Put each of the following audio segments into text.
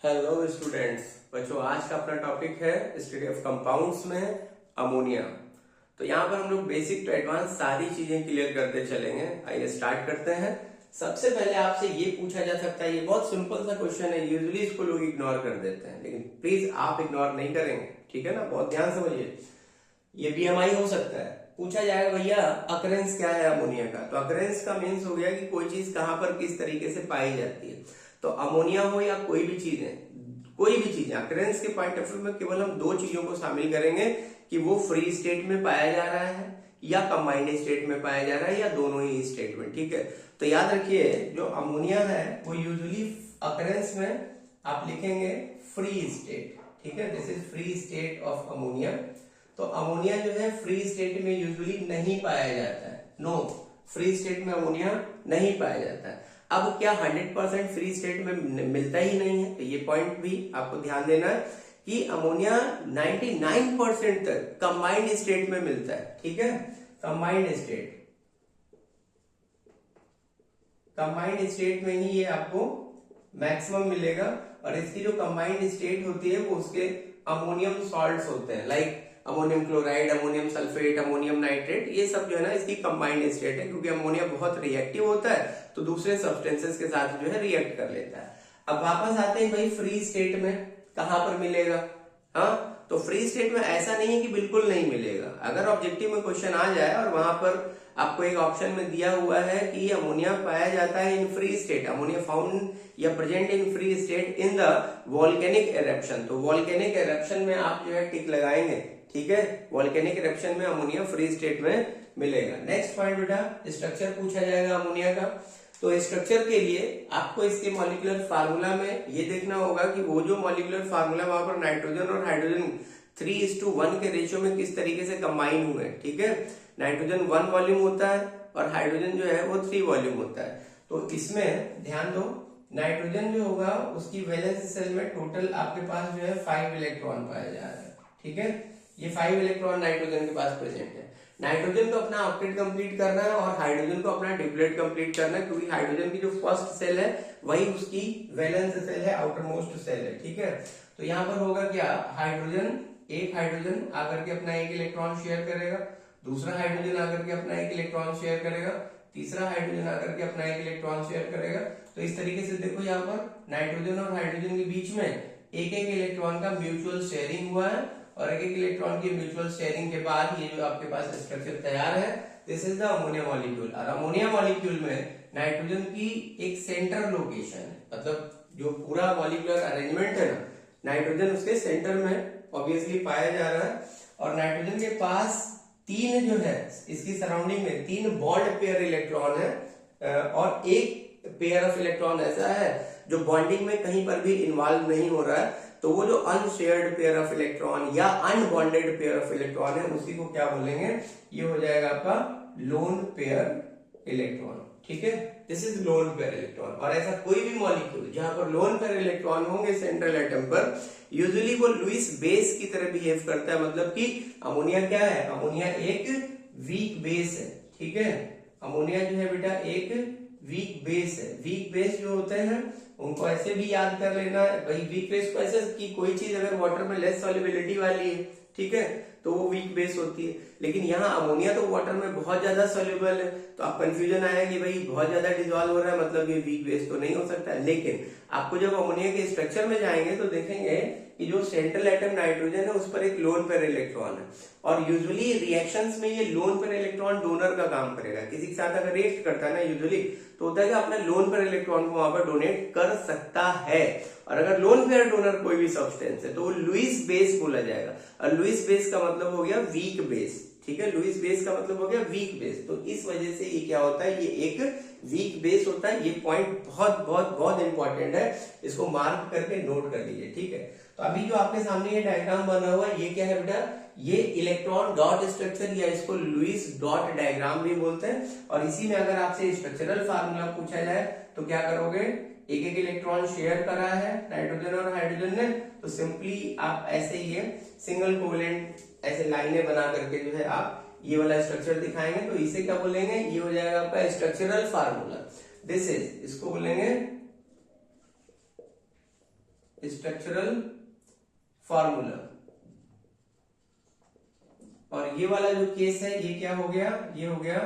Hello students. बच्चों, आज का अपना टॉपिक है स्टडी ऑफ कंपाउंड्स में अमोनिया। तो यहाँ पर हम लोग बेसिक टू एडवांस सारी चीजें क्लियर करते चलेंगे। आइए स्टार्ट करते हैं। सबसे पहले आपसे ये पूछा जा सकता है, ये बहुत सिंपल सा क्वेश्चन है, यूजुअली इसको लोग इग्नोर कर देते हैं, लेकिन प्लीज आप इग्नोर नहीं करेंगे, ठीक है ना? बहुत ध्यान से समझिए। ये बीएमआई हो सकता है। पूछा जाएगा भैया अकरेंस क्या है अमोनिया का। तो अकरेंस का मीन्स हो गया कि कोई चीज कहां पर किस तरीके से पाई जाती है। तो अमोनिया हो या कोई भी चीज है, कोई भी चीज अकरेंस के पॉइंट ऑफ व्यू में केवल हम दो चीजों को शामिल करेंगे कि वो फ्री स्टेट में पाया जा रहा है या कंबाइंड स्टेट में पाया जा रहा है या दोनों ही स्टेट में, ठीक है? तो याद रखिए जो अमोनिया है वो यूजुअली अकरेंस में आप लिखेंगे फ्री स्टेट, ठीक है? This is free state of ammonia. तो अमोनिया जो है फ्री स्टेट में यूजुअली नहीं पाया जाता है। नो, फ्री स्टेट में अमोनिया नहीं पाया जाता है। अब क्या 100% फ्री स्टेट में मिलता ही नहीं है? तो ये पॉइंट भी आपको ध्यान देना है कि अमोनिया 99% तक कंबाइंड स्टेट में मिलता है, ठीक है? कंबाइंड स्टेट में ही ये आपको मैक्सिमम मिलेगा। और इसकी जो कंबाइंड स्टेट होती है वो उसके अमोनियम सॉल्ट्स होते हैं, like ammonium chloride, ammonium sulphate, ammonium nitrate, ये सब जो है ना इसकी कंबाइंड स्टेट है, क्योंकि अमोनिया बहुत रिएक्टिव होता है तो दूसरे सब्सटेंसेस के साथ जो है रिएक्ट कर लेता है। अब वापस आते हैं भाई फ्री स्टेट में कहां पर मिलेगा। हाँ, तो फ्री स्टेट में ऐसा नहीं है कि बिल्कुल नहीं मिलेगा। अगर ऑब्जेक्टिव में क्वेश्चन आ जाए और वहां पर आपको एक ऑप्शन में दिया हुआ है कि अमोनिया पाया जाता है in free state, ammonia found या present in free state in the volcanic eruption, तो वॉल्केनिक एरप्शन में आप जो है टिक लगाएंगे, ठीक है? वॉल्केनिक इरप्शन में अमोनिया फ्री स्टेट में मिलेगा। नेक्स्ट पॉइंट बेटा, स्ट्रक्चर पूछा जाएगा अमोनिया का। तो स्ट्रक्चर के लिए आपको इसके मॉलिक्यूलर फार्मूला में ये देखना होगा कि वो जो मॉलिक्यूलर फार्मूला वहां पर नाइट्रोजन और हाइड्रोजन 3:1 के रेशियो में किस तरीके से कंबाइन हुए, ठीक है? नाइट्रोजन 1 वॉल्यूम होता है और हाइड्रोजन जो है वो 3 वॉल्यूम होता है। तो इसमें ध्यान दो, नाइट्रोजन जो होगा उसकी वैलेंस सेल में टोटल आपके पास जो है 5 इलेक्ट्रॉन पाया जा रहा है, ठीक है? ये 5 इलेक्ट्रॉन नाइट्रोजन के पास प्रेजेंट है। नाइट्रोजन को अपना ऑक्टेट कंप्लीट करना है और हाइड्रोजन को अपना डिप्लेट कंप्लीट करना है, क्योंकि हाइड्रोजन की जो फर्स्ट सेल है वही उसकी वैलेंस सेल है, आउटर मोस्ट सेल है, ठीक है? तो यहाँ पर होगा क्या, एक हाइड्रोजन आकर के अपना एक इलेक्ट्रॉन शेयर करेगा, दूसरा हाइड्रोजन आकर के अपना एक इलेक्ट्रॉन शेयर करेगा, तीसरा हाइड्रोजन आकर के अपना एक इलेक्ट्रॉन शेयर करेगा। तो इस तरीके से देखो यहाँ पर नाइट्रोजन और हाइड्रोजन के बीच में एक एक इलेक्ट्रॉन का म्यूचुअल शेयरिंग हुआ है और एक एक इलेक्ट्रॉन की म्यूचुअल शेयरिंग के बाद ये जो आपके पास स्ट्रक्चर तैयार है, this is the ammonia molecule. और अमोनिया मॉलिक्यूल में नाइट्रोजन की एक सेंटर लोकेशन है, मतलब जो पूरा मॉलिक्यूलर अरेंजमेंट है ना, नाइट्रोजन उसके सेंटर में ऑब्वियसली पाया जा रहा है। और नाइट्रोजन के पास तीन जो है इसकी सराउंडिंग में 3 बॉन्ड पेयर इलेक्ट्रॉन है और एक पेयर ऑफ इलेक्ट्रॉन ऐसा है जो बॉन्डिंग में कहीं पर भी इन्वॉल्व नहीं हो रहा है। तो वो जो अनशेयर्ड पेयर ऑफ इलेक्ट्रॉन या अनबॉन्डेड पेयर ऑफ इलेक्ट्रॉन है उसी को क्या बोलेंगे, ये हो जाएगा आपका लोन पेयर इलेक्ट्रॉन, ठीक है? This is lone pair electron. और ऐसा कोई भी मॉलिक्यूल जहां पर लोन पेयर इलेक्ट्रॉन होंगे सेंट्रल एटम पर, यूजुअली वो लुईस बेस की तरह बिहेव करता है। मतलब कि अमोनिया क्या है, अमोनिया एक वीक बेस है, ठीक है? अमोनिया जो है बेटा एक वीक बेस है। वीक बेस जो होते हैं उनको ऐसे भी याद कर लेना है भाई, वीक बेस को ऐसे कि कोई चीज अगर वाटर में लेस सॉल्युबिलिटी वाली है, ठीक है, तो वो वीक बेस होती है। लेकिन यहाँ अमोनिया तो वाटर में बहुत ज्यादा सॉल्युबल है, तो आप कंफ्यूजन आया कि भाई बहुत ज्यादा डिजॉल्व हो रहा है, मतलब ये वीक बेस तो नहीं हो सकता। लेकिन आपको जब अमोनिया के स्ट्रक्चर में जाएंगे तो देखेंगे कि जो सेंट्रल एटम नाइट्रोजन है उस पर एक लोन पेयर इलेक्ट्रॉन है और यूजुअली रिएक्शंस में ये लोन पेयर इलेक्ट्रॉन डोनर का काम करेगा। किसी के साथ अगर रिएक्ट करता है ना यूजुअली, तो होता है कि अपने लोन पेयर इलेक्ट्रॉन को वहां पर डोनेट कर सकता है। और अगर लोन पेयर डोनर कोई भी सब्सटेंस है तो वो लुईस बेस बोला जाएगा। और लुईस बेस का मतलब हो गया वीक बेस, ठीक है? लुईस बेस का मतलब हो गया वीक बेस। तो इस वजह से ये क्या होता है, ये एक वीक बेस होता है। ये पॉइंट बहुत बहुत बहुत इंपॉर्टेंट है, इसको मार्क करके नोट कर लीजिए, ठीक है? तो अभी जो आपके सामने ये डायग्राम बना हुआ है ये क्या है बेटा, ये इलेक्ट्रॉन डॉट स्ट्रक्चर या इसको लुईस डॉट डायग्राम भी बोलते हैं। और इसी में अगर आपसे स्ट्रक्चरल फार्मूला पूछा जाए तो क्या करोगे, एक एक इलेक्ट्रॉन शेयर करा है नाइट्रोजन और हाइड्रोजन ने, तो सिंपली आप ऐसे ही सिंगल कोवेलेंट ऐसे लाइनें बना करके जो है आप ये वाला स्ट्रक्चर दिखाएंगे। तो इसे क्या बोलेंगे, ये हो जाएगा आपका स्ट्रक्चरल फार्मूला। दिस इज, इसको बोलेंगे स्ट्रक्चरल फॉर्मूला। और ये वाला जो केस है ये क्या हो गया, ये हो गया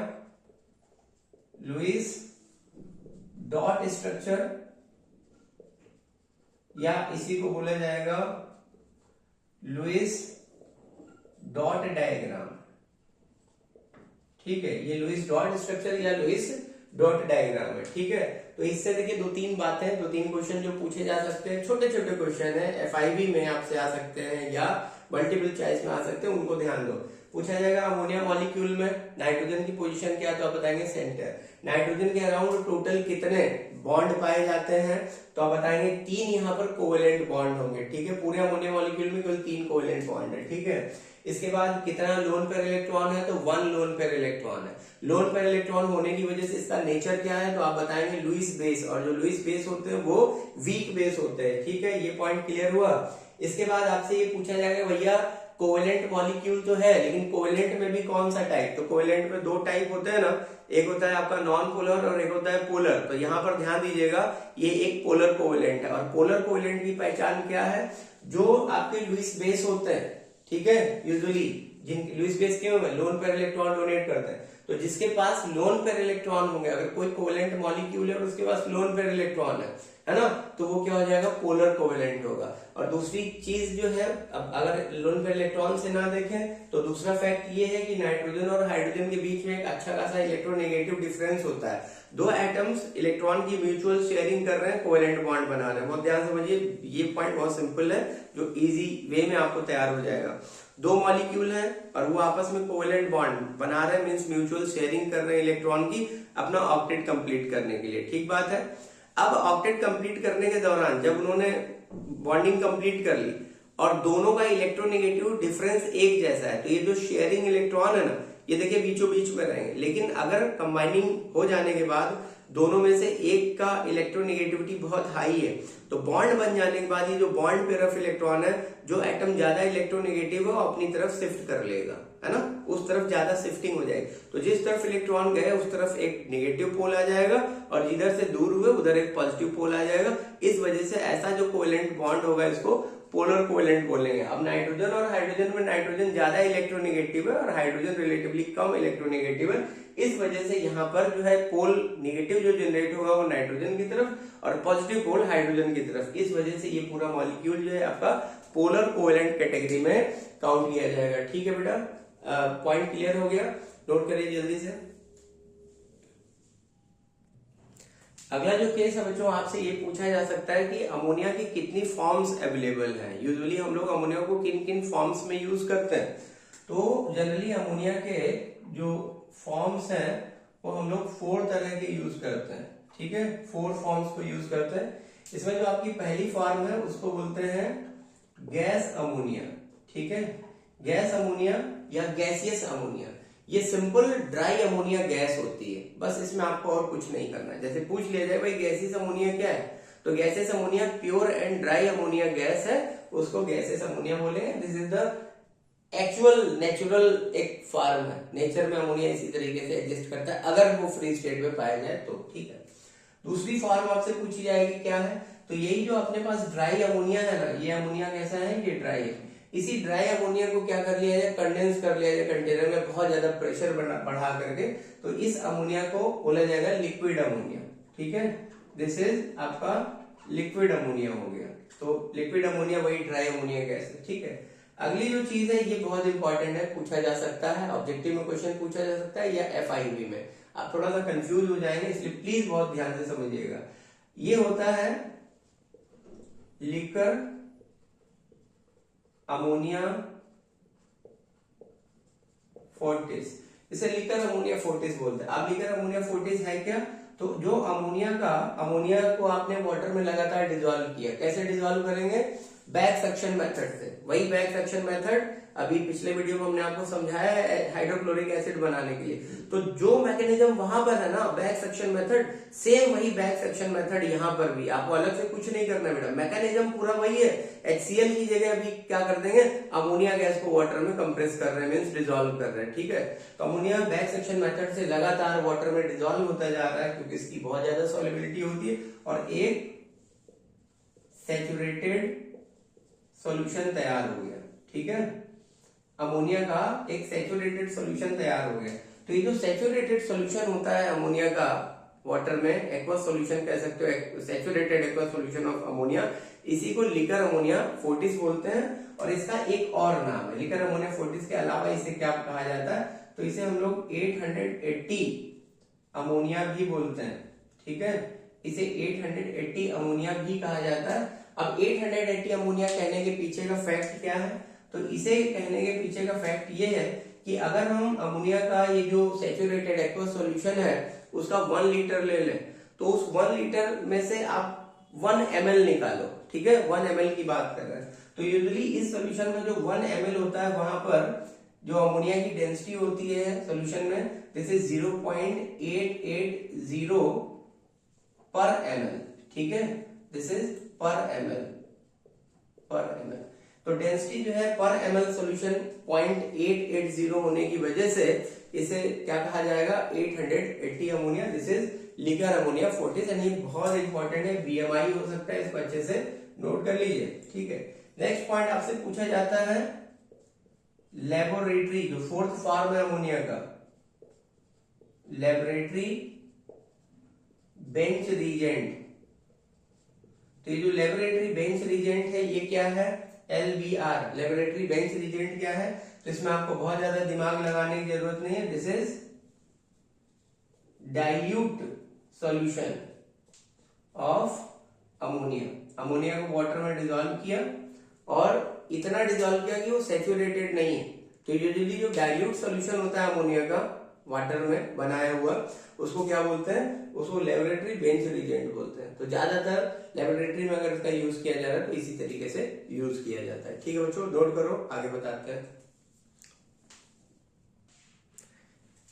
लुईस डॉट स्ट्रक्चर, या इसी को बोला जाएगा लुईस डॉट डायग्राम। ठीक है, ये लुईस डॉट स्ट्रक्चर या लुईस डॉट डायग्राम है। ठीक है, तो इससे देखिए दो तीन बातें, दो तीन क्वेश्चन जो पूछे जा सकते हैं, छोटे छोटे क्वेश्चन है, FIB में आपसे आ सकते हैं या मल्टीपल चॉइस में आ सकते हैं, उनको ध्यान दो। पूछा जाएगा अमोनिया मॉलिक्यूल में नाइट्रोजन की पोजीशन क्या, तो आप बताएंगे सेंटर। नाइट्रोजन के अराउंड टोटल कितने बॉन्ड पाए जाते हैं, तो आप बताएंगे 3 यहाँ पर कोवेलेंट बॉन्ड होंगे। ठीक है, पूरे अमोनिया मॉलिक्यूल में केवल 3 कोवेलेंट बॉन्ड है। ठीक है, इसके बाद कितना लोन पेयर इलेक्ट्रॉन है, तो 1 लोन पेयर इलेक्ट्रॉन है। लोन पेयर इलेक्ट्रॉन होने की वजह से इसका नेचर क्या है, तो आप बताएंगे लुईस बेस, और जो लुईस बेस होते हैं वो वीक बेस होते हैं। ठीक है, ये पॉइंट क्लियर हुआ। इसके बाद आपसे ये पूछा जाएगा भैया कोवेलेंट मॉलिक्यूल तो है, लेकिन कोवेलेंट में भी कौन सा टाइप, तो कोवेलेंट में 2 टाइप होते हैं ना, एक होता है आपका नॉन पोलर और एक होता है पोलर। तो यहाँ पर ध्यान दीजिएगा, ये एक पोलर कोवेलेंट है, और पोलर कोवेलेंट की पहचान क्या है, जो आपके लुईस बेस होते हैं। ठीक है, यूजुअली जिन लुईस बेस क्यों है, लोन पेयर इलेक्ट्रॉन डोनेट करते हैं, तो जिसके पास लोन पेयर इलेक्ट्रॉन होंगे, अगर कोई कोवेलेंट मॉलिक्यूल है और उसके पास लोन पेयर इलेक्ट्रॉन है ना, तो वो क्या हो जाएगा, पोलर कोवेलेंट होगा। और दूसरी चीज जो है, अब अगर लोन पेयर इलेक्ट्रॉन से ना देखें तो दूसरा फैक्ट ये है कि नाइट्रोजन और हाइड्रोजन के बीच में एक अच्छा खासा इलेक्ट्रोनेगेटिव डिफरेंस होता है। 2 एटम्स इलेक्ट्रॉन की म्यूचुअल शेयरिंग कर रहे हैं, कोवेलेंट बॉन्ड बना रहे हैं। बहुत ध्यान समझिए, ये पॉइंट बहुत सिंपल है, जो इजी वे में आपको तैयार हो जाएगा। 2 मॉलिक्यूल हैं और वो आपस में कोवेलेंट बॉन्ड बना रहे हैं, मींस म्यूचुअल शेयरिंग कर रहे हैं इलेक्ट्रॉन की, अपना ऑक्टेट कंप्लीट करने के लिए। ठीक बात है। अब ऑक्टेट कंप्लीट करने के दौरान जब उन्होंने बॉन्डिंग कंप्लीट कर ली और दोनों का इलेक्ट्रोनेगेटिव डिफरेंस एक जैसा है, तो ये जो शेयरिंग इलेक्ट्रॉन है ना, ये देखिए बीचों बीच में रहेंगे। लेकिन अगर कंबाइनिंग हो जाने के बाद दोनों में से एक का इलेक्ट्रोनेगेटिविटी बहुत हाई है, तो बॉन्ड बन जाने के बाद ये जो बॉन्ड पेयर ऑफ इलेक्ट्रॉन है, जो एटम ज्यादा इलेक्ट्रोनेगेटिव है वो अपनी तरफ शिफ्ट कर लेगा, है ना, उस तरफ ज्यादा शिफ्टिंग हो जाएगी। तो जिस तरफ इलेक्ट्रॉन गए उस तरफ एक नेगेटिव पोल आ जाएगा, और जिधर से दूर हुए उधर एक पॉजिटिव पोल आ जाएगा। इस वजह से ऐसा जो कोवेलेंट बॉन्ड होगा इसको पोलर कोवेलेंट बोलेंगे। अब नाइट्रोजन और हाइड्रोजन में नाइट्रोजन ज्यादा इलेक्ट्रोनेगेटिव है और हाइड्रोजन रिलेटिवली कम इलेक्ट्रोनेगेटिव है। इस वजह से यहाँ पर जो है पोल नेगेटिव जो जनरेट होगा वो नाइट्रोजन की तरफ और पॉजिटिव पोल हाइड्रोजन की तरफ। इस वजह से ये पूरा मॉलिक्यूल जो है आपका पोलर कोवेलेंट कैटेगरी में काउंट किया जाएगा। ठीक है बेटा, पॉइंट क्लियर हो गया, नोट करिए जल्दी से। अगला जो केस है बच्चों, आपसे ये पूछा जा सकता है कि अमोनिया की कितनी फॉर्म्स अवेलेबल हैं। यूजुअली हम लोग अमोनिया को किन किन फॉर्म्स में यूज करते हैं, तो जनरली अमोनिया के जो फॉर्म्स हैं वो हम लोग 4 तरह के यूज करते हैं। ठीक है, 4 फॉर्म्स को यूज करते हैं। इसमें जो आपकी पहली फॉर्म है उसको बोलते हैं गैस अमोनिया। ठीक है, गैस अमोनिया या गैसियस अमोनिया, ये सिंपल ड्राई अमोनिया गैस होती है, बस इसमें आपको और कुछ नहीं करना है। जैसे पूछ लिया जाए भाई गैसियस अमोनिया क्या है, तो gaseous ammonia pure and dry ammonia gas है, उसको गैसियस अमोनिया बोलेंगे। This is the actual natural एक फॉर्म है, नेचर में अमोनिया इसी तरीके से एग्जिस्ट करता है अगर वो फ्री स्टेट में पाया जाए तो। ठीक है, दूसरी फॉर्म आपसे पूछी जाएगी क्या है, तो यही जो अपने पास ड्राई अमोनिया है ना, ये अमोनिया कैसा है, ये ड्राई है। इसी ड्राई अमोनिया को क्या कर लिया जाए, कंडेंस कर लिया जाए कंटेनर में बहुत ज्यादा प्रेशर बढ़ा करके, तो इस अमोनिया को बोला जाएगा लिक्विड अमोनिया। ठीक है, दिस इज आपका लिक्विड अमोनिया हो गया। तो लिक्विड अमोनिया वही ड्राई अमोनिया गैस है। ठीक है, अगली जो चीज है ये बहुत इंपॉर्टेंट है, पूछा जा सकता है, ऑब्जेक्टिव में क्वेश्चन पूछा जा सकता है या FIB में। आप थोड़ा सा कंफ्यूज हो जाएंगे, इसलिए प्लीज बहुत ध्यान से समझिएगा। ये होता है लिकर अमोनिया फोर्टिस, इसे लिकर अमोनिया फोर्टिस बोलते हैं। अब लिकर अमोनिया फोर्टिस है क्या, तो जो अमोनिया को आपने वाटर में लगातार डिजोल्व किया, कैसे डिजोल्व करेंगे, बैक सक्शन मेथड से। वही बैक सक्शन मेथड अभी पिछले वीडियो में हमने आपको समझाया है हाइड्रोक्लोरिक एसिड बनाने के लिए। तो जो मैकेनिज्म वहां पर है ना बैक सक्शन मेथड, सेम वही बैक सक्शन मेथड यहाँ पर भी, आपको अलग से कुछ नहीं करना बेटा, मैकेनिज्म पूरा वही है। HCl की जगह अभी क्या कर देंगे, अमोनिया गैस को वाटर में कंप्रेस कर रहे हैं, मींस डिजोल्व कर रहे हैं। ठीक है, तो अमोनिया बैक सक्शन मेथड से लगातार वाटर में डिजोल्व होता जा रहा है, क्योंकि इसकी बहुत ज्यादा सॉल्युबिलिटी होती है और एक सैचुरेटेड सॉल्यूशन तैयार हो गया। ठीक है, अमोनिया का एक सैचुरेटेड सॉल्यूशन तैयार हो गया। तो ये जो सैचुरेटेड सॉल्यूशन होता है अमोनिया का वाटर में, एक्वस सॉल्यूशन कह सकते हो, saturated aqueous solution of ammonia, इसी को लिकर अमोनिया फोर्टिस बोलते हैं। और इसका एक और नाम है, लिकर अमोनिया फोर्टिस के अलावा इसे क्या कहा जाता है, तो इसे हम लोग 880 अमोनिया भी बोलते हैं। ठीक है, इसे 880 अमोनिया भी कहा जाता है। अब 880 अमोनिया कहने के पीछे का फैक्ट क्या है, तो इसे कहने के पीछे का फैक्ट ये है कि अगर हम अमोनिया का ये जो सैचुरेटेड एक्वस सॉल्यूशन है उसका 1 लीटर ले लें, तो उस 1 लीटर में से आप 1 ml निकालो। ठीक है, 1 ml की बात कर रहे हैं। तो यूजुअली इस सॉल्यूशन में जो 1 ml होता है, वहां पर जो अमोनिया की डेंसिटी होती है सॉल्यूशन में, दिस इज 0.880 पर ml। ठीक है, दिस इज पर ml। तो डेंसिटी जो है पर ml सॉल्यूशन 0.880 होने की वजह से इसे क्या कहा जाएगा, 880 ammonia. This is liquor ammonia Fortis. And ये बहुत इंपॉर्टेंट है, बीएमआई हो सकता है, इसको अच्छे से नोट कर लीजिए। ठीक है, नेक्स्ट पॉइंट आपसे पूछा जाता है लेबोरेटरी, जो फोर्थ फॉर्म है अमोनिया का, लेबोरेटरी बेंच रीजेंट। तो ये जो लेबोरेटरी बेंच रीजेंट है ये क्या है, LBR, लेबोरेटरी बेंच रीजेंट क्या है, तो इसमें आपको बहुत ज्यादा दिमाग लगाने की जरूरत नहीं है। This is dilute solution of ammonia. Ammonia को वाटर में डिसॉल्व किया और इतना डिसॉल्व किया कि वो सैचुरेटेड नहीं है। तो यूजुअली जो डाइल्यूट सॉल्यूशन होता है अमोनिया का वाटर में बनाया हुआ, उसको क्या बोलते हैं, उसको लेबोरेटरी बेंच रीजेंट बोलते हैं। तो ज्यादातर लेबोरेटरी में अगर इसका यूज किया जा रहा है तो इसी तरीके से यूज किया जाता है। ठीक है बच्चों, नोट करो, आगे बताते हैं।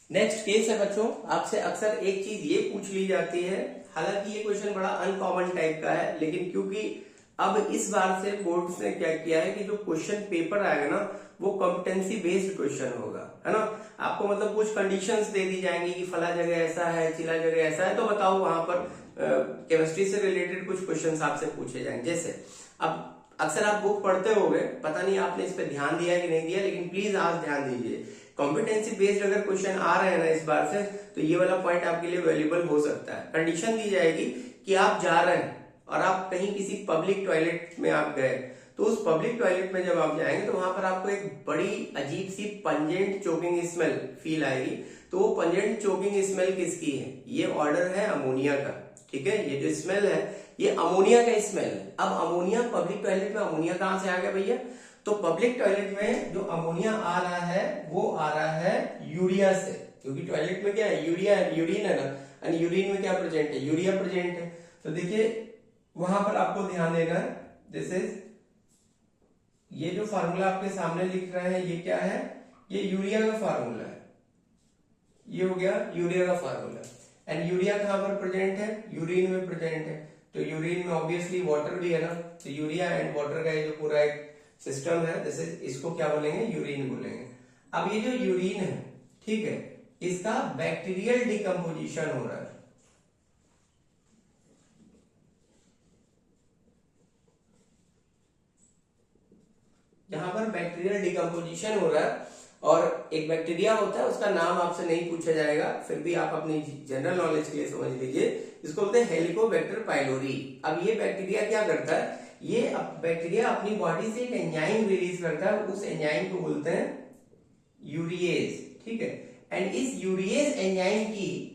नेक्स्ट केस है बच्चों, आपसे अक्सर एक चीज ये पूछ ली जाती है, हालांकि ये क्वेश्चन बड़ा अनकॉमन टाइप का है, लेकिन क्योंकि अब इस बार से बोर्ड ने क्या किया है कि जो क्वेश्चन पेपर आएगा ना वो कॉम्पिटेंसी बेस्ड क्वेश्चन होगा, है ना। आपको मतलब कुछ कंडीशंस दे दी जाएंगी कि फला जगह ऐसा है, चिला जगह ऐसा है, तो बताओ वहां पर केमिस्ट्री से रिलेटेड कुछ क्वेश्चंस आपसे पूछे जाएंगे। जैसे अब अक्सर आप बुक पढ़ते होंगे, पता नहीं आपने इस पे ध्यान दिया कि नहीं दिया, लेकिन प्लीज आज ध्यान दीजिए। कॉम्पिटेंसी बेस्ड अगर क्वेश्चन आ रहे हैं ना इस बार से, तो ये वाला पॉइंट आपके लिए वैल्यूएबल हो सकता है। कंडीशन दी जाएगी कि आप जा रहे हैं और आप कहीं किसी पब्लिक टॉयलेट में आप गए, तो उस पब्लिक टॉयलेट में जब आप जाएंगे तो वहां पर आपको एक बड़ी अजीब सी पंजेंट चोकिंग स्मेल फील आएगी। तो वो पंजेंट चोकिंग स्मेल किसकी है, ये ऑर्डर है अमोनिया का। ठीक है, ये जो स्मेल है ये अमोनिया का स्मेल है। अब अमोनिया, पब्लिक टॉयलेट में अमोनिया कहां से आ गया भैया, तो पब्लिक टॉयलेट में जो अमोनिया आ रहा है वो आ रहा है यूरिया से, क्योंकि टॉयलेट में क्या है, यूरिया है, यूरिन है ना, और यूरिन में क्या प्रेजेंट है, यूरिया प्रेजेंट है। तो देखिए वहां पर आपको ध्यान देना है, दिस इज, ये जो फार्मूला आपके सामने लिख रहे हैं ये क्या है, ये यूरिया का फार्मूला है, ये हो गया यूरिया का फार्मूला। एंड यूरिया कहां पर प्रेजेंट है, यूरिन में प्रेजेंट है। तो यूरिन में ऑब्वियसली वाटर भी है ना, तो यूरिया एंड वाटर का ये जो पूरा एक सिस्टम है, जैसे इसको क्या बोलेंगे, यूरिन बोलेंगे। अब ये जो यूरिन है, ठीक है, इसका बैक्टीरियल डिकम्पोजिशन हो रहा है। यहां पर बैक्टीरियल डिकम्पोजिशन हो रहा है, और एक बैक्टीरिया होता है, उसका नाम आपसे नहीं पूछा जाएगा, फिर भी आप अपनी जनरल नॉलेज के लिए समझ लीजिए, इसको बोलते हैं हेलिकोबैक्टर पाइलोरी। अब ये बैक्टीरिया क्या करता है, ये बैक्टीरिया अपनी बॉडी से एक एंजाइम रिलीज करता है, उस एंजाइम को बोलते हैं यूरिएज। ठीक है, एंड इस यूरिएज एंजाइम की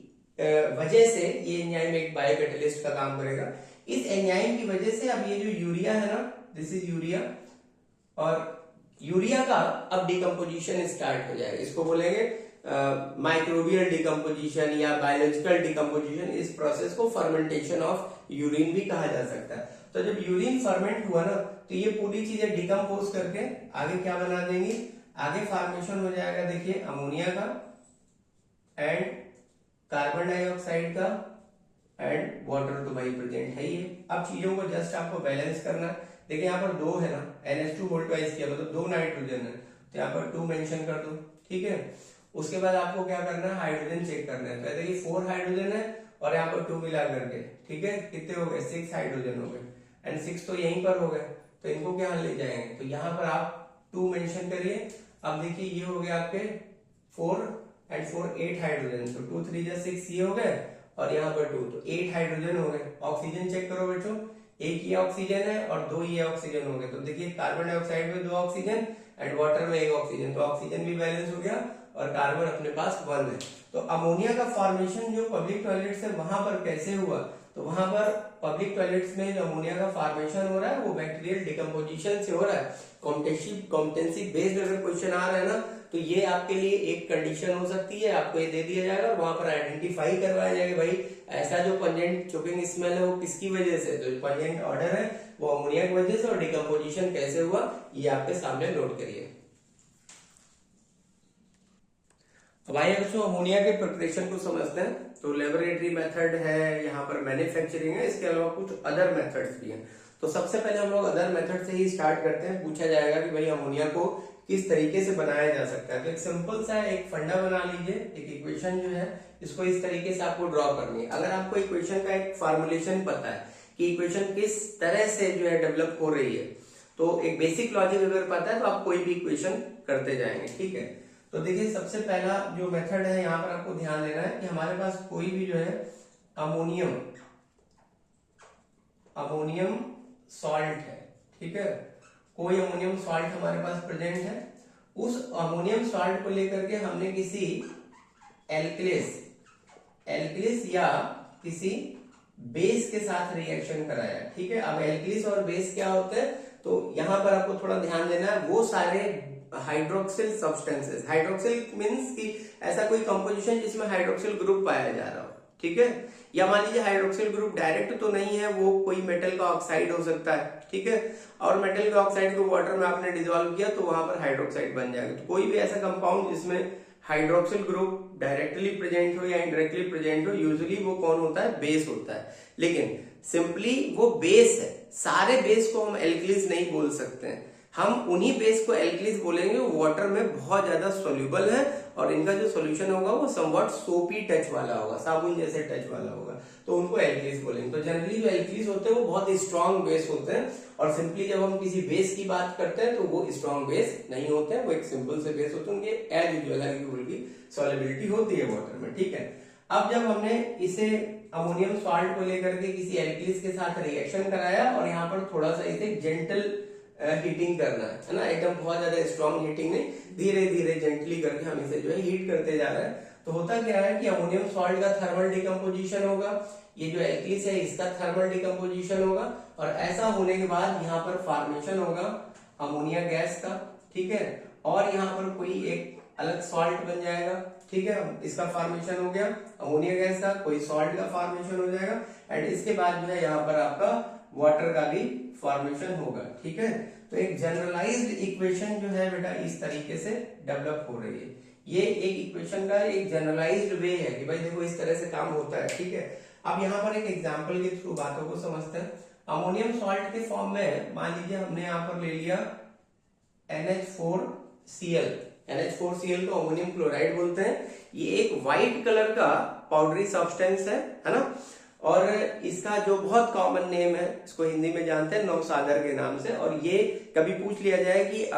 वजह से, ये एंजाइम एक बायोकैटालिस्ट का काम करेगा, इस एंजाइम की वजह से अब ये जो यूरिया है ना, दिस इज यूरिया, और यूरिया का अब डिकम्पोजिशन स्टार्ट हो जाएगा। इसको बोलेंगे माइक्रोबियल डिकम्पोजिशन या बायोलॉजिकल डिकम्पोजिशन। इस प्रोसेस को फर्मेंटेशन ऑफ यूरिन भी कहा जा सकता है। तो जब यूरिन फर्मेंट हुआ ना, तो ये पूरी चीजें डिकम्पोज करके आगे क्या बना देंगी, आगे फॉर्मेशन हो जाएगा, देखिए अमोनिया का एंड कार्बन डाइऑक्साइड का एंड वाटर, तो भाई प्रेजेंट है ही है। अब चीजों को जस्ट आपको बैलेंस करना है। देखिए यहाँ पर 2 है ना, NH2 वोल्टाइज किया, मतलब 2 नाइट्रोजन है, तो यहाँ पर 2 मेंशन कर दो। ठीक है, उसके बाद आपको क्या करना है, हाइड्रोजन चेक करना है। तो देखिए 4 हाइड्रोजन है और यहाँ पर 2 मिला करके, ठीक है, कितने हो गए, 6 हाइड्रोजन हो गए। एंड 6 तो यहीं पर हो गए, तो इनको क्या ले जाएंगे, तो यहाँ पर आप 2 मेंशन करिए। अब देखिए ये हो गया आपके 4 एंड 4 8 हाइड्रोजन, तो 2 3 6 ये हो गए और यहाँ पर 2, तो 8 हाइड्रोजन हो गए। ऑक्सीजन चेक करो बच्चों, एक ये ऑक्सीजन है और 2 ये ऑक्सीजन हो गए, तो देखिए कार्बन डाइऑक्साइड में 2 ऑक्सीजन एंड वाटर में 1 ऑक्सीजन, तो ऑक्सीजन भी बैलेंस हो गया और कार्बन अपने पास 1 है। तो अमोनिया का फॉर्मेशन जो पब्लिक टॉयलेट्स है वहां पर कैसे हुआ, तो वहां पर पब्लिक टॉयलेट्स में जो अमोनिया का फॉर्मेशन हो रहा है वो बैक्टीरियल डिकम्पोजिशन से हो रहा है। कॉम्पिटेंसी बेस्ड अगर क्वेश्चन आ रहा है ना, तो ये आपके लिए एक कंडीशन हो सकती है, आपको ये दे दिया जाएगा और वहां पर आइडेंटिफाई करवाया जाएगा भाई ऐसा जो पंजेंट चोकिंग स्मेल है वो किसकी वजह से, तो पंजेंट ऑर्डर है वो अमोनिया की वजह से, और डिकम्पोजिशन कैसे हुआ ये आपके सामने नोट करिए। अब आइए बच्चों अमोनिया के प्रिपरेशन को समझते हैं। तो लेबोरेटरी मेथड है, यहाँ पर मैन्युफैक्चरिंग है, इसके अलावा कुछ अदर मेथड्स भी हैं। तो सबसे पहले हम लोग अदर मेथड से ही स्टार्ट करते हैं। पूछा जाएगा कि भाई अमोनिया को किस तरीके से बनाया जा सकता है, तो एक सिंपल सा एक फंडा बना लीजिए, एक इक्वेशन जो है इसको इस तरीके से आपको ड्रॉ करनी है। अगर आपको इक्वेशन का एक फॉर्मुलेशन पता है कि इक्वेशन किस तरह से जो है डेवलप हो रही है, तो एक बेसिक लॉजिक अगर पता है तो आप कोई भी इक्वेशन करते जाएंगे, ठीक है। तो देखिए सबसे पहला जो मेथड है यहाँ पर आपको ध्यान देना है कि हमारे पास कोई भी जो है अमोनियम सॉल्ट है, ठीक है, कोई अमोनियम सॉल्ट हमारे पास प्रेजेंट है। उस अमोनियम सॉल्ट को लेकर के हमने किसी एल्किलिस या किसी बेस के साथ रिएक्शन कराया, ठीक है। अब एल्किलिस और बेस क्या होते हैं, तो यहां पर आपको थोड़ा ध्यान देना है, वो सारे हाइड्रोक्सिल सब्सटेंसेस, हाइड्रोक्सिल मींस कि ऐसा कोई कंपोजिशन जिसमें हाइड्रोक्सिल ग्रुप पाया जा रहा हो, ठीक है, या मान लीजिए हाइड्रोक्सिल ग्रुप डायरेक्ट तो नहीं है, वो कोई मेटल का ऑक्साइड हो सकता है, ठीक है, और मेटल के ऑक्साइड को वाटर में आपने डिसॉल्व किया तो वहां पर हाइड्रोक्साइड बन जाएगा। तो कोई भी ऐसा कंपाउंड जिसमें हाइड्रोक्सिल ग्रुप डायरेक्टली प्रेजेंट हो या इनडायरेक्टली प्रेजेंट हो, यूजुअली वो कौन होता है, बेस होता है। लेकिन सिंपली वो बेस है, सारे बेस को हम एल्किलिस नहीं बोल सकते हैं, हम उन्हीं बेस को एल्किलिस बोलेंगे वाटर में बहुत ज्यादा सोल्यूबल है और इनका जो सॉल्यूशन होगा वो समवॉट सोपी टच वाला होगा, साबुन जैसे टच वाला होगा, तो उनको एल्किलिस बोलेंगे। तो जनरली जो एल्किलिस होते हैं वो बहुत स्ट्रॉन्ग बेस होते हैं, और सिंपली जब हम किसी बेस की बात करते हैं तो वो स्ट्रॉन्ग बेस नहीं होते हैं, वो एक सिंपल से बेस होते हैं, उनके एज यूजुअल है की सॉलिबिलिटी होती है वाटर में, ठीक है। अब जब हमने इसे अमोनियम सॉल्ट को लेकर के किसी एल्किलिस के साथ रिएक्शन कराया और यहाँ पर थोड़ा सा इसे जेंटल हीटिंग करना है ना, एकदम बहुत ज्यादा स्ट्रॉन्ग हीटिंग नहीं, धीरे धीरे जेंटली करके हम इसे जो है हीट करते जा रहे हैं। तो होता क्या है कि अमोनियम सॉल्ट का थर्मल डिकम्पोजिशन होगा, ये जो एल्किलिस है इसका थर्मल डिकम्पोजिशन होगा, और ऐसा होने के बाद यहाँ पर फॉर्मेशन होगा अमोनिया गैस का, ठीक है, और यहाँ पर कोई एक अलग सॉल्ट बन जाएगा, ठीक है, इसका फॉर्मेशन हो गया अमोनिया गैस का, कोई सॉल्ट का फॉर्मेशन हो जाएगा, एंड इसके बाद जो है यहाँ पर आपका वाटर का भी फॉर्मेशन होगा, ठीक है। तो एक जनरलाइज्ड इक्वेशन जो है बेटा इस तरीके से डेवलप हो रही है, ये एक इक्वेशन का एक जनरलाइज्ड वे है कि भाई देखो इस तरह से काम होता है, ठीक है। अब यहाँ पर एक एग्जांपल के थ्रू बातों को समझते हैं। अमोनियम सॉल्ट के फॉर्म में मान लीजिए हमने यहाँ पर ले लिया NH4Cl, NH4Cl को अमोनियम क्लोराइड बोलते हैं, ये एक व्हाइट कलर का पाउडरी सब्सटेंस है ना, और इसका जो बहुत कॉमन नेम है, इसको हिंदी में जानते हैं नौसागर के नाम से। और ये कभी पूछ लिया जाए कि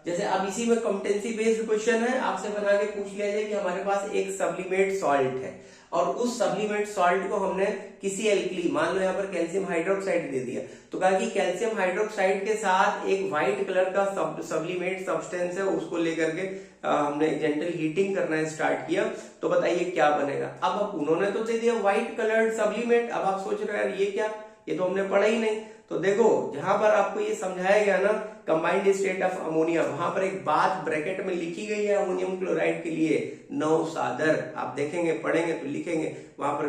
जैसे अब इसी में कॉम्पिटेंसी बेस्ड क्वेश्चन है, आपसे बना के पूछ लिया जाए कि हमारे पास एक सब्लिमेट सॉल्ट है और उस सब्लिमेट सॉल्ट को हमने किसी एल्कली, मान लो यहाँ पर कैल्शियम हाइड्रोक्साइड दे दिया, तो कहा कि कैल्शियम हाइड्रोक्साइड के साथ एक व्हाइट कलर का सब्लिमेट सब्सटेंस है, उसको लेकर के हमने जेंटल हीटिंग करना स्टार्ट किया, तो बताइए क्या बनेगा। अब उन्होंने तो दे दिया व्हाइट कलर्ड सब्लिमेट, अब आप सोच रहे हैं यार ये क्या, ये तो हमने पढ़ा ही नहीं। तो देखो जहां पर आपको ये समझाया गया ना कंबाइंड स्टेट ऑफ अमोनिया, वहां पर एक बात ब्रैकेट में लिखी गई है अमोनियम क्लोराइड के लिए, नौसादर। आप देखेंगे पढ़ेंगे तो लिखेंगे, वहां पर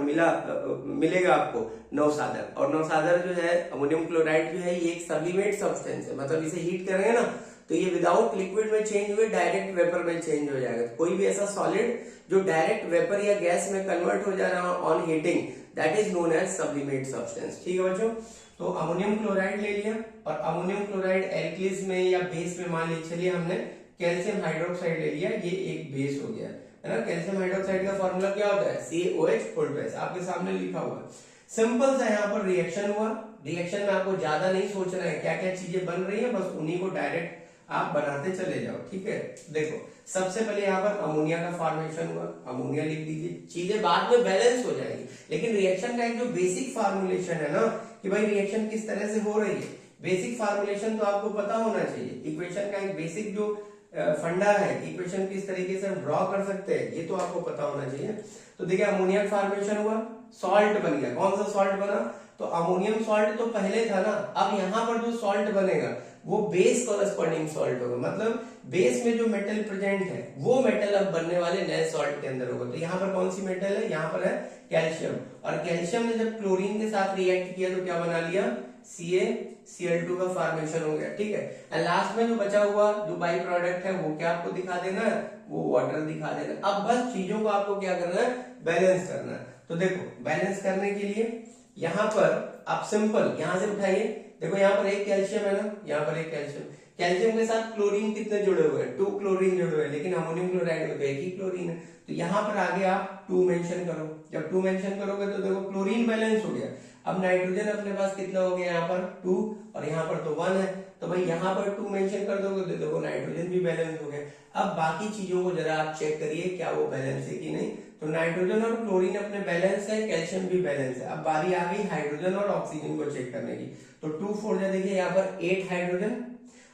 मिलेगा आपको नौसादर। और नौसादर जो है अमोनियम क्लोराइड जो है ये एक सब्लिमेट सब्सटेंस है, मतलब इसे हीट करेंगे ना तो ये विदाउट लिक्विड में चेंज हुए डायरेक्ट वेपर में चेंज हो जाएगा। तो कोई भी ऐसा सॉलिड जो डायरेक्ट वेपर या गैस में कन्वर्ट हो जा रहा है on heating, that is known as sublimate substance, ठीक है बच्चों। तो अमोनियम क्लोराइड ले लिया, और अमोनियम क्लोराइड एल्किलिस में या बेस में मान लीजिए चलिए हमने कैल्शियम हाइड्रोक्साइड ले लिया, ये एक बेस हो गया है ना। कैल्शियम हाइड्रोक्साइड का फॉर्मूला क्या होता है, CaOH, आपके सामने लिखा हुआ है। सिंपल सा यहाँ पर रिएक्शन हुआ, रिएक्शन में आपको ज्यादा नहीं सोचना है क्या क्या चीजें बन रही है, बस उन्हीं को डायरेक्ट आप बनाते चले जाओ। ठीक है, देखो सबसे पहले यहाँ पर अमोनिया का फॉर्मेशन हुआ, अमोनिया लिख दीजिए, चीजें बाद में बैलेंस हो जाएगी, लेकिन रिएक्शन का एक जो बेसिक फार्मूलेशन है ना कि भाई रिएक्शन किस तरह से हो रही है, बेसिक फार्मूलेशन तो आपको पता होना चाहिए। इक्वेशन का एक बेसिक जो फंडा है, इक्वेशन किस तरीके से हम ड्रॉ कर सकते हैं, ये तो आपको पता होना चाहिए। तो देखिए अमोनिया फॉर्मेशन हुआ, सॉल्ट बन गया। कौन सा सॉल्ट बना? तो अमोनियम सॉल्ट तो पहले था ना, अब यहाँ पर जो सॉल्ट बनेगा वो बेस कॉरेस्पॉन्डिंग सॉल्ट होगा, मतलब बेस में जो मेटल प्रेजेंट है वो मेटल अब बनने वाले नए सॉल्ट के अंदर होगा। तो यहाँ पर कौन सी मेटल है? यहाँ पर है कैल्शियम, और कैल्शियम ने जब क्लोरीन के साथ रिएक्ट किया तो क्या बना लिया? CaCl2 का फॉर्मेशन हो गया। ठीक है, एंड लास्ट में जो बचा हुआ जो बाई प्रोडक्ट है वो क्या आपको दिखा देना है? वो वाटर दिखा देना। अब बस चीजों को आपको क्या करना है? बैलेंस करना है। तो देखो बैलेंस करने के लिए यहाँ पर आप सिंपल यहाँ से उठाइए, देखो यहाँ पर एक कैल्शियम है ना, यहाँ पर एक कैल्शियम, कैल्शियम के साथ क्लोरीन कितने जुड़े हुए हैं? 2 क्लोरीन जुड़े हुए हैं, लेकिन अमोनियम क्लोराइड में तो एक ही क्लोरीन है। तो यहाँ पर आगे आप 2 मेंशन करो, जब 2 मेंशन करोगे तो देखो क्लोरीन बैलेंस हो गया। अब नाइट्रोजन अपने पास कितना हो गया? यहाँ पर 2 और यहाँ पर तो 1 है, तो भाई यहाँ पर 2 मेंशन कर दोगे तो देखो नाइट्रोजन भी बैलेंस हो गया। अब बाकी चीजों को जरा आप चेक करिए क्या वो बैलेंस है कि नहीं। तो नाइट्रोजन और क्लोरीन अपने बैलेंस है, कैल्शियम भी बैलेंस है। अब बारी आ गई हाइड्रोजन और ऑक्सीजन को चेक करने की। तो 2 4 जा देखिए यहाँ पर 8 हाइड्रोजन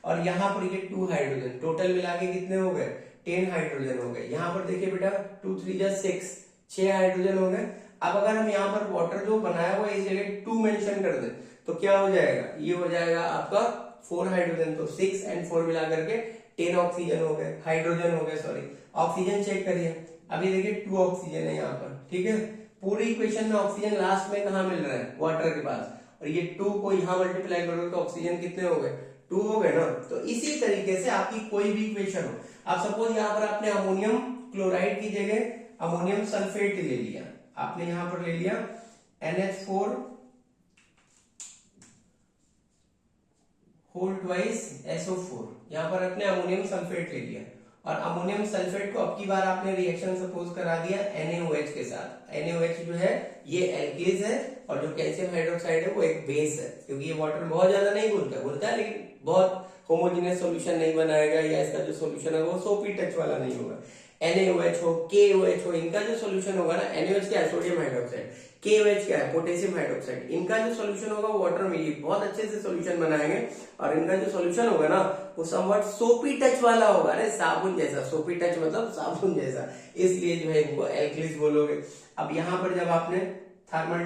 और यहाँ पर ये 2 हाइड्रोजन, टोटल मिला के कितने हो गए? 10 हाइड्रोजन हो गए। यहाँ पर देखिए बेटा 2 3 जा 6 हाइड्रोजन हो गए। अब अगर हम यहाँ पर वाटर जो बनाया हुआ इस जगह 2 मेंशन कर दें तो क्या हो जाएगा? ये हो जाएगा आपका 4 हाइड्रोजन, तो 6 और 4 मिला करके 10 ऑक्सीजन हो गए, हाइड्रोजन हो गए सॉरी। ऑक्सीजन चेक करिए, अभी देखिए 2 ऑक्सीजन है यहाँ पर। ठीक है, पूरी इक्वेशन में ऑक्सीजन लास्ट में कहाँ मिल रहा है? वाटर के पास, और ये 2 को यहाँ मल्टीप्लाई करोगे तो ऑक्सीजन कितने हो गए? 2 हो गए ना। तो इसी तरीके से आपकी कोई भी इक्वेशन हो, आप सपोज यहाँ पर आपने अमोनियम क्लोराइड की जगह अमोनियम सल्फेट ले लिया, आपने यहां पर ले लिया NH4 होल ट्वाइस SO4, यहां पर अपने अमोनियम सल्फेट ले लिया, और अमोनियम सल्फेट को अब की बार आपने रिएक्शन सपोज करा दिया NaOH के साथ। NaOH जो है ये एल्किलिस है, और जो कैल्शियम हाइड्रोक्साइड है वो एक बेस है, क्योंकि ये वाटर बहुत ज्यादा नहीं घुलता है लेकिन बहुत होमोजेनियस सॉल्यूशन नहीं बनाएगा, या इसका जो सॉल्यूशन है वो सोपी टच वाला नहीं होगा। NaOH हो, KOH हो, इनका जो सॉल्यूशन होगा ना, NaOH क्या है? सोडियम हाइड्रोक्साइड, KOH क्या है? पोटेशियम हाइड्रोक्साइड, इनका जो सॉल्यूशन होगा वो वाटर में ये बहुत अच्छे से सॉल्यूशन बनाएंगे, और इनका जो सॉल्यूशन होगा ना वो समवट सोपी टच वाला होगा, अरे साबुन जैसा, सोपी टच मतलब साबुन जैसा, इसलिए जो है इनको एल्कलिस बोलोगे। अब यहाँ पर जब आपने थर्मल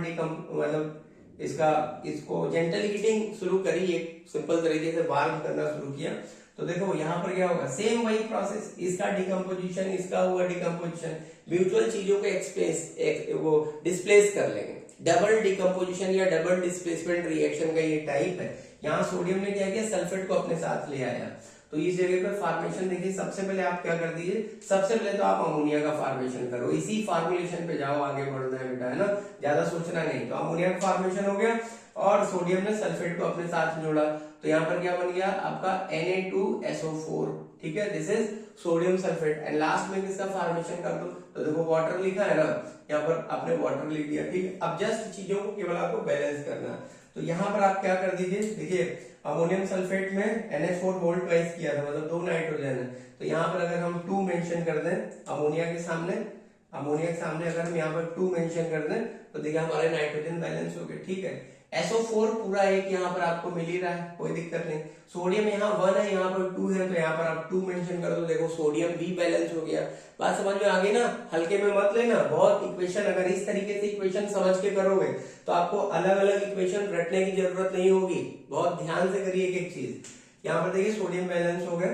मतलब इसको जेंटल हीटिंग शुरू करी, एक सिंपल तरीके से वार्म करना शुरू किया, तो देखो यहाँ पर क्या होगा? सेम वही प्रोसेस, इसका डिकम्पोजिशन, इसका हुआ डिकम्पोजिशन, म्यूचुअल चीजों को वो डिस्प्लेस कर लेंगे। डबल डिकम्पोजिशन या डबल डिस्प्लेसमेंट रिएक्शन का ये टाइप है। यहाँ सोडियम ने क्या किया? सल्फेट को अपने साथ ले आया, तो इस जगह पर फॉर्मेशन देखिए, सबसे पहले आप क्या कर दीजिए, सबसे पहले तो आप अमोनिया का फॉर्मेशन करो, इसी फॉर्मुलेशन पे जाओ, आगे बढ़ना है बेटा, है ना, ज्यादा सोचना नहीं। तो अमोनिया का फॉर्मेशन हो गया और सोडियम ने सल्फेट को अपने साथ जोड़ा, तो यहाँ पर क्या बन गया आपका Na2SO4। ठीक है, this is sodium sulphate, and last में किसका फॉर्मेशन कर दो, तो देखो वाटर लिखा है ना, यहाँ पर आपने वाटर लिख दिया। ठीक है, अब जस्ट चीजों को केवल आपको बैलेंस करना है। तो यहाँ पर आप क्या कर दीजिए, देखिए अमोनियम सल्फेट में NH4 होल ट्वाइस किया था, मतलब 2 नाइट्रोजन है, तो यहाँ पर अगर हम 2 मेंशन कर दें अमोनिया के सामने अगर हम यहाँ पर 2 मेंशन कर दें तो देखिए हमारे नाइट्रोजन बैलेंस हो गए। ठीक है, SO4 पूरा एक यहाँ पर आपको मिल ही रहा है, कोई दिक्कत नहीं। सोडियम यहाँ 1 है, यहाँ पर 2 है, तो यहाँ पर आप 2 मेंशन कर दो, देखो सोडियम भी बैलेंस हो गया। बात समझ में आ गई ना, हल्के में मत लेना, बहुत इक्वेशन अगर इस तरीके से इक्वेशन समझ के करोगे तो आपको अलग अलग इक्वेशन रटने की जरूरत नहीं होगी, बहुत ध्यान से करिए एक एक चीज। यहाँ पर देखिए सोडियम बैलेंस हो गया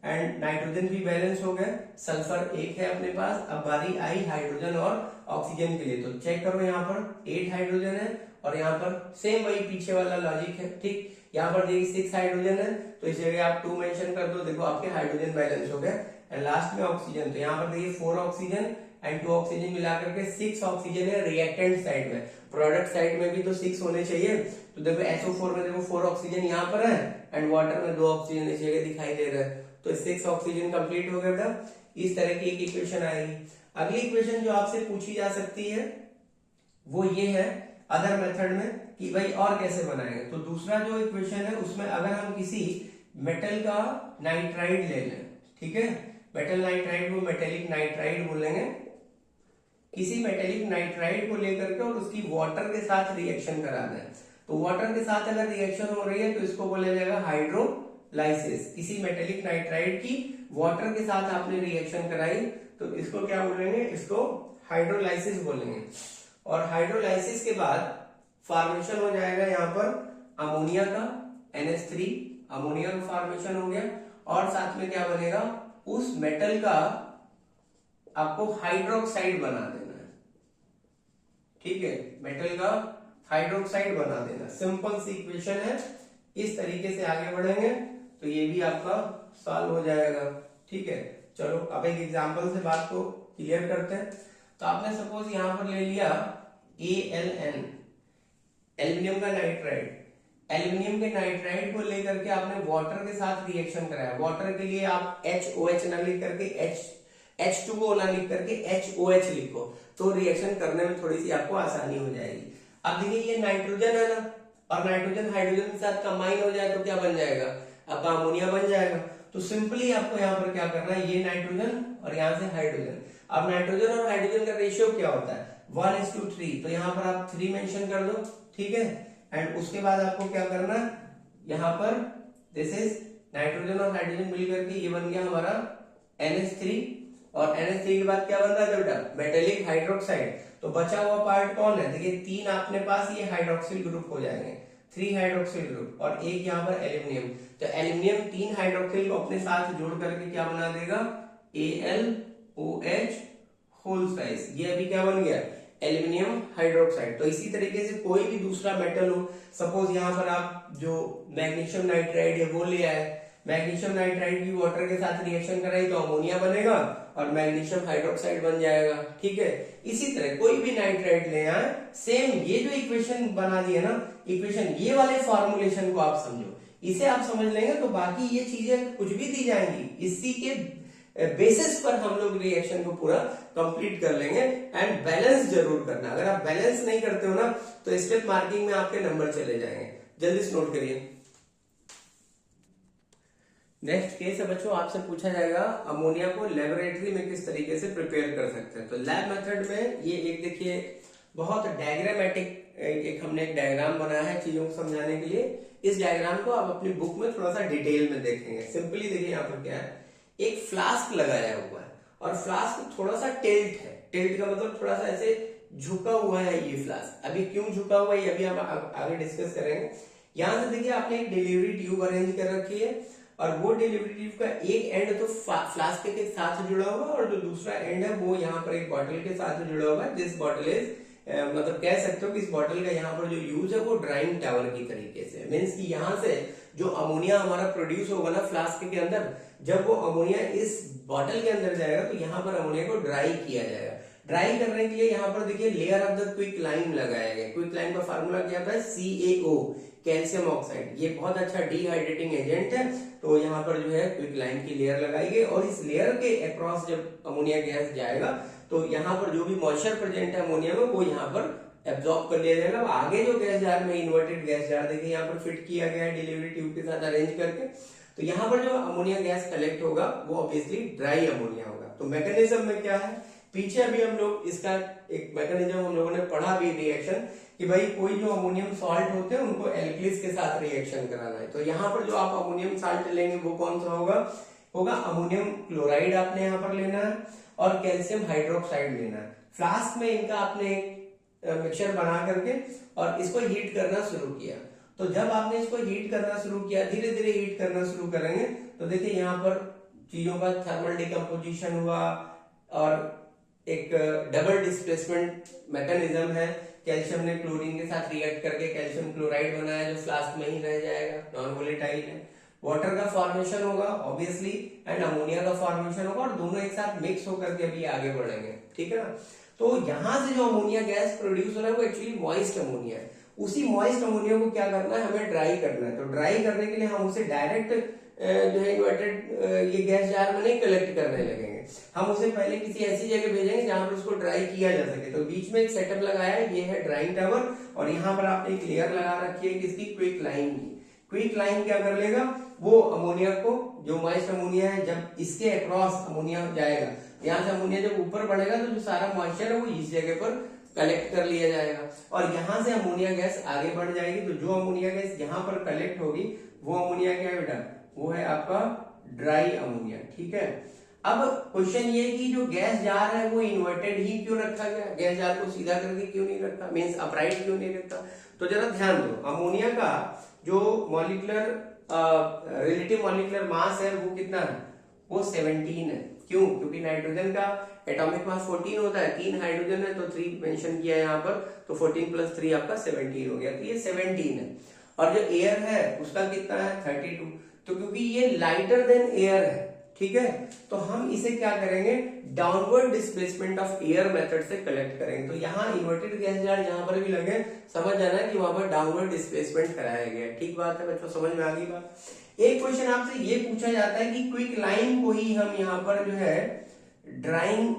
एंड नाइट्रोजन भी बैलेंस हो गया, सल्फर 1 है अपने पास। अब बारी आई हाइड्रोजन और ऑक्सीजन के लिए, तो चेक करो यहाँ पर 8 हाइड्रोजन है और यहाँ पर सेम वही पीछे वाला लॉजिक है। ठीक, यहाँ पर देखिए 6 हाइड्रोजन है, तो इस जगह आप 2 मेंशन कर दो, देखो आपके हाइड्रोजन बैलेंस हो गया। एंड लास्ट में ऑक्सीजन, तो यहाँ पर देखिए 4 ऑक्सीजन एंड 2 ऑक्सीजन मिलाकर के 6 ऑक्सीजन है रिएक्टेंट साइड में, प्रोडक्ट साइड में भी तो 6 होने चाहिए। तो देखो SO4 में देखो 4 ऑक्सीजन यहाँ पर है एंड वाटर में 2 ऑक्सीजन इस जगह दिखाई दे रहा है, तो 6 ऑक्सीजन कंप्लीट हो गया बेटा। इस तरह की एक इक्वेशन आएगी। अगली इक्वेशन जो आपसे पूछी जा सकती है वो ये है, अदर मेथड में कि भाई और कैसे बनाएंगे, तो दूसरा जो इक्वेशन है उसमें अगर हम किसी मेटल का नाइट्राइड ले लें, ठीक है, मेटल नाइट्राइड को मेटेलिक नाइट्राइड बोलेंगे, किसी मेटेलिक नाइट्राइड को लेकर के और उसकी वाटर के साथ रिएक्शन कराना है, तो वाटर के साथ अगर रिएक्शन हो रही है तो इसको बोला जाएगा हाइड्रोलाइसिस। किसी मेटेलिक नाइट्राइड की वाटर के साथ आपने रिएक्शन कराई तो इसको क्या बोलेंगे, इसको हाइड्रोलाइसिस बोलेंगे। और हाइड्रोलाइसिस के बाद फॉर्मेशन हो जाएगा यहाँ पर अमोनिया का, NH3 अमोनिया का फॉर्मेशन हो गया, और साथ में क्या बनेगा, उस मेटल का आपको हाइड्रोक्साइड बना देना है, ठीक है, मेटल का हाइड्रोक्साइड बना देना। सिंपल सी इक्वेशन है, इस तरीके से आगे बढ़ेंगे तो ये भी आपका सॉल्व हो जाएगा, ठीक है। चलो अब एक एग्जांपल से बात को क्लियर करते हैं। तो आपने सपोज यहां पर ले लिया ALN, एल्यूमिनियम का नाइट्राइड, एल्यूमिनियम के नाइट्राइड को लेकर के आपने वाटर के साथ रिएक्शन कराया, वाटर के लिए आप HOH ना लिख करके H2O ना लिख करके HOH लिखो, तो रिएक्शन करने में थोड़ी सी आपको आसानी हो जाएगी। अब देखिए ये नाइट्रोजन है ना, और नाइट्रोजन हाइड्रोजन के साथ कंबाइन हो जाए तो क्या बन जाएगा, आपका अमोनिया बन जाएगा। तो सिंपली आपको यहाँ पर क्या करना है, ये नाइट्रोजन और यहाँ से हाइड्रोजन। अब नाइट्रोजन और हाइड्रोजन का रेशियो क्या होता है, 1:3, तो यहाँ पर आप 3 मेंशन कर दो, ठीक है। एंड उसके बाद आपको क्या करना है, यहाँ पर दिस इज नाइट्रोजन और हाइड्रोजन मिलकर के ये बन गया हमारा NH3, और NH3 के बाद क्या बन रहा है बेटा, मेटेलिक हाइड्रोक्साइड। तो बचा हुआ पार्ट कौन है, देखिए 3 अपने पास ये हाइड्रोक्सिल ग्रुप हो जाएंगे, 3 हाइड्रोक्सिल ग्रुप, और एक यहाँ पर एल्यूमिनियम। तो एल्यूमिनियम 3 हाइड्रोक्सिल को अपने साथ जोड़ करके क्या बना देगा, AlOH होल साइज, ये अभी क्या बन गया, एल्यूमिनियम हाइड्रोक्साइड। तो इसी तरीके से कोई भी दूसरा मेटल हो, सपोज यहाँ पर आप जो मैग्नीशियम नाइट्राइड है वो ले आए, मैग्नीशियम नाइट्राइड की वाटर के साथ रिएक्शन कराई तो अमोनिया बनेगा और मैग्नीशियम हाइड्रोक्साइड बन जाएगा, ठीक है। इसी तरह कोई भी नाइट्राइड ले आए, सेम ये जो इक्वेशन बना दी है ना, इक्वेशन ये वाले फॉर्मुलेशन को आप समझो, इसे आप समझ लेंगे तो बाकी ये चीजें कुछ भी दी जाएंगी, इसी के बेसिस पर हम लोग रिएक्शन को पूरा कंप्लीट कर लेंगे। एंड बैलेंस जरूर करना, अगर आप बैलेंस नहीं करते हो ना तो स्टेप मार्किंग में आपके नंबर चले जाएंगे, जल्दी से नोट करिए। नेक्स्ट केस है बच्चों, आपसे पूछा जाएगा अमोनिया को लेबोरेटरी में किस तरीके से प्रिपेयर कर सकते हैं। तो लैब मेथड में ये एक देखिए बहुत डायग्रामेटिक एक हमने एक डायग्राम बनाया है चीजों को समझाने के लिए। इस डायग्राम को आप अपनी बुक में थोड़ा सा डिटेल में देखेंगे। सिंपली देखिए यहाँ पर क्या है, एक फ्लास्क लगाया हुआ है और फ्लास्क थोड़ा सा टिल्ट है, टिल्ट का मतलब थोड़ा सा ऐसे झुका हुआ है ये फ्लास्क। अभी क्यों झुका हुआ है ये अभी हम आगे डिस्कस करेंगे। यहाँ से देखिए आपने एक डिलीवरी ट्यूब अरेंज कर रखी है और वो डिलीवरी ट्यूब का एक एंड तो फ्लास्क के साथ जुड़ा हुआ और जो दूसरा एंड है वो यहाँ पर एक बॉटल के साथ जुड़ा हुआ है। दिस बॉटल इज मतलब कह सकते हो कि इस बॉटल का यहाँ पर जो यूज है वो ड्राइंग टावर की तरीके से, मीन्स कि यहाँ से जो अमोनिया हमारा प्रोड्यूस होगा ना फ्लास्क के अंदर, जब वो अमोनिया इस बॉटल के अंदर जाएगा तो यहाँ पर अमोनिया को ड्राई किया जाएगा। ड्राई करने के लिए यहाँ पर देखिए layer of the quick lime लगाया गया। क्विक लाइम का फार्मूला क्या था, CaO कैल्शियम ऑक्साइड। ये बहुत अच्छा डिहाइड्रेटिंग एजेंट है, तो यहाँ पर जो है क्विक लाइम की लेयर लगाई गई और इस लेयर के अक्रॉस जब अमोनिया गैस जाएगा तो यहाँ पर जो भी मॉइस्चर प्रेजेंट है अमोनिया में वो यहाँ पर एब्जॉर्ब कर लिया जाएगा। आगे जो गैस जार में इन्वर्टेड गैस जार देखिए यहाँ पर फिट किया गया है डिलीवरी ट्यूब के साथ अरेंज करके, तो यहाँ पर जो अमोनिया गैस कलेक्ट होगा वो ऑब्वियसली ड्राई अमोनिया होगा। तो मैकेनिज्म में क्या है, पीछे अभी हम लोग इसका एक मैकेनिज्म हम लोगों ने पढ़ा भी रिएक्शन कि भाई कोई जो अमोनियम सॉल्ट होते हैं उनको एल्कलीस के साथ रिएक्शन कराना है। तो यहाँ पर जो आप अमोनियम सॉल्ट लेंगे वो कौन सा होगा अमोनियम क्लोराइड आपने यहाँ पर लेना है और कैल्शियम हाइड्रोक्साइड लेना है। फ्लास्क में इनका आपने मिक्सचर बना करके और इसको हीट करना शुरू किया। तो जब आपने इसको हीट करना शुरू किया, धीरे धीरे हीट करना शुरू करेंगे तो देखिए यहाँ पर चीजों का थर्मल डिकम्पोजिशन हुआ और एक डबल डिस्प्लेसमेंट मैकेनिज्म है। कैल्शियम ने क्लोरीन के साथ रिएक्ट करके कैल्शियम क्लोराइड बनाया जो फ्लास्क में ही रह जाएगा, नॉन वोलेटाइल है। वाटर का फॉर्मेशन होगा ऑब्वियसली एंड अमोनिया का फॉर्मेशन होगा और दोनों एक साथ मिक्स होकर के अभी आगे बढ़ेंगे, ठीक है ना। तो यहां से जो अमोनिया गैस प्रोड्यूस हो रहा है वो एक्चुअली मॉइस्ट अमोनिया है उसी मॉइस्ट अमोनिया को क्या करना है, हमें ड्राई करना है। तो ड्राई करने के लिए हम उसे डायरेक्ट जो है इन्वर्टेड ये गैस जार में नहीं कलेक्ट करने लगेंगे, हम उसे पहले किसी ऐसी जगह भेजेंगे जहां पर उसको ड्राई किया जा सके। तो बीच में एक सेटअप लगाया है, ये है ड्राइंग टावर, और यहाँ पर आपने एक लेयर लगा रखी है किसकी, क्विक लाइम की। क्विक लाइम क्या कर लेगा, वो अमोनिया को, जो मॉइस्ट अमोनिया है, जब इसके अक्रॉस अमोनिया जाएगा, यहाँ से अमोनिया जब ऊपर बढ़ेगा तो जो सारा मॉइस्चर है वो इस जगह पर कलेक्ट कर लिया जाएगा, और यहाँ से अमोनिया गैस आगे बढ़ जाएगी। तो जो अमोनिया गैस यहाँ पर कलेक्ट होगी वो अमोनिया क्या है बेटा, वो है आपका ड्राई अमोनिया। ठीक है, अब क्वेश्चन ये कि जो गैस जार है वो इन्वर्टेड ही क्यों रखा गया, गैस जार को सीधा करके क्यों नहीं रखा, मींस अपराइट क्यों नहीं रखा। तो जरा ध्यान दो, अमोनिया का जो मॉलिक्यूलर रिलेटिव मॉलिक्यूलर मास है वो कितना है, वो 17 है। क्यों, क्योंकि नाइट्रोजन का एटॉमिक मास 14 होता है, 3 हाइड्रोजन है तो 3 मेंशन किया है यहाँ पर, तो 14 + 3 आपका 17 हो गया, तो ये 17 है। और जो एयर है उसका कितना है, 32। तो क्योंकि ये लाइटर देन एयर है, ठीक है, तो हम इसे क्या करेंगे, downward displacement of air method से कलेक्ट करेंगे। तो यहाँ इन्वर्टेड गैस जार जहां पर भी लगे, समझ जाना है कि वहां पर डाउनवर्ड डिस्प्लेसमेंट कराया गया। ठीक बात है बच्चों, समझ में आ गई बात। एक क्वेश्चन आपसे ये पूछा जाता है कि क्विक लाइम को ही हम यहाँ पर जो है ड्राइंग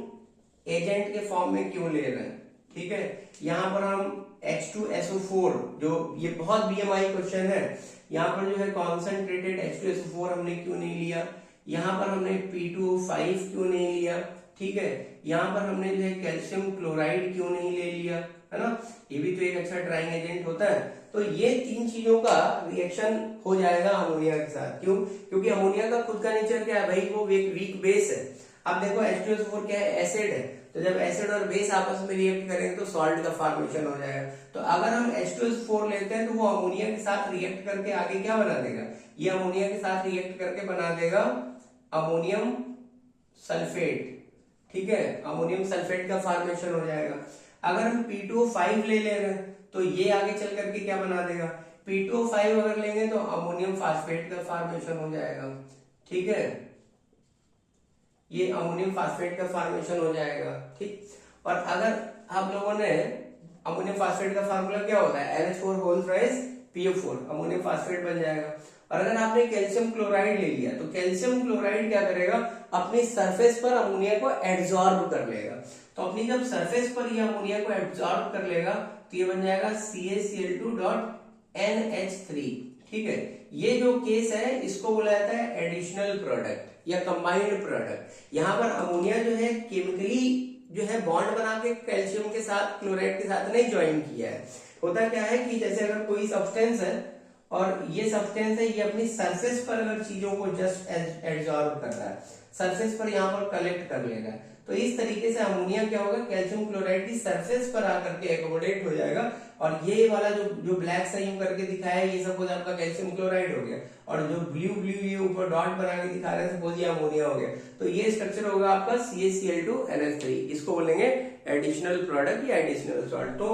एजेंट के फॉर्म में क्यों ले रहे हैं। ठीक है, यहाँ पर हम H2SO4, जो ये बहुत BMI क्वेश्चन है, यहाँ पर जो है कॉन्सेंट्रेटेड H2SO4 हमने क्यों नहीं लिया, यहाँ पर हमने P2O5 क्यों नहीं लिया, ठीक है, यहाँ पर हमने जो है कैल्शियम क्लोराइड क्यों नहीं ले लिया, है ना, ये भी तो एक अच्छा ड्राइंग एजेंट होता है। तो ये 3 चीजों का रिएक्शन हो जाएगा अमोनिया के साथ। क्यों, क्योंकि अमोनिया का खुद का नेचर क्या है भाई, वो एक वीक बेस है। अब देखो H2SO4 क्या है, एसिड है, तो जब एसिड और बेस आपस में रिएक्ट करेंगे तो सॉल्ट का फॉर्मेशन हो जाएगा। तो अगर हम H2SO4 लेते हैं तो वो अमोनिया के साथ रिएक्ट करके आगे क्या बना देगा, ये अमोनिया के साथ रिएक्ट करके बना देगा अमोनियम सल्फेट। ठीक है, अमोनियम सल्फेट का फॉर्मेशन हो जाएगा। अगर हम P2O5 ले रहे हैं तो ये आगे चल करके क्या बना देगा, P2O5 अगर लेंगे तो अमोनियम फास्फेट का फॉर्मेशन हो जाएगा। ठीक है, ये अमोनियम फास्फेट का फॉर्मेशन हो जाएगा। ठीक, और अगर आप लोगों ने अमोनियम फास्फेट का फार्मूला क्या होता है, NH4 अमोनियम फास्फेट बन जाएगा। और अगर आपने कैल्शियम क्लोराइड ले लिया तो कैल्शियम क्लोराइड क्या करेगा, अपनी सरफेस पर अमोनिया को एब्जॉर्ब कर लेगा। तो अपनी जब सरफेस पर ये अमोनिया को एब्जॉर्ब कर लेगा तो ये बन जाएगा CaCl2.NH3। ठीक है, ये जो केस है इसको बोला जाता है एडिशनल प्रोडक्ट या कंबाइंड प्रोडक्ट। यहाँ पर अमोनिया जो है केमिकली जो है बॉन्ड बना के कैल्शियम के साथ क्लोराइड के साथ नहीं ज्वाइन किया है। होता क्या है कि जैसे अगर कोई सब्सटेंस है और ये सब्सटेंस है, ये अपनी सरफेस पर अगर चीजों को जस्ट एब्जॉर्ब कर रहा है, सरफेस पर यहाँ पर कलेक्ट कर लेगा, तो इस तरीके से अमोनिया क्या होगा, कैल्शियम क्लोराइड की सरफेस पर आकर के एकोमोडेट हो जाएगा। और ये वाला जो ब्लैक सा यूं करके दिखाया है, ये सपोज आपका कैल्शियम क्लोराइड हो गया, और जो ब्लू ये ऊपर डॉट बना के दिखा रहे हैं सपोज ये अमोनिया हो गया। तो ये स्ट्रक्चर होगा आपका CaCl2NH3, इसको बोलेंगे एडिशनल प्रोडक्ट या एडिशनल सॉल्ट। तो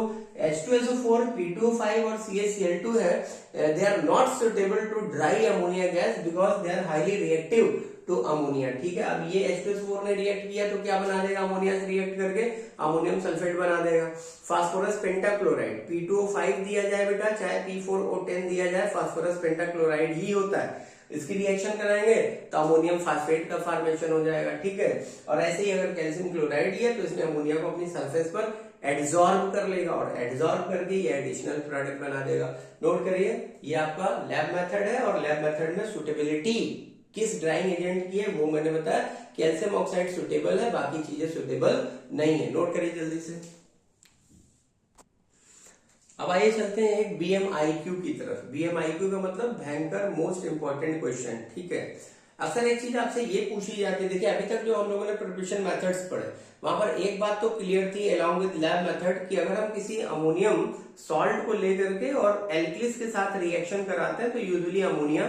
H2SO4, P2O5 और CaCl2 है, they are not suitable to dry ammonia gas because they are highly reactive to ammonia. ठीक है, अब ये H2SO4 ने रिएक्ट किया तो क्या बना देगा, अमोनिया से रिएक्ट करके अमोनियम सल्फेट बना देगा। फास्फोरस पेंटाक्लोराइड, P2O5 दिया जाए बेटा, चाहे P4O10 दिया जाए, फास्फोरस पेंटाक्लोराइड ही होता है। इसकी रिएक्शन कराएंगे तो अमोनियम फास्फेट का फॉर्मेशन हो जाएगा। ठीक है, और ऐसे ही अगर कैल्शियम क्लोराइड लिया तो इसमें अमोनिया को अपनी सरफेस पर एड्सॉर्ब कर लेगा, और एड्सॉर्ब करके ये एडिशनल प्रोडक्ट बना देगा। नोट करिए, ये आपका लैब मेथड है, और लैब मेथड में सुटेबिलिटी किस ड्राइंग एजेंट की है वो मैंने बताया, कैल्शियम ऑक्साइड सुटेबल है, बाकी चीजें सुटेबल नहीं है। नोट करिए जल्दी से। अब आइए चलते हैं एक BMIQ की तरफ। BMIQ का मतलब भयंकर मोस्ट इंपॉर्टेंट क्वेश्चन। ठीक है, अक्सर एक चीज आपसे ये पूछी जाती है, देखिए अभी तक जो हम लोगों ने प्रिपरेशन मेथड्स पढ़े वहां पर एक बात तो क्लियर थी अलोंग विद लैब मेथड कि अगर हम किसी अमोनियम सॉल्ट को लेकर के और एल्किलिस के साथ रिएक्शन कराते हैं तो यूजुअली अमोनिया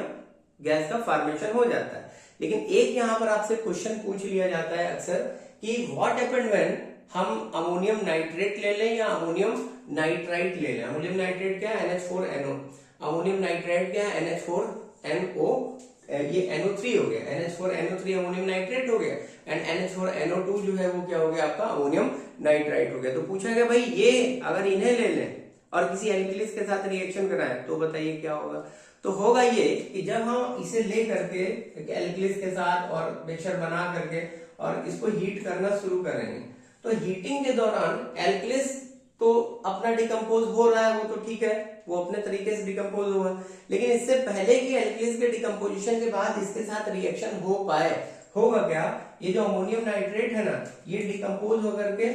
गैस का फॉर्मेशन हो जाता है। लेकिन एक यहाँ पर आपसे क्वेश्चन पूछ लिया जाता है अक्सर कि व्हाट हैपेंड व्हेन हम अमोनियम नाइट्रेट ले लें या अमोनियम नाइट्राइट ले लें। अमोनियम नाइट्रेट क्या है, NH4NO, अमोनियम नाइट्राइट क्या है, NH4NO, ये NO3 हो गया, NH4NO3 अमोनियम नाइट्रेट हो गया, एंड NH4NO2 जो है वो क्या हो गया आपका अमोनियम नाइट्राइट हो गया। तो पूछा गया भाई ये अगर इन्हें ले लें और किसी एल्किलिस के साथ रिएक्शन कराएं तो बताइए क्या होगा। तो होगा ये कि जब हम इसे ले करके एल्किलिस के साथ और मिक्सचर बना करके और इसको हीट करना शुरू करेंगे, तो हीटिंग के दौरान एल्किलिस तो अपना डिकम्पोज हो रहा है, वो तो ठीक है, वो अपने तरीके से डिकम्पोज होगा, लेकिन इससे पहले कि एल्किलिस के डिकम्पोजिशन के बाद इसके साथ रिएक्शन हो पाए, होगा क्या, ये जो अमोनियम नाइट्रेट है ना, ये डिकम्पोज होकर के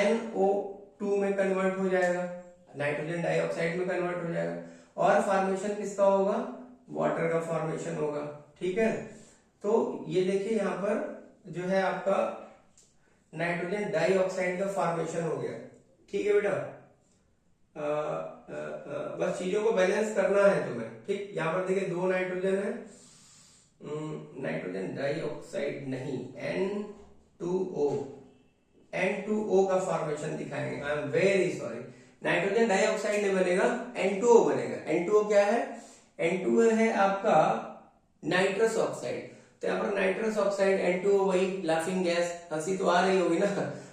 NO2 में कन्वर्ट हो जाएगा, नाइट्रोजन डाइऑक्साइड में कन्वर्ट हो जाएगा, और फॉर्मेशन किसका होगा, वाटर का फॉर्मेशन होगा। ठीक है, तो ये देखिए यहाँ पर जो है आपका नाइट्रोजन डाइऑक्साइड का फॉर्मेशन हो गया। ठीक है बेटा, बस चीजों को बैलेंस करना है तुम्हें। ठीक, यहाँ पर देखिए 2 नाइट्रोजन है, नाइट्रोजन डाइऑक्साइड नहीं, N2O का फॉर्मेशन दिखाएंगे। I am very sorry, nitrogen dioxide नहीं बनेगा, N2O बनेगा। N2O क्या है, N2O है आपका नाइट्रस ऑक्साइड। तो यहाँ पर नाइट्रस ऑक्साइड N2O, वही लाफिंग गैस, हंसी तो आ रही होगी ना,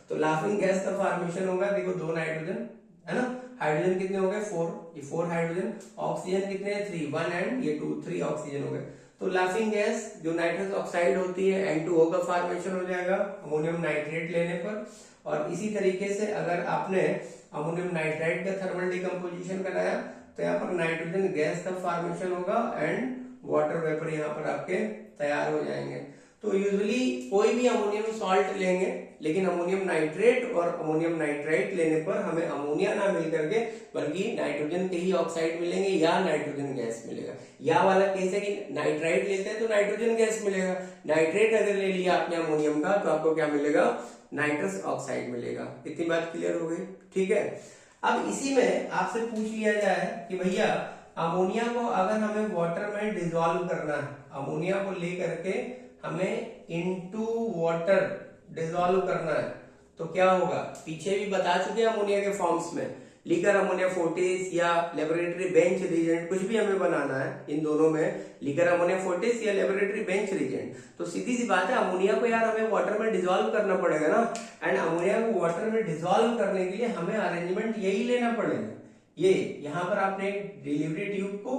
तो लाफिंग गैस का फॉर्मेशन होगा। देखो 2 नाइट्रोजन है ना, हाइड्रोजन कितने हो गए 4, ये 4 हाइड्रोजन, ऑक्सीजन कितने 3, 1 एंड ये 2, 3 ऑक्सीजन हो गए। तो लाफिंग गैस जो नाइट्रस ऑक्साइड होती है N2O का फॉर्मेशन हो जाएगा अमोनियम नाइट्रेट लेने पर। और इसी तरीके से अगर आपने अमोनियम नाइट्राइड का थर्मल डिकम्पोजिशन कराया तो यहाँ पर नाइट्रोजन गैस का फॉर्मेशन होगा एंड वाटर वेपर यहाँ पर आपके तैयार हो जाएंगे। तो यूजुअली कोई भी अमोनियम सॉल्ट लेंगे, लेकिन अमोनियम नाइट्रेट और अमोनियम नाइट्राइट लेने पर हमें अमोनिया ना मिल करके बल्कि नाइट्रोजन के ही ऑक्साइड मिलेंगे या नाइट्रोजन गैस मिलेगा। या वाला केस है कि नाइट्राइट लेते हैं तो नाइट्रोजन गैस मिलेगा, नाइट्रेट अगर ले लिया आपने अमोनियम का तो आपको क्या मिलेगा, नाइट्रस ऑक्साइड मिलेगा। इतनी बात क्लियर हो गई। ठीक है, अब इसी में आपसे पूछ लिया जाए कि भैया अमोनिया को अगर हमें वाटर में डिसॉल्व करना है, अमोनिया को ले करके हमें इनटू वाटर डिसॉल्व करना है तो क्या होगा, पीछे भी बता चुके हैं अमोनिया के फॉर्म्स में, लीकर अमोनिया फोर्टिस या लेबोरेटरी बेंच रिएजेंट, कुछ भी हमें बनाना है इन दोनों में, लीकर अमोनिया फोर्टिस या लेबोरेटरी बेंच रिएजेंट, तो सीधी सी बात है अमोनिया को यार हमें वाटर में डिसॉल्व करना पड़ेगा ना। एंड अमोनिया को वाटर में डिसॉल्व करने के लिए हमें अरेंजमेंट यही लेना पड़ेगा। ये यहाँ पर आपने एक डिलीवरी ट्यूब को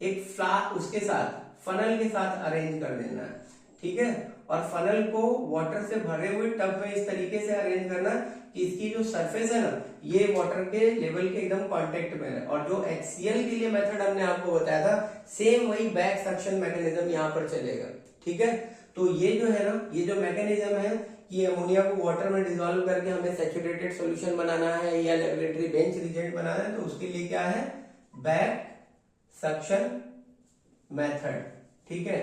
एक फ्लास्क उसके साथ फनल के साथ अरेंज कर देना है। ठीक है, और फनल को वाटर से भरे हुए टब में इस तरीके से अरेंज करना कि इसकी जो सरफेस है ना ये वाटर के लेवल के एकदम कांटेक्ट में है। और जो HCl के लिए मेथड हमने आपको बताया था सेम वही बैक सक्शन मैकेनिज्म यहाँ पर चलेगा। ठीक है, तो ये जो है ना, ये जो मैकेनिज्म है कि अमोनिया को वाटर में डिसॉल्व करके हमें सैचुरेटेड सॉल्यूशन बनाना है या लेबोरेटरी बेंच रिएजेंट बनाना है, तो उसके लिए क्या है, बैक सक्शन मेथड। ठीक है,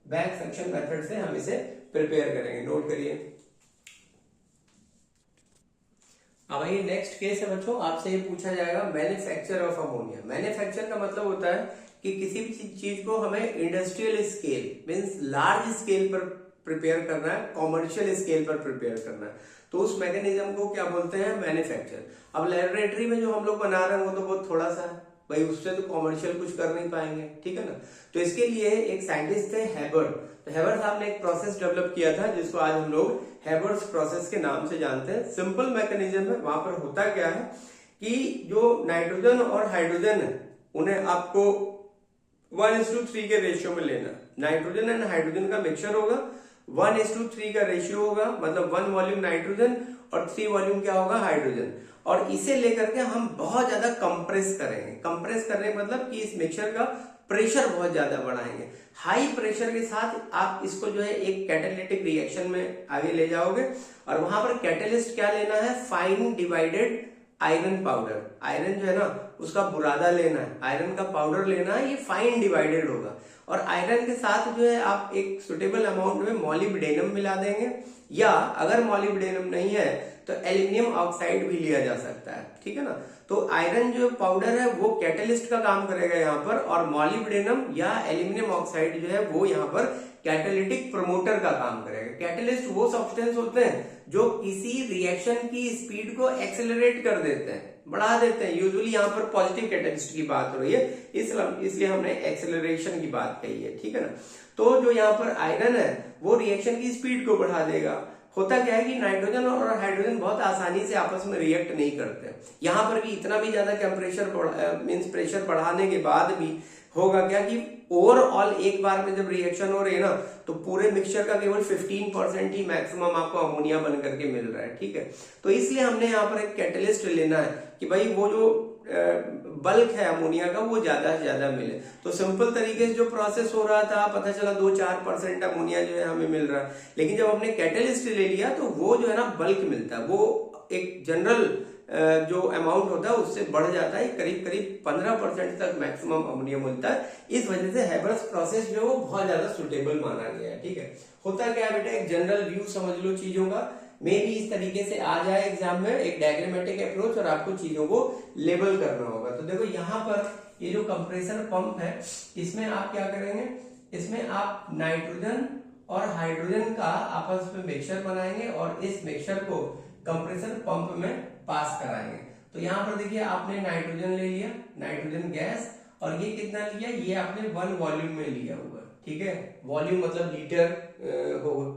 बैक सक्शन मेथड से हम इसे प्रिपेयर करेंगे, नोट करिए। अब ये नेक्स्ट केस है बच्चों, आपसे ये पूछा जाएगा मैन्युफैक्चर ऑफ अमोनिया। मैन्युफैक्चर का मतलब होता है कि किसी भी चीज को हमें industrial scale means large scale पर प्रिपेयर करना है, कॉमर्शियल स्केल पर प्रिपेयर करना है, तो उस मैकेनिज्म को क्या बोलते हैं, मैन्युफैक्चर। अब लेबोरेटरी में जो हम लोग बना रहे हैं वो तो बहुत थोड़ा सा है भाई, उससे तो कॉमर्शियल कुछ कर नहीं पाएंगे। ठीक है ना, तो इसके लिए एक साइंटिस्ट थे हेबर्ट, तो हेबर्ट साहब ने एक प्रोसेस डेवलप किया था जिसको आज हम लोग हेबर्ट्स प्रोसेस के नाम से जानते हैं। सिंपल मैकेनिज्म है, वहां पर होता क्या है कि जो नाइट्रोजन और हाइड्रोजन है उन्हें आपको 1:3 के रेशियो में लेना। नाइट्रोजन एंड हाइड्रोजन का मिक्सचर होगा, 1:3 का रेशियो होगा, मतलब 1 वॉल्यूम नाइट्रोजन और 3 वॉल्यूम क्या होगा, हाइड्रोजन। और इसे लेकर के हम बहुत ज्यादा कंप्रेस करेंगे। कंप्रेस करने का मतलब कि इस मिक्सचर का प्रेशर बहुत ज्यादा बढ़ाएंगे। हाई प्रेशर के साथ आप इसको जो है एक कैटालिटिक रिएक्शन में आगे ले जाओगे और वहां पर कैटलिस्ट क्या लेना है, fine divided iron powder. Iron जो है ना उसका बुरादा लेना है, आयरन का पाउडर लेना है, ये फाइन डिवाइडेड होगा। और आयरन के साथ जो है आप एक सुटेबल अमाउंट में मॉलिब्डेनम मिला देंगे, या अगर मॉलिब्डेनम नहीं है तो एल्यूमिनियम ऑक्साइड भी लिया जा सकता है। ठीक है ना, तो आयरन जो पाउडर है वो कैटलिस्ट का काम करेगा यहाँ पर, और मॉलिब्डेनम या एल्यूमिनियम ऑक्साइड जो है वो यहाँ पर कैटालिटिक प्रमोटर का काम करेगा। कैटलिस्ट वो सब्सटेंस होते हैं जो किसी रिएक्शन की स्पीड को एक्सेलरेट कर देते हैं, बढ़ा देते हैं। यूजुअली यहाँ पर पॉजिटिव कैटलिस्ट की बात हो रही है, इसलिए हमने एक्सेलरेशन की बात कही है। ठीक है ना, तो जो यहाँ पर आयरन है वो रिएक्शन की स्पीड को बढ़ा देगा, होता क्या है कि नाइट्रोजन और हाइड्रोजन बहुत आसानी से आपस में रिएक्ट नहीं करते। यहाँ पर भी इतना भी ज्यादा टेम्परेचर मीन्स प्रेशर बढ़ाने के बाद भी होगा क्या कि ओवरऑल एक बार में जब रिएक्शन हो रही है ना, तो पूरे मिक्सचर का केवल 15% ही मैक्सिमम आपको अमोनिया बन करके मिल रहा है। ठीक है, तो इसलिए हमने यहाँ पर एक कैटलिस्ट लेना है कि भाई वो जो बल्क है अमोनिया का वो ज्यादा से ज्यादा मिले। तो सिंपल तरीके से जो प्रोसेस हो रहा था, पता चला 2-4% अमोनिया जो है हमें मिल रहा है, लेकिन जब हमने कैटलिस्ट ले लिया तो वो जो है ना बल्क मिलता है, वो एक जनरल जो अमाउंट होता है उससे बढ़ जाता है, करीब करीब 15% तक मैक्सिमम अमोनिया मिलता है। इस वजह से हैबर्स प्रोसेस जो है वो बहुत ज्यादा सुटेबल माना गया है। ठीक है, होता क्या है बेटा, एक जनरल व्यू समझ लो चीजों का, मे भी इस तरीके से आ जाए एग्जाम में, एक डायग्रामेटिक अप्रोच, और आपको चीजों को लेबल करना होगा। तो देखो यहाँ पर ये जो कंप्रेसर पंप है, इसमें आप क्या करेंगे, इसमें आप नाइट्रोजन और हाइड्रोजन का आपस में मिक्सचर बनाएंगे और इस मिक्सचर को कंप्रेसर पंप में पास कराएंगे। तो यहाँ पर देखिए आपने नाइट्रोजन ले लिया, नाइट्रोजन गैस, और ये कितना लिया, ये आपने 1 वॉल्यूम में लिया हुआ। ठीक है, वॉल्यूम मतलब लीटर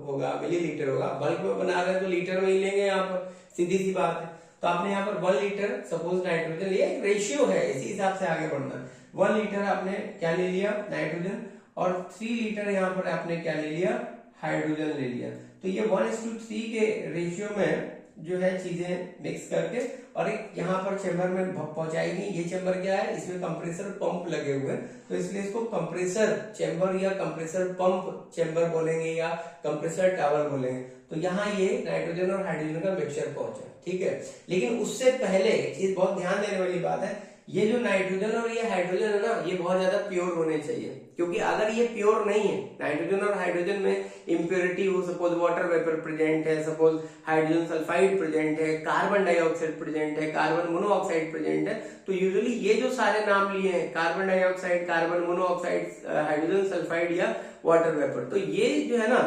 होगा, मिलीलीटर होगा, बल्क में बना रहे हैं तो लीटर में ही लेंगे यहाँ पर, सीधी सी बात है। तो आपने यहाँ पर 1 लीटर सपोज नाइट्रोजन लिया, एक रेशियो है, इसी हिसाब से आगे बढ़ना है। 1 लीटर आपने क्या ले लिया, नाइट्रोजन, और 3 लीटर यहाँ पर आपने क्या ले लिया, हाइड्रोजन ले लिया। तो ये 1:3 के रेशियो में जो है चीजें मिक्स करके और एक यहाँ पर चेम्बर में पहुंचाएगी। ये चेम्बर क्या है, इसमें कंप्रेसर पंप लगे हुए हैं, तो इसलिए इसको कंप्रेसर चेम्बर या कंप्रेसर पंप चेम्बर बोलेंगे या कंप्रेसर टावर बोलेंगे। तो यहाँ ये नाइट्रोजन और हाइड्रोजन का मिक्सचर पहुंचा। ठीक है, लेकिन उससे पहले एक चीज बहुत ध्यान देने वाली बात है, ये जो नाइट्रोजन और ये हाइड्रोजन है ना, ये बहुत ज्यादा प्योर होने चाहिए, क्योंकि अगर ये प्योर नहीं है, नाइट्रोजन और हाइड्रोजन में इम्प्योरिटी हो, सपोज वाटर वेपर प्रेजेंट है, सपोज हाइड्रोजन सल्फाइड प्रेजेंट है, कार्बन डाइऑक्साइड प्रेजेंट है, कार्बन मोनोऑक्साइड प्रेजेंट है, तो यूजुअली ये जो सारे नाम लिए हैं, carbon dioxide, carbon monoxide, hydrogen sulphide या वाटर वेपर, तो ये जो है ना,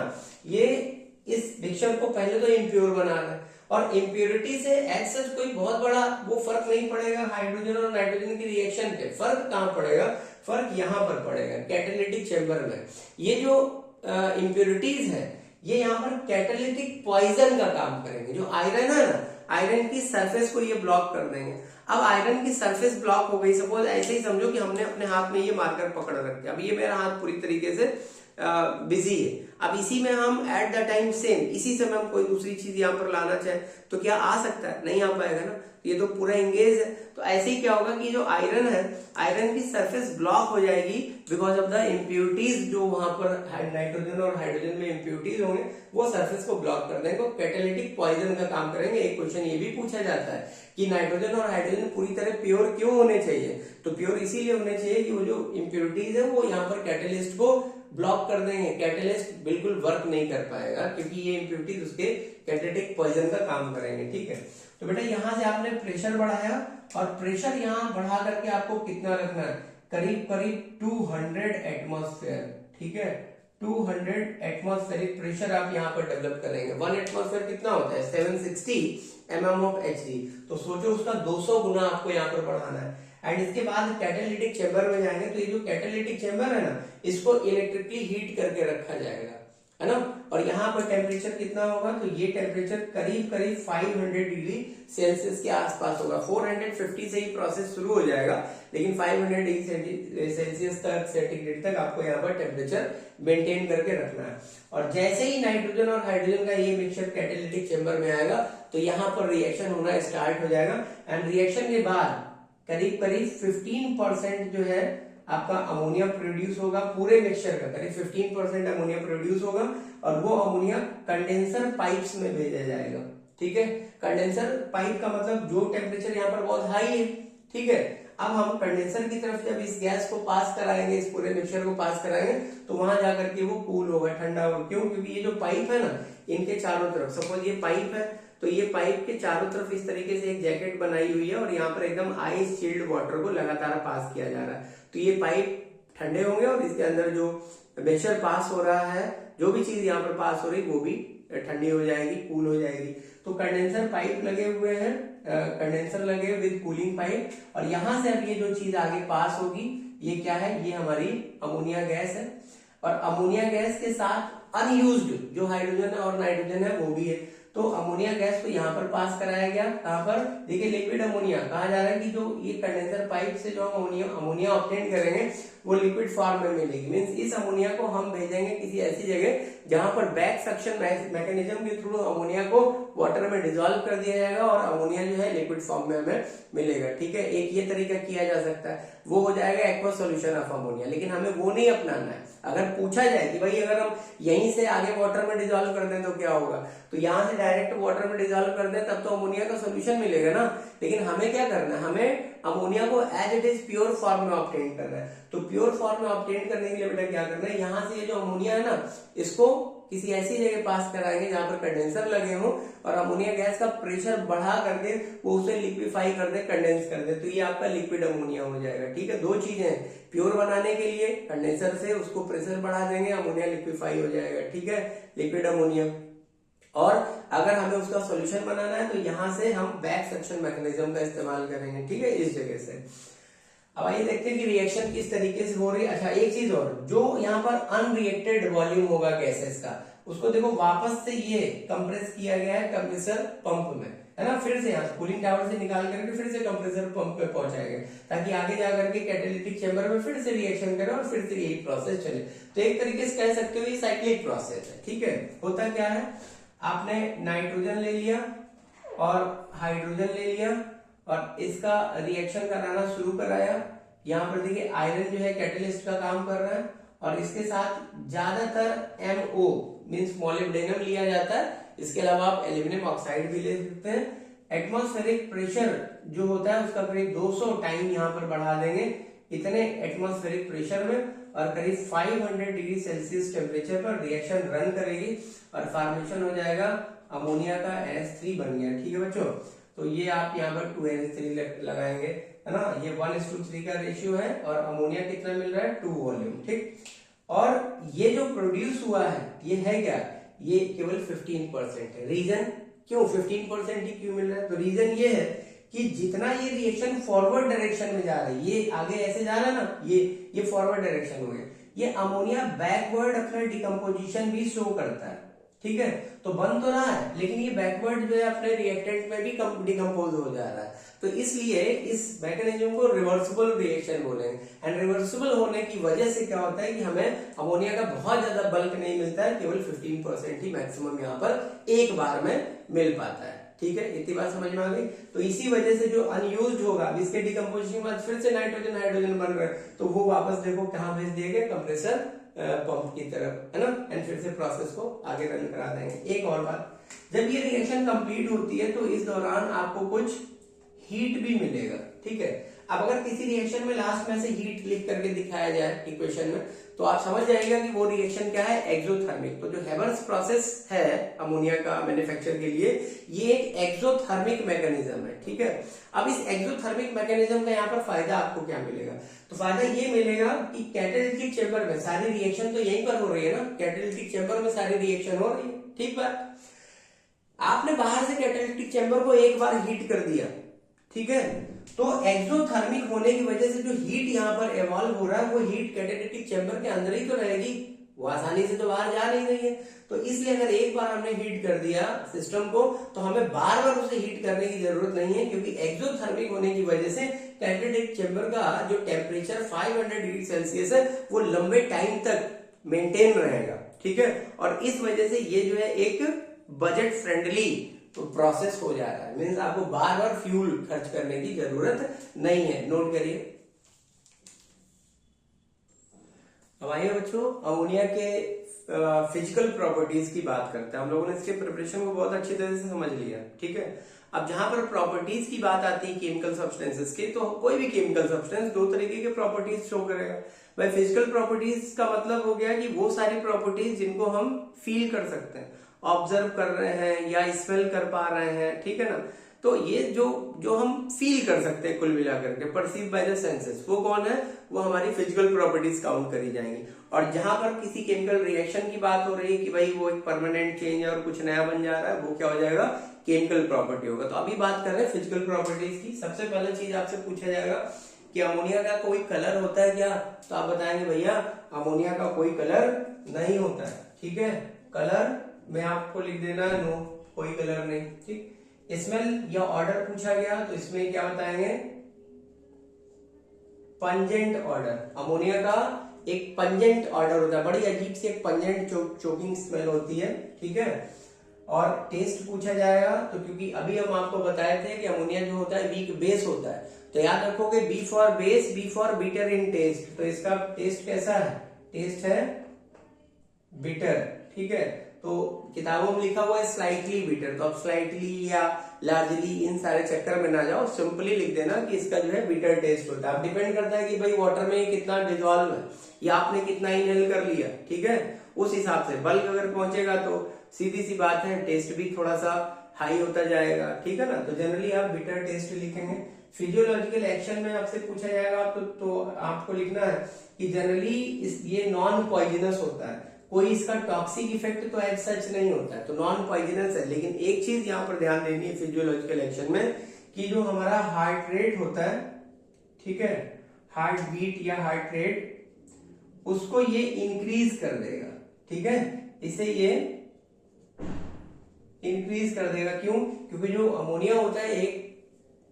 ये इस मिक्सचर को पहले तो इम्प्योर बना रहा है, और इम्प्योरिटी से एज सच कोई बहुत बड़ा वो फर्क नहीं पड़ेगा हाइड्रोजन और नाइट्रोजन की रिएक्शन पे। फर्क कहां पड़ेगा, फर्क यहां पर पड़ेगा कैटालिटिक चेंबर में। ये जो इम्प्योरिटीज है ये यहाँ पर कैटालिटिक पॉइजन का काम करेंगे। जो आयरन है ना, आयरन की सरफेस को ये ब्लॉक कर देंगे। अब आयरन की सरफेस ब्लॉक हो गई, सपोज ऐसे ही समझो कि हमने अपने हाथ में ये मार्कर पकड़ रखे, अब ये मेरा हाथ पूरी तरीके से बिजी है, अब इसी में हम एट द टाइम सेम इसी समय हम कोई दूसरी चीज यहाँ पर लाना चाहे तो क्या आ सकता है, नहीं आ पाएगा ना, ये तो पूरा इंगेज है। तो ऐसे ही क्या होगा कि जो आयरन है, आयरन की सरफेस ब्लॉक हो जाएगी बिकॉज ऑफ द इम्प्योरिटीज, जो वहां पर नाइट्रोजन और हाइड्रोजन में इम्प्योरिटीज होंगे वो सरफेस को ब्लॉक कर देंगे, कैटालिटिक पॉइजन का काम करेंगे। एक क्वेश्चन ये भी पूछा जाता है कि नाइट्रोजन और हाइड्रोजन पूरी तरह प्योर क्यों होने चाहिए, तो प्योर इसीलिए होने चाहिए कि वो जो इम्प्योरिटीज है वो यहाँ पर कैटलिस्ट को ब्लॉक कर देंगे, कैटलिस्ट बिल्कुल वर्क नहीं कर पाएगा क्योंकि ये इम्प्योरिटीज उसके कैटालिटिक पॉइजन का काम करेंगे। ठीक है, तो बेटा यहां से आपने प्रेशर बढ़ाया और प्रेशर यहां बढ़ा करके आपको कितना रखना है, करीब करीब 200 एटमॉस्फेयर। ठीक है, 200 एटमॉस्फेरिक प्रेशर आप यहाँ पर डेवलप करेंगे। 1 एटमॉस्फेयर कितना होता है, 760 mm ऑफ Hg, तो सोचो उसका 200 गुना आपको यहाँ पर बढ़ाना है। एंड इसके बाद कैटालिटिक चेंबर में जाएंगे, तो ये जो कैटालिटिक चेंबर है ना, इसको इलेक्ट्रिकली हीट करके रखा जाएगा, है ना, और यहाँ पर टेम्परेचर कितना होगा, तो ये टेम्परेचर करीब करीब 500 डिग्री सेल्सियस के आसपास होगा। 450 से ही प्रोसेस शुरू हो जाएगा, लेकिन 500 डिग्री सेल्सियस तक, सेंटीग्रेड तक आपको यहाँ पर टेम्परेचर मेंटेन करके रखना है। और जैसे ही नाइट्रोजन और हाइड्रोजन का ये मिक्सचर कैटालिटिक चेंबर में आएगा तो यहाँ पर रिएक्शन होना स्टार्ट हो जाएगा। एंड रिएक्शन के बाद करीब करीब 15% जो है आपका अमोनिया प्रोड्यूस होगा, पूरे मिक्सचर का करीब 15% अमोनिया प्रोड्यूस होगा, और वो अमोनिया कंडेंसर पाइप्स में भेजा जाएगा। ठीक है, कंडेंसर पाइप का मतलब जो टेम्परेचर यहाँ पर बहुत हाई है। ठीक है, अब हम कंडेंसर की तरफ जब इस गैस को पास कराएंगे, इस पूरे मिक्सचर को पास कराएंगे, तो वहां जाकर के वो कूल होगा, ठंडा होगा। क्यों, क्योंकि ये जो पाइप है ना, इनके चारों तरफ, सपोज ये पाइप है, तो ये पाइप के चारों तरफ इस तरीके से एक जैकेट बनाई हुई है और यहाँ पर एकदम आइस चिल्ड वाटर को लगातार पास किया जा रहा है। तो ये पाइप ठंडे होंगे और इसके अंदर जो मिक्सचर पास हो रहा है, जो भी चीज यहाँ पर पास हो रही वो भी ठंडी हो जाएगी, कूल हो जाएगी। तो कंडेंसर पाइप लगे हुए हैं, कंडेंसर लगे विद कूलिंग पाइप, और यहाँ से अब ये जो चीज आगे पास होगी ये क्या है, ये हमारी अमोनिया गैस है। और अमोनिया गैस के साथ अनयूज्ड जो हाइड्रोजन और नाइट्रोजन है वो भी है। तो अमोनिया गैस को यहाँ पर पास कराया गया, कहाँ पर, देखिए लिक्विड अमोनिया, कहा जा रहा है कि जो ये कंडेंसर पाइप से जो हम अमोनिया ऑब्टेन करेंगे वो लिक्विड फॉर्म में मिलेगी। मींस इस अमोनिया को हम भेजेंगे किसी ऐसी जगह जहां पर बैक सक्शन मैकेनिज्म के थ्रू अमोनिया को वाटर में डिसॉल्व कर दिया जाएगा और अमोनिया जो है लिक्विड फॉर्म में हमें मिलेगा। ठीक है, एक ये तरीका किया जा सकता है, वो हो जाएगा एक्वा सॉल्यूशन ऑफ अमोनिया। लेकिन हमें वो नहीं अपनाना है। अगर पूछा जाए कि भाई अगर हम यहीं से आगे वाटर में डिसॉल्व कर दें तो क्या होगा, तो यहाँ से डायरेक्ट वाटर में डिसॉल्व कर दें तब तो अमोनिया का सोल्यूशन मिलेगा ना। लेकिन हमें क्या करना है, हमें अमोनिया को as it is pure form में ऑब्टेन करना है। तो प्योर फॉर्म में ऑब्टेन करने के लिए बेटा क्या करना है, यहाँ से ये जो अमोनिया है ना, इसको किसी ऐसी जगह पास कराएंगे जहां पर कंडेंसर लगे हों और अमोनिया गैस का प्रेशर बढ़ा करके वो उसे लिक्विफाई कर दे, कंडेंस कर दे, तो ये आपका लिक्विड अमोनिया हो जाएगा। ठीक है, दो चीजें हैं, प्योर बनाने के लिए कंडेंसर से उसको प्रेशर बढ़ा देंगे, अमोनिया लिक्विफाई हो जाएगा। ठीक है, लिक्विड अमोनिया। और अगर हमें उसका सॉल्यूशन बनाना है तो यहां से हम बैक सक्शन मैकेनिज्म का इस्तेमाल करेंगे। ठीक है, इस जगह से। अब आइए देखते हैं कि रिएक्शन किस तरीके से हो रही है। अच्छा, एक चीज और, जो यहाँ पर अनरिएक्टेड वॉल्यूम होगा गैसेस का, उसको देखो वापस से ये कंप्रेस किया गया है कंप्रेसर पंप में, है ना, फिर से यहाँ कूलिंग टावर से निकाल करके फिर से कंप्रेसर पंप पे पहुंचाया गया, ताकि आगे जाकर के कैटालिटिक चेंबर में फिर से रिएक्शन करे और फिर से यही प्रोसेस चले। तो एक तरीके से कह सकते हो ये साइक्लिक प्रोसेस है। ठीक है, होता क्या है, आपने नाइट्रोजन ले लिया और हाइड्रोजन ले लिया और इसका रिएक्शन कराना शुरू कराया। यहाँ पर देखिए आयरन जो है कैटलिस्ट का काम कर रहा है और इसके साथ ज्यादातर MO मींस मोलिब्डेनम लिया जाता है। इसके अलावा आप एल्यूमिनियम ऑक्साइड भी ले सकते हैं। एटमॉस्फेरिक प्रेशर जो होता है उसका करीब 200 टाइम यहाँ पर बढ़ा देंगे, इतने एटमॉस्फेरिक प्रेशर में, और करीब 500 डिग्री सेल्सियस टेम्परेचर पर रिएक्शन रन करेगी और फॉर्मेशन हो जाएगा अमोनिया का NH3 बन गया। ठीक है बच्चों, तो ये आप यहाँ पर 2NH3 लगाएंगे, है ना, ये 1:3 का रेशियो है और अमोनिया कितना मिल रहा है, 2 वॉल्यूम। ठीक, और ये जो प्रोड्यूस हुआ है ये है क्या, ये केवल 15% है। रीजन क्यों 15% ही क्यों मिल रहा है, तो रीजन ये है कि जितना ये रिएक्शन फॉरवर्ड डायरेक्शन में जा रहा है, ये आगे ऐसे जा रहा है ना, ये फॉरवर्ड डायरेक्शन हो गया, ये अमोनिया बैकवर्ड अपना डिकम्पोजिशन भी शो करता है। ठीक है, तो बन तो रहा है लेकिन ये बैकवर्ड जो है अपने रिएक्टेंट में भी डिकम्पोज हो जा रहा है। तो इसलिए इस मैकेनिज्म को रिवर्सिबल रिएक्शन बोलेंगे। एंड रिवर्सिबल होने की वजह से क्या होता है कि हमें अमोनिया का बहुत ज्यादा बल्क नहीं मिलता है, केवल 15% ही मैक्सिमम यहाँ पर एक बार में मिल पाता है। ठीक है, इतनी बात समझ में आ गई। तो इसी वजह से जो अनयूज्ड होगा, इसके डिकम्पोजिशन के बाद फिर से नाइट्रोजन हाइड्रोजन बन रहे हैं, तो वो वापस देखो कहाँ भेज दिए गए, कंप्रेसर पंप की तरफ, है ना, एंड फिर से प्रोसेस को आगे रन करा देंगे। एक और बात, जब ये रिएक्शन कंप्लीट होती है तो इस दौरान आपको कुछ हीट भी मिलेगा। ठीक है, अब अगर किसी रिएक्शन में लास्ट में से हीट लिख करके दिखाया जाए इक्वेशन में, तो आप समझ जाएगा कि वो रिएक्शन क्या है, एक्सोथर्मिक। तो जो हेबर्स प्रोसेस है अमोनिया का मैन्युफैक्चर के लिए, ये एक एक्सोथर्मिक मैकेनिज्म है। ठीक है, अब इस एक्सोथर्मिक मैकेनिज्म का यहाँ पर फायदा आपको क्या मिलेगा, तो फायदा ये मिलेगा कि कैटालिटिक चेंबर में सारी रिएक्शन तो यहीं पर हो रही है ना, कैटालिटिक चेंबर में सारी रिएक्शन हो रही है। ठीक बात, आपने बाहर से कैटालिटिक चेंबर को एक बार हीट कर दिया, ठीक है, तो एक्सोथर्मिक होने की वजह से जो हीट यहाँ पर इवॉल्व हो रहा है वो हीट कैटालिटिक चेंबर के अंदर ही तो रहेगी, वो आसानी से तो बाहर जा नहीं रही है। तो इसलिए अगर एक बार हमने हीट कर दिया सिस्टम को तो हमें बार बार उसे हीट करने की जरूरत नहीं है, क्योंकि एक्सोथर्मिक होने की वजह से कैटालिटिक चेंबर का जो टेम्परेचर 500 डिग्री सेल्सियस है वो लंबे टाइम तक मेंटेन रहेगा। ठीक है, और इस वजह से ये जो है एक बजट फ्रेंडली तो प्रोसेस हो जा रहा है, मीन्स आपको बार बार फ्यूल खर्च करने की जरूरत नहीं है। नोट करिए। अब आइए बच्चों अमोनिया के फिजिकल प्रॉपर्टीज की बात करते हैं। हम लोगों ने इसके प्रिपरेशन को बहुत अच्छी तरह से समझ लिया। ठीक है, अब जहां पर प्रॉपर्टीज की बात आती है केमिकल सब्सटेंसेस की, तो कोई भी केमिकल सब्सटेंस दो तरीके के प्रॉपर्टीज शो करेगा। भाई फिजिकल प्रॉपर्टीज का मतलब हो गया कि वो सारी प्रॉपर्टीज जिनको हम फील कर सकते हैं, ऑब्जर्व कर रहे हैं या स्मेल कर पा रहे हैं। ठीक है ना, तो ये जो हम फील कर सकते हैं कुल मिलाकर के, परसीव बाय द सेंसेस, वो कौन है, वो हमारी फिजिकल प्रॉपर्टीज काउंट करी जाएंगी। और जहां पर किसी केमिकल रिएक्शन की बात हो रही है कि भाई वो एक परमानेंट चेंज है और कुछ नया बन जा रहा है, वो क्या हो जाएगा, केमिकल प्रॉपर्टी होगा। तो अभी बात कर रहे हैं फिजिकल प्रॉपर्टीज की। सबसे पहले चीज आपसे पूछा जाएगा कि अमोनिया का कोई कलर होता है क्या, तो आप बताएंगे भैया अमोनिया का कोई कलर नहीं होता है। ठीक है, कलर में आपको लिख देना नो, कोई कलर नहीं। ठीक, स्मेल या ऑर्डर पूछा गया तो इसमें क्या बताएंगे, पंजेंट ऑर्डर। अमोनिया का एक पंजेंट ऑर्डर होता है, बड़ी अजीब सी एक पंजेंट चोकिंग स्मेल होती है। ठीक है, और टेस्ट पूछा जाएगा तो क्योंकि अभी हम आपको बताए थे कि अमोनिया जो होता है वीक बेस होता है, तो याद रखोगे B for base, B for bitter in taste. तो इसका टेस्ट कैसा है, टेस्ट है बिटर। ठीक है, तो किताबों में लिखा हुआ है स्लाइटली बिटर, तो अब स्लाइटली या लार्जली इन सारे चक्कर में ना जाओ, सिंपली लिख देना कि इसका जो है बिटर टेस्ट होता है। अब डिपेंड करता है कि भाई वाटर में कितना डिजोल्व है या आपने कितना इनहेल कर लिया। ठीक है, उस हिसाब से बल्क अगर पहुंचेगा तो सीधी सी बात है टेस्ट भी थोड़ा सा हाई होता जाएगा। ठीक है ना, तो जनरली आप बिटर टेस्ट लिखेंगे। फिजियोलॉजिकल एक्शन में आपसे पूछा जाएगा तो आपको लिखना है कि जनरली ये नॉन पॉइजनस होता है, कोई इसका टॉक्सिक इफेक्ट तो एज सच नहीं होता है, तो नॉन पॉइजनस है। लेकिन एक चीज यहाँ पर ध्यान देनी है फिजियोलॉजिकल एक्शन में कि जो हमारा हार्ट रेट होता है, ठीक है, हार्ट बीट या हार्ट रेट, उसको ये इंक्रीज कर देगा। ठीक है, इसे ये इंक्रीज कर देगा। क्यों, क्योंकि जो अमोनिया होता है एक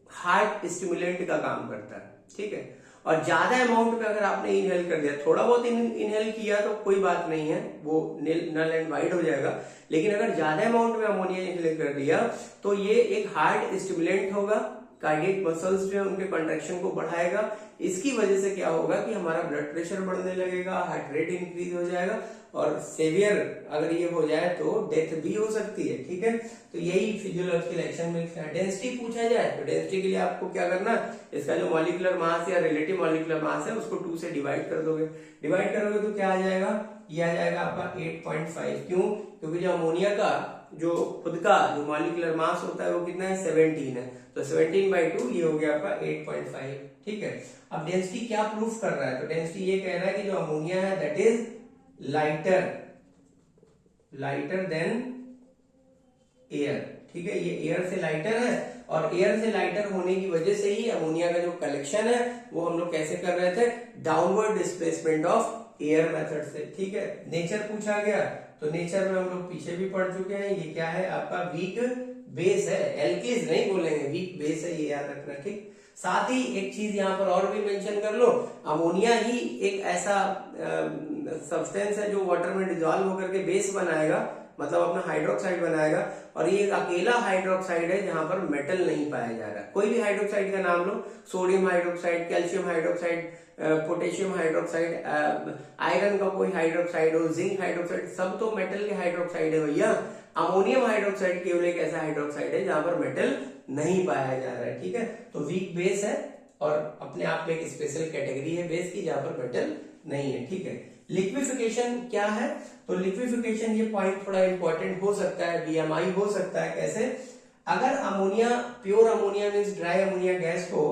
हार्ट स्टिमुलेंट का काम करता है। ठीक है, और ज्यादा अमाउंट में अगर आपने इनहेल कर दिया, थोड़ा बहुत इनहेल किया तो कोई बात नहीं है, वो नल एंड वाइड हो जाएगा। लेकिन अगर ज्यादा अमाउंट में अमोनिया इनहेल कर दिया तो ये एक हार्ट स्टिमुलेंट होगा, कार्डियक मसल्स जो है उनके कंट्रैक्शन को बढ़ाएगा। इसकी वजह से क्या होगा कि हमारा ब्लड प्रेशर बढ़ने लगेगा, हार्ट रेट इंक्रीज हो जाएगा, और सेवियर अगर ये हो जाए तो डेथ भी हो सकती है। ठीक है, तो यही फिजियोलॉजिकल एक्शन में डेंसिटी पूछा जाए तो डेंसिटी के लिए आपको क्या करना, इसका जो मॉलिक्यूलर मास या रिलेटिव मॉलिक्यूलर मास है उसको 2 से डिवाइड कर दोगे। डिवाइड करोगे तो क्या आ जाएगा, ये आ जाएगा आपका 8.5। क्यों, क्योंकि जो अमोनिया का जो खुद का जो मॉलिक्यूलर मास होता है वो कितना है, 17 है, तो 17/2 ये हो गया आपका 8.5। ठीक है, अब डेंसिटी क्या प्रूफ कर रहा है, तो डेंसिटी ये कह रहा है कि जो अमोनिया है that is lighter than air. ठीक है, ये एयर से लाइटर है, और एयर से लाइटर होने की वजह से ही अमोनिया का जो कलेक्शन है वो हम लोग कैसे कर रहे थे, downward displacement of air method से। ठीक है, नेचर पूछा गया तो नेचर में हम लोग पीछे भी पढ़ चुके हैं, ये क्या है आपका वीक बेस है, एल्कीज नहीं बोलेंगे, वीक बेस है, ये याद रखना। ठीक, साथ ही एक चीज यहाँ पर और भी मेंशन कर लो, अमोनिया ही एक ऐसा सब्सटेंस है जो वाटर में डिजोल्व होकर के बेस बनाएगा, मतलब अपना हाइड्रोक्साइड बनाएगा, और ये एक अकेला हाइड्रोक्साइड है जहां पर मेटल नहीं पाया जा रहा। कोई भी हाइड्रोक्साइड का नाम लो, sodium hydroxide, calcium hydroxide, potassium hydroxide, iron का कोई हाइड्रोक्साइड हो, जिंक हाइड्रोक्साइड, सब तो मेटल के हाइड्रोक्साइड है भैया। अमोनियम हाइड्रोक्साइड केवल एक ऐसा हाइड्रोक्साइड है जहां पर मेटल नहीं पाया जा रहा है। ठीक है, तो वीक बेस है और अपने आप में एक स्पेशल कैटेगरी है बेस की जहां पर मेटल नहीं है। ठीक है, लिक्विफिकेशन क्या है, तो लिक्विफिकेशन ये पॉइंट थोड़ा इंपॉर्टेंट हो सकता है, बीएमआई हो सकता है। कैसे, अगर ammonia, pure ammonia means dry ammonia gas को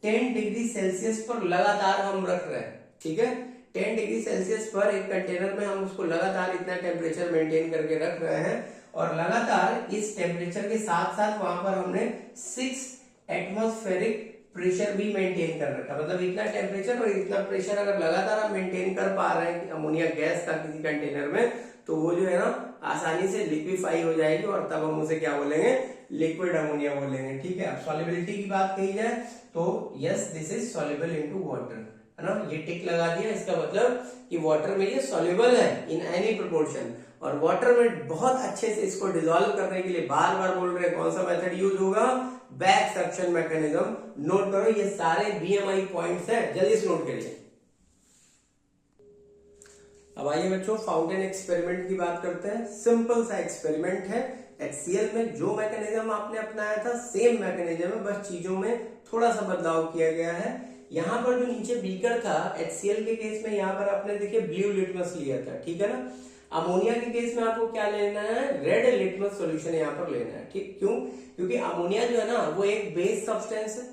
10 डिग्री सेल्सियस पर लगातार हम रख रहे हैं। ठीक है, 10 डिग्री सेल्सियस पर एक कंटेनर में हम उसको लगातार इतना टेम्परेचर मेंटेन करके रख रहे हैं, और लगातार इस टेम्परेचर के साथ साथ वहां पर हमने 6 एटमॉस्फेरिक प्रेशर भी मेंटेन कर रखा, मतलब इतना टेम्परेचर और इतना प्रेशर अगर लगातार हम मेंटेन कर पा रहे हैं अमोनिया गैस का किसी कंटेनर में, तो वो जो है ना आसानी से लिक्विफाई हो जाएगी, और तब हम उसे क्या बोलेंगे, लिक्विड अमोनिया बोलेंगे। ठीक है, अब सॉल्युबिलिटी की बात कही जाए तो yes this is soluble into water, है ना, ये टिक लगा दिया, इसका मतलब कि वाटर में ये सॉल्युबल है इन एनी प्रोपोर्शन, और वाटर में बहुत अच्छे से इसको डिसॉल्व करने के लिए बार बार बोल रहे हैं कौन सा मेथड यूज होगा, बैक सक्शन मैकेनिज्म। नोट करो, ये सारे बीएमआई पॉइंट्स हैं, जल्दी से नोट करिए। अब आइए बच्चों फाउंटेन एक्सपेरिमेंट की बात करते हैं। सिंपल सा एक्सपेरिमेंट है, HCl में जो मैकेनिज्म आपने अपनाया था सेम मैकेनिज्म है, बस चीजों में थोड़ा सा बदलाव किया गया है। यहाँ पर जो नीचे बीकर था HCl के केस में, यहाँ पर आपने देखिए ब्लू लिटमस लिया था, ठीक है ना। अमोनिया के केस में आपको क्या लेना है, रेड लिटमस सॉल्यूशन यहाँ पर लेना है। ठीक, क्यों, क्योंकि अमोनिया जो है ना वो एक बेस सब्सटेंस है,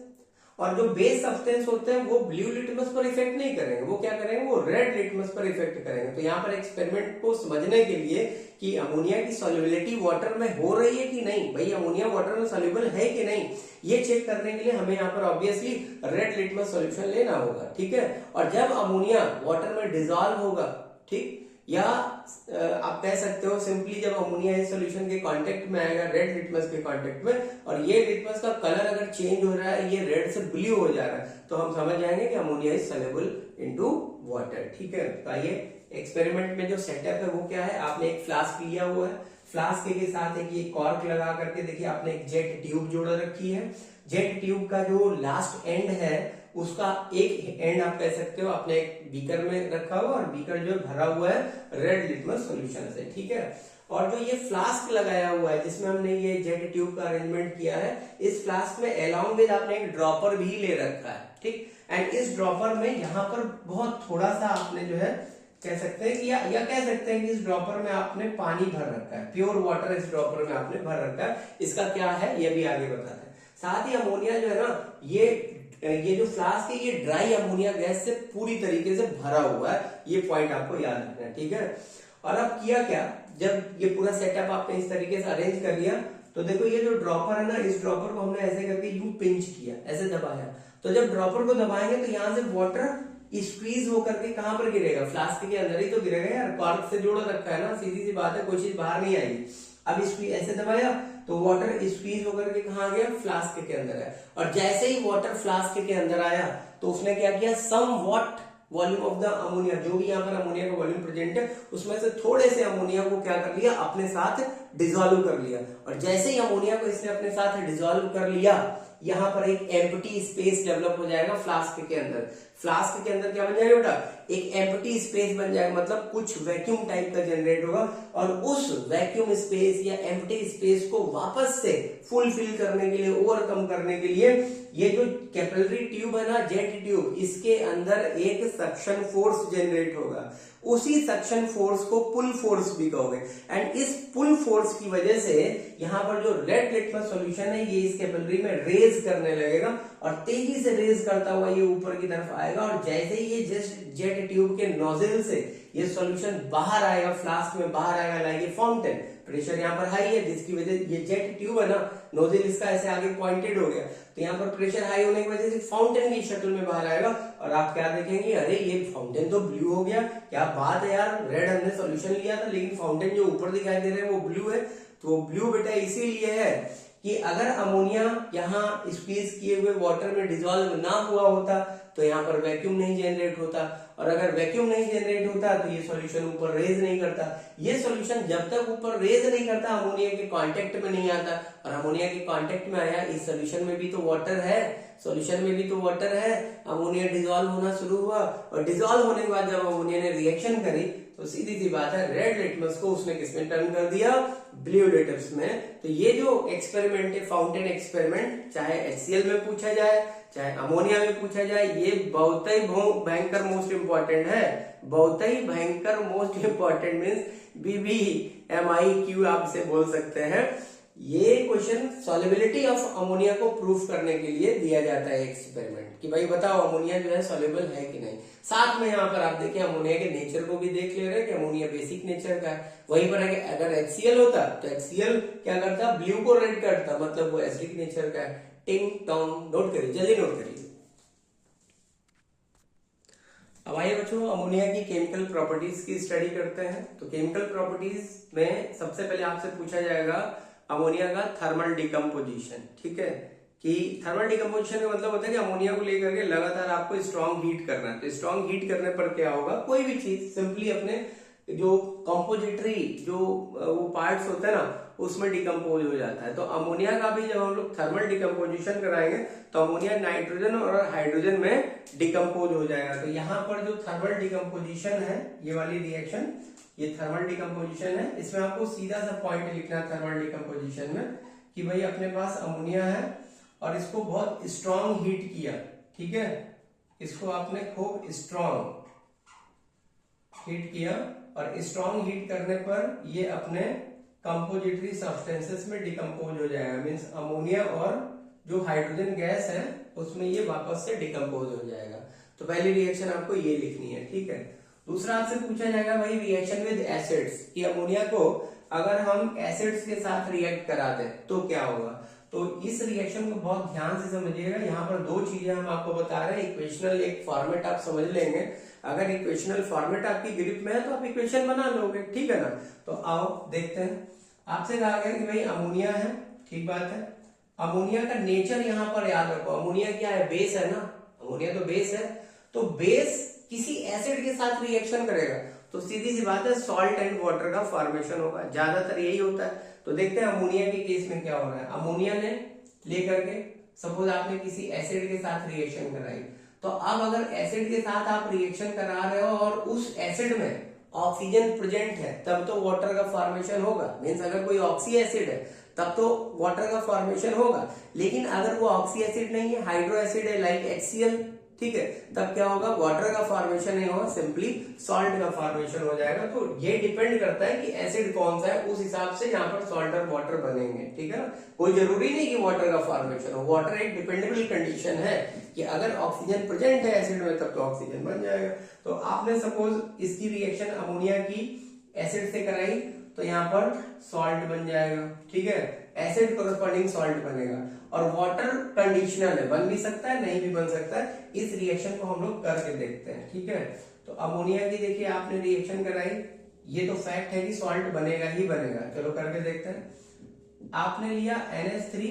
और जो बेस सब्सटेंस होते हैं वो ब्लू लिटमस पर इफेक्ट नहीं करेंगे, वो क्या करेंगे, वो रेड लिटमस पर इफेक्ट करेंगे। तो यहाँ पर एक्सपेरिमेंट को समझने के लिए कि अमोनिया की सॉल्युबिलिटी वाटर में हो रही है कि नहीं, भाई अमोनिया वाटर में सॉल्युबल है कि नहीं, ये चेक करने के लिए हमें यहाँ पर ऑब्वियसली रेड लिटमस सॉल्यूशन लेना होगा, ठीक है। और जब अमोनिया वाटर में डिजॉल्व होगा, ठीक, या आप कह सकते हो सिंपली जब अमोनिया इस सॉल्यूशन के कांटेक्ट में आएगा, रेड लिटमस के कांटेक्ट में, और ये लिटमस का कलर अगर चेंज हो रहा है, ये रेड से ब्लू हो जा रहा है, तो हम समझ जाएंगे कि ammonia is soluble into water, ठीक है। तो आइए एक्सपेरिमेंट में जो सेटअप है वो क्या है, आपने एक फ्लास्क लिया हुआ है, फ्लास्क के साथ एक ये कॉर्क लगा करके देखिए आपने एक जेट ट्यूब जोड़ रखी है। जेट ट्यूब का जो लास्ट एंड है उसका एक एंड आप कह सकते हो आपने एक बीकर में रखा हुआ, और बीकर जो भरा हुआ है रेड लिटमस सॉल्यूशन से, ठीक है। और जो ये फ्लास्क लगाया हुआ है जिसमें हमने ये जेट ट्यूब का अरेंजमेंट किया है, इस फ्लास्क में अलोंग विद आपने एक ड्रॉपर भी ले रखा है, ठीक। एंड इस ड्रॉपर में यहाँ पर बहुत थोड़ा सा आपने जो है कह सकते हैं कि या कह सकते हैं कि इस ड्रॉपर में आपने पानी भर रखा है, प्योर वाटर इस ड्रॉपर में आपने भर रखा है। इसका क्या है ये भी आगे बताते हैं। साथ ही अमोनिया जो है ना, ये जो फ्लास्क है ये ड्राई अमोनिया गैस से पूरी तरीके से भरा हुआ है, ये पॉइंट आपको याद रखना है, ठीक है। और अब किया क्या, जब ये पूरा सेटअप आपने इस तरीके से अरेंज कर लिया, तो देखो ये जो ड्रॉपर है ना, इस ड्रॉपर को हमने ऐसे करके यूं पिंच किया, ऐसे दबाया। तो जब ड्रॉपर को दबाएंगे तो यहाँ से वाटर स्क्वीज होकर के कहां पर गिरेगा, फ्लास्क के अंदर ही तो गिरेगा यार, कॉर्क से जोड़ रखा है ना, सीधी सी बात है, कोई चीज बाहर नहीं आएगी। अब इसको ऐसे दबाया तो वाटर स्क्वीज होकर के कहां गया, फ्लास्क के अंदर है। और जैसे ही वाटर फ्लास्क के अंदर आया तो उसने क्या किया, some what volume of the ammonia, जो भी यहाँ पर अमोनिया का वॉल्यूम प्रेजेंट है उसमें से थोड़े से अमोनिया को क्या कर लिया, अपने साथ डिसॉल्व कर लिया। और जैसे ही अमोनिया को इसने अपने साथ डिसॉल्व कर लिया, यहाँ पर एक एम्प्टी स्पेस डेवलप हो जाएगा फ्लास्क के अंदर। फ्लास्क के अंदर क्या बन जाएगा बेटा, एक एम्प्टी स्पेस बन जाएगा, मतलब कुछ वैक्यूम टाइप का जनरेट होगा। और उस वैक्यूम स्पेस या एम्प्टी स्पेस को वापस से फुलफिल करने के लिए, ओवरकम करने के लिए, ये जो कैपिलरी ट्यूब है ना, जेट ट्यूब, इसके अंदर एक सक्शन फोर्स जनरेट होगा। उसी सक्शन फोर्स को पुल फोर्स भी कहोगे। एंड इस पुल फोर्स की वजह से यहाँ पर जो रेड लिटमस सॉल्यूशन है ये इस कैपिलरी में रेज करने लगेगा, और तेजी से रेज करता हुआ ये ऊपर की तरफ आएगा। और जैसे ही ये जेट ट्यूब के नोजल से ये सॉल्यूशन बाहर आएगा, फ्लास्क में बाहर आएगा, लाइक ए फाउंटेन, प्रेशर यहाँ पर हाई है जिसकी वजह, ये जेट ट्यूब है ना, नोजल इसका ऐसे आगे पॉइंटेड हो गया, तो यहाँ पर प्रेशर हाई होने की वजह से फाउंटेन की शक्ल में बाहर आएगा। और आप क्या देखेंगे, अरे ये फाउंटेन तो ब्लू हो गया, क्या बात है यार, रेड हमने सॉल्यूशन लिया था लेकिन फाउंटेन जो ऊपर दिखाई दे रहे हैं वो ब्लू है। तो वो ब्लू बेटा इसीलिए है कि अगर अमोनिया यहाँ स्क्वीज किए हुए वाटर में डिसॉल्व ना हुआ होता तो यहाँ पर वैक्यूम नहीं जनरेट होता, और अगर वैक्यूम नहीं जनरेट होता तो ये सॉल्यूशन ऊपर रेज नहीं करता। ये सॉल्यूशन जब तक ऊपर रेज नहीं करता अमोनिया के कांटेक्ट में नहीं आता, और अमोनिया के कांटेक्ट में आया, इस सॉल्यूशन में भी तो वाटर है, सॉल्यूशन में भी तो वाटर है, अमोनिया डिसॉल्व होना शुरू हुआ, और डिसॉल्व होने के बाद जब अमोनिया ने रिएक्शन करी तो सीधी सी बात है, रेड लिटमस को उसने किसमें टर्न कर दिया, ब्लू लिटमस में। तो ये जो एक्सपेरिमेंट है, फाउंटेन एक्सपेरिमेंट, चाहे HCl में पूछा जाए चाहे अमोनिया में पूछा जाए, ये बहुत ही भयंकर मोस्ट इंपॉर्टेंट है, बहुत ही भयंकर मोस्ट इंपॉर्टेंट मीन्स BBMIQ आप इसे बोल सकते हैं। ये क्वेश्चन सॉल्युबिलिटी ऑफ अमोनिया को प्रूफ करने के लिए दिया जाता है एक्सपेरिमेंट, कि भाई बताओ अमोनिया जो है सॉल्युबल है कि नहीं। साथ में यहाँ पर आप देखिए अमोनिया के नेचर को भी देख ले रहे हैं कि अमोनिया बेसिक नेचर का है। वहीं पर अगर HCl होता तो HCl क्या करता, ब्लू को रेड करता, मतलब वो एसिडिक नेचर का है। टिंग टोंग, नोट करिए, जल्दी नोट करिए। अब आइए बच्चों अमोनिया की केमिकल प्रॉपर्टीज की स्टडी करते हैं। तो केमिकल प्रॉपर्टीज में सबसे पहले आपसे पूछा जाएगा अमोनिया का थर्मल डिकम्पोजिशन, ठीक है, कि थर्मल डिकम्पोजिशन का मतलब होता है कि अमोनिया को लेकर के लगातार आपको स्ट्रॉन्ग हीट करना है। तो स्ट्रॉन्ग हीट करने पर क्या होगा, कोई भी चीज सिंपली अपने जो कंपोजिटरी जो वो पार्ट्स होते हैं ना उसमें डिकम्पोज हो जाता है। तो अमोनिया का भी जब हम लोग थर्मल डिकम्पोजिशन कराएंगे तो अमोनिया नाइट्रोजन और हाइड्रोजन में डिकम्पोज हो जाएगा। तो यहाँ पर जो थर्मल डिकम्पोजिशन है, ये वाली रिएक्शन, ये थर्मल डिकम्पोजिशन है, इसमें आपको सीधा सा पॉइंट लिखना है थर्मल डिकम्पोजिशन में कि भाई अपने पास अमोनिया है और इसको बहुत स्ट्रॉन्ग हीट किया, ठीक है, इसको आपने खूब स्ट्रॉन्ग हीट किया, और स्ट्रॉन्ग हीट करने पर ये अपने कंपोजिटरी सब्सटेंसेस में डिकम्पोज हो जाएगा। मींस अमोनिया और जो हाइड्रोजन गैस है उसमें ये वापस से डिकम्पोज हो जाएगा। तो पहली रिएक्शन आपको ये लिखनी है, ठीक है। दूसरा आपसे पूछा जाएगा भाई रिएक्शन विद एसिड्स, कि अमोनिया को अगर हम एसिड्स के साथ रिएक्ट करा दें तो क्या होगा। तो इस रिएक्शन को बहुत ध्यान से समझिएगा। यहाँ पर दो चीजें हम आपको बता रहे हैं, इक्वेशनल एक फॉर्मेट आप समझ लेंगे। अगर इक्वेशनल फॉर्मेट आपकी ग्रिप में है तो आप इक्वेशन बना लोगे, ठीक है ना। तो आओ देखते हैं। आपसे कहा गया कि भाई अमोनिया है, ठीक बात है। अमोनिया का नेचर यहाँ पर याद रखो, अमोनिया क्या है, बेस है ना, अमोनिया तो बेस है। तो बेस किसी एसिड के साथ रिएक्शन करेगा तो सीधी सी बात है सॉल्ट एंड वाटर का फॉर्मेशन होगा, ज्यादातर यही होता है। तो देखते हैं अमोनिया के केस में क्या हो रहा है। अमोनिया ने लेकर के सपोज आपने किसी एसिड के साथ रिएक्शन कराई, तो अब अगर एसिड के साथ आप रिएक्शन करा रहे हो और उस एसिड में ऑक्सीजन प्रेजेंट है तब तो वाटर का फॉर्मेशन होगा। मीन्स अगर कोई ऑक्सी एसिड है तब तो वाटर का फॉर्मेशन होगा। लेकिन अगर वो ऑक्सी एसिड नहीं है, हाइड्रो एसिड है लाइक HCl, ठीक है, तब क्या होगा, वाटर का फॉर्मेशन नहीं होगा, सिंपली सॉल्ट का फॉर्मेशन हो जाएगा। तो ये डिपेंड करता है कि एसिड कौन सा है, उस हिसाब से यहाँ पर सॉल्ट और वाटर बनेंगे, ठीक है ना। कोई जरूरी नहीं कि वाटर का फॉर्मेशन हो, वाटर एक डिपेंडेबल कंडीशन है कि अगर ऑक्सीजन प्रेजेंट है एसिड में तब तो ऑक्सीजन बन जाएगा। तो आपने सपोज इसकी रिएक्शन अमोनिया की एसिड से कराई तो यहाँ पर सॉल्ट बन जाएगा, ठीक है, एसिड कोरस्पॉन्डिंग सॉल्ट बनेगा। और वाटर कंडीशनल है, बन भी सकता है नहीं भी बन सकता है। इस रिएक्शन को हम लोग करके देखते हैं, ठीक है। तो अमोनिया की देखिए आपने रिएक्शन कराई, ये तो फैक्ट है कि सॉल्ट बनेगा ही बनेगा। चलो करके देखते हैं। आपने लिया NH3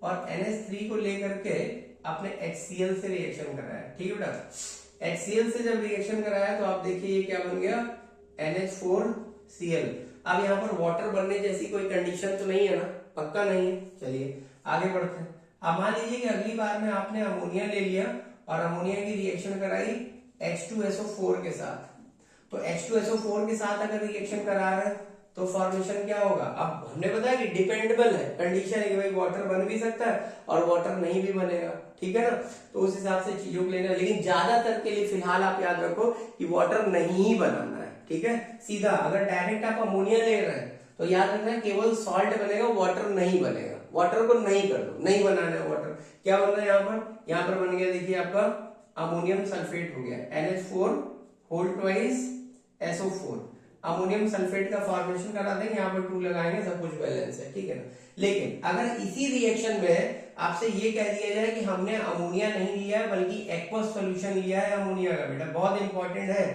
और NH3 को लेकर के आपने HCl से रिएक्शन कराया, ठीक है बेटा। HCl से जब रिएक्शन कराया तो आप देखिए ये क्या बन गया, NH4Cl। अब यहाँ पर वाटर बनने जैसी कोई कंडीशन तो नहीं है ना, पक्का नहीं है। चलिए आगे बढ़ते हैं। अब मान लीजिए कि अगली बार में आपने अमोनिया ले लिया और अमोनिया की रिएक्शन कराई H2SO4 के साथ। तो H2SO4 के साथ अगर रिएक्शन करा रहे हैं तो फॉर्मेशन क्या होगा। अब हमने बताया कि डिपेंडेबल है, कंडीशन है कि भाई वाटर बन भी सकता है और वाटर नहीं भी बनेगा, ठीक है ना। तो उस हिसाब से चीजों को लेना, लेकिन ज्यादातर के लिए फिलहाल आप याद रखो कि वाटर नहीं ही बनाना है, ठीक है। सीधा अगर डायरेक्ट आप अमोनिया ले रहे हैं तो याद रखना केवल सॉल्ट बनेगा, वाटर नहीं बनेगा। वाटर को नहीं कर दो, नहीं बनाना है वाटर। क्या बन रहा है यहाँ पर बन गया, देखिए आपका अमोनियम सल्फेट हो गया, NH4 अमोनियम सल्फेट का फॉर्मेशन करा देंगे, यहाँ पर 2 लगाएंगे, सब कुछ बैलेंस है, ठीक है ना। लेकिन अगर इसी रिएक्शन में आपसे ये कह दिया जाए कि हमने अमोनिया नहीं लिया है बल्कि एक्वस सॉल्यूशन लिया है अमोनिया का, बेटा बहुत इंपॉर्टेंट है,